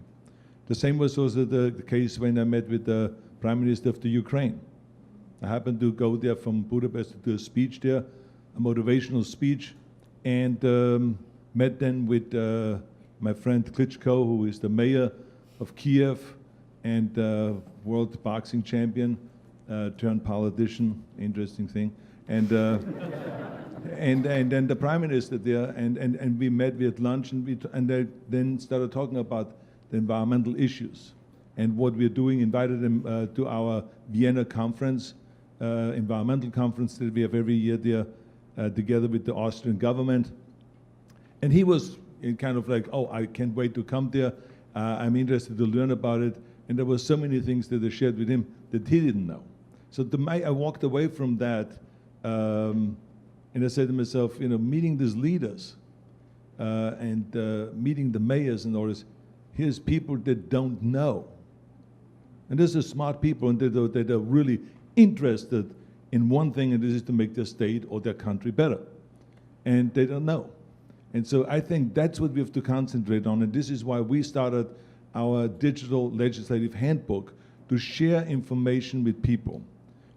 The same was also the case when I met with the Prime Minister of the Ukraine. I happened to go there from Budapest to do a speech there, a motivational speech, and met then with my friend Klitschko, who is the mayor of Kiev and world boxing champion, turned politician, interesting thing. And then the prime minister there, and we met, we had lunch, and they then started talking about the environmental issues and what we're doing. Invited them to our Vienna conference, environmental conference that we have every year there, together with the Austrian government. And he was kind of like, oh, I can't wait to come there. I'm interested to learn about it. And there were so many things that I shared with him that he didn't know. So I walked away from that. And I said to myself, meeting these leaders and meeting the mayors and all this, here's people that don't know. And these are smart people, and that are really interested in one thing, and this is to make their state or their country better. And they don't know. And so I think that's what we have to concentrate on, and this is why we started our digital legislative handbook, to share information with people.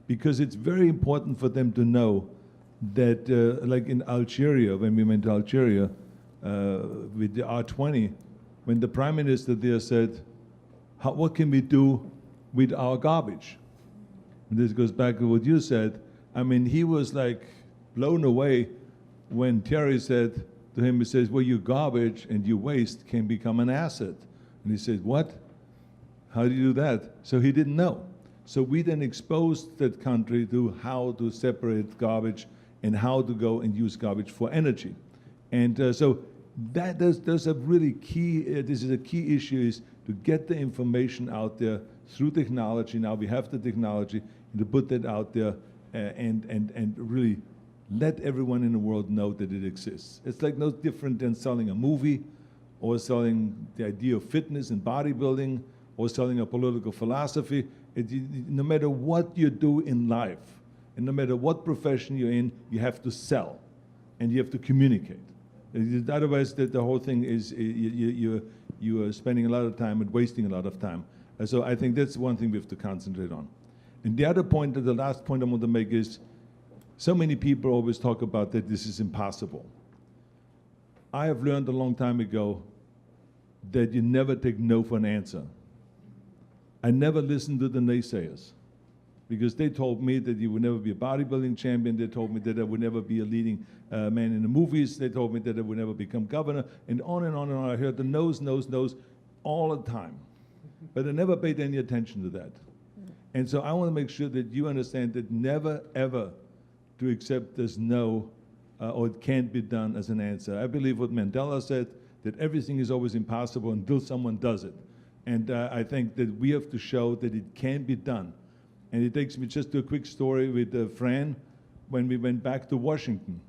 Because it's very important for them to know that, like in Algeria, when we went to Algeria with the R20, when the prime minister there said, what can we do with our garbage? And this goes back to what you said. I mean, he was like blown away when Terry said to him, he says, well, your garbage and your waste can become an asset. And he said, what? How do you do that? So he didn't know. So we then exposed that country to how to separate garbage and how to go and use garbage for energy. And so those are really key, this is a key issue, is to get the information out there through technology. Now we have the technology, and to put that out there and really let everyone in the world know that it exists. It's like no different than selling a movie or selling the idea of fitness and bodybuilding or selling a political philosophy. No matter what you do in life, and no matter what profession you're in, you have to sell, and you have to communicate. Otherwise, the whole thing is you are spending a lot of time and wasting a lot of time. And so I think that's one thing we have to concentrate on. And the other point, the last point I want to make is, so many people always talk about that this is impossible. I have learned a long time ago that you never take no for an answer. I never listened to the naysayers, because they told me that you would never be a bodybuilding champion. They told me that I would never be a leading man in the movies. They told me that I would never become governor, and on and on and on. I heard the no's, no's, no's all the time. But I never paid any attention to that. And so I want to make sure that you understand that never, ever to accept this no or it can't be done as an answer. I believe what Mandela said, that everything is always impossible until someone does it. And I think that we have to show that it can be done. And it takes me just to a quick story with Fran. When we went back to Washington,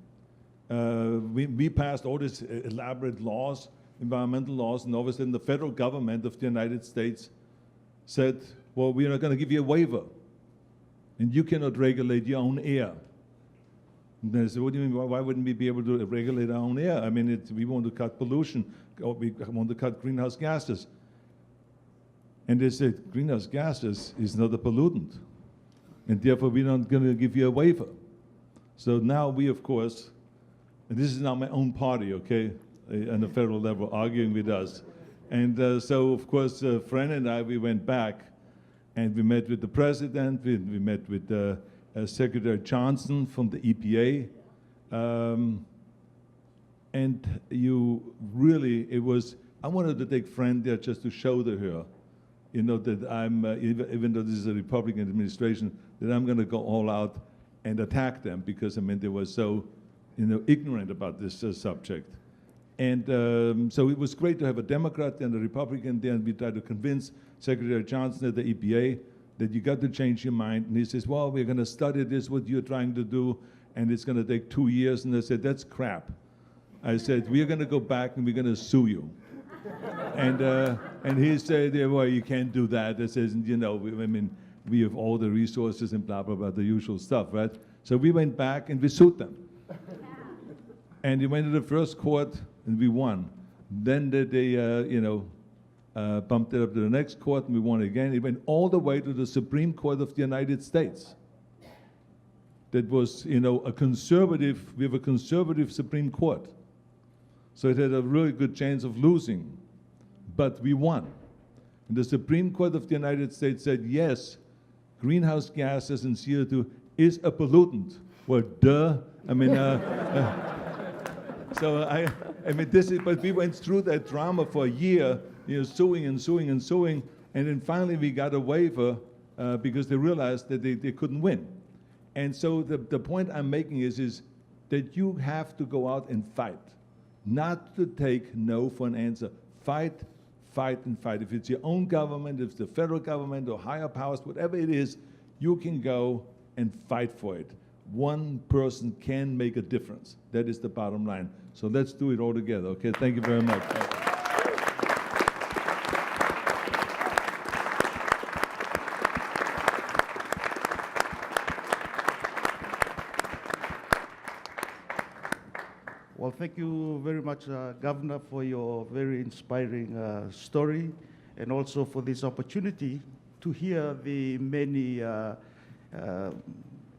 we passed all these elaborate laws, environmental laws, and all of a sudden the federal government of the United States said, well, we are not going to give you a waiver, and you cannot regulate your own air. And I said, what do you mean, why wouldn't we be able to regulate our own air? I mean, we want to cut pollution, or we want to cut greenhouse gases. And they said, greenhouse gases is not a pollutant. and therefore we're not going to give you a waiver. So now we, of course, and this is now my own party, okay, on the federal level, arguing with us. And so, of course, Fran and I, we went back, and we met with the president, we met with Secretary Johnson from the EPA, and you really, I wanted to take Fran there just to show to her, you know, that I'm, even though this is a Republican administration, that I'm going to go all out and attack them, because, I mean, they were so, you know, ignorant about this subject. And so it was great to have a Democrat and a Republican there, and we tried to convince Secretary Johnson at the EPA that you got to change your mind. And he says, well, we're going to study this, what you're trying to do, and it's going to take 2 years. And I said, that's crap. I said, we're going to go back and we're going to sue you. And he said, yeah, well, you can't do that. I says, you know, I mean, we have all the resources and blah, blah, blah, the usual stuff, right? So we went back and we sued them. And we went to the first court and we won. Then they you know, bumped it up to the next court and we won again. It went all the way to the Supreme Court of the United States. That was, you know, we have a conservative Supreme Court. So it had a really good chance of losing, but we won. And the Supreme Court of the United States said, yes, greenhouse gases and CO2 is a pollutant. Well, duh. I mean, so I mean, this is, but we went through that drama for a year, you know, suing and suing and suing, and then finally we got a waiver because they realized that they couldn't win. And so the point I'm making is that you have to go out and fight, not to take no for an answer. Fight, fight, and fight. If it's your own government, if it's the federal government or higher powers, whatever it is, you can go and fight for it. One person can make a difference. That is the bottom line. So let's do it all together, okay? Thank you very much. Well, thank you very much, Governor, for your very inspiring story, and also for this opportunity to hear the many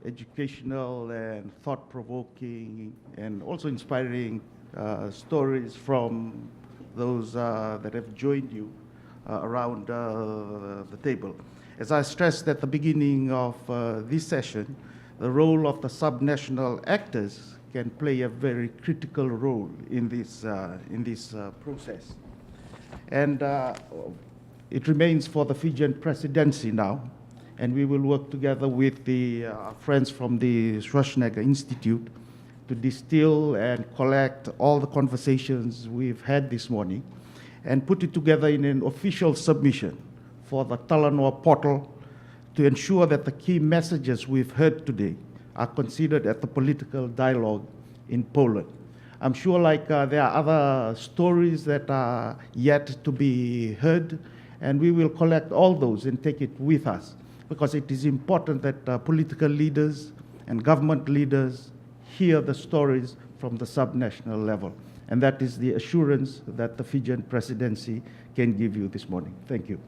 educational and thought-provoking and also inspiring stories from those that have joined you around the table. As I stressed at the beginning of this session, the role of the subnational actors can play a very critical role in this process. And it remains for the Fijian presidency now, and we will work together with the friends from the Schwarzenegger Institute to distill and collect all the conversations we've had this morning and put it together in an official submission for the Talanoa portal to ensure that the key messages we've heard today are considered at the political dialogue in Poland. I'm sure there are other stories that are yet to be heard, and we will collect all those and take it with us, because it is important that political leaders and government leaders hear the stories from the subnational level. And that is the assurance that the Fijian presidency can give you this morning. Thank you.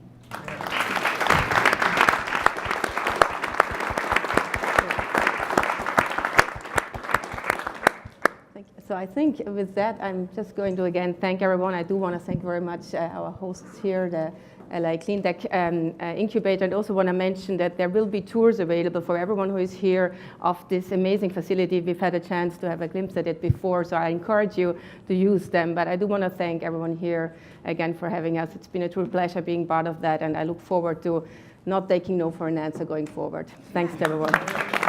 So I think with that, I'm just going to again thank everyone. I do want to thank very much our hosts here, the LA Clean Tech Incubator, and also want to mention that there will be tours available for everyone who is here of this amazing facility. We've had a chance to have a glimpse at it before, so I encourage you to use them. But I do want to thank everyone here again for having us. It's been a true pleasure being part of that, and I look forward to not taking no for an answer going forward. Thanks to everyone.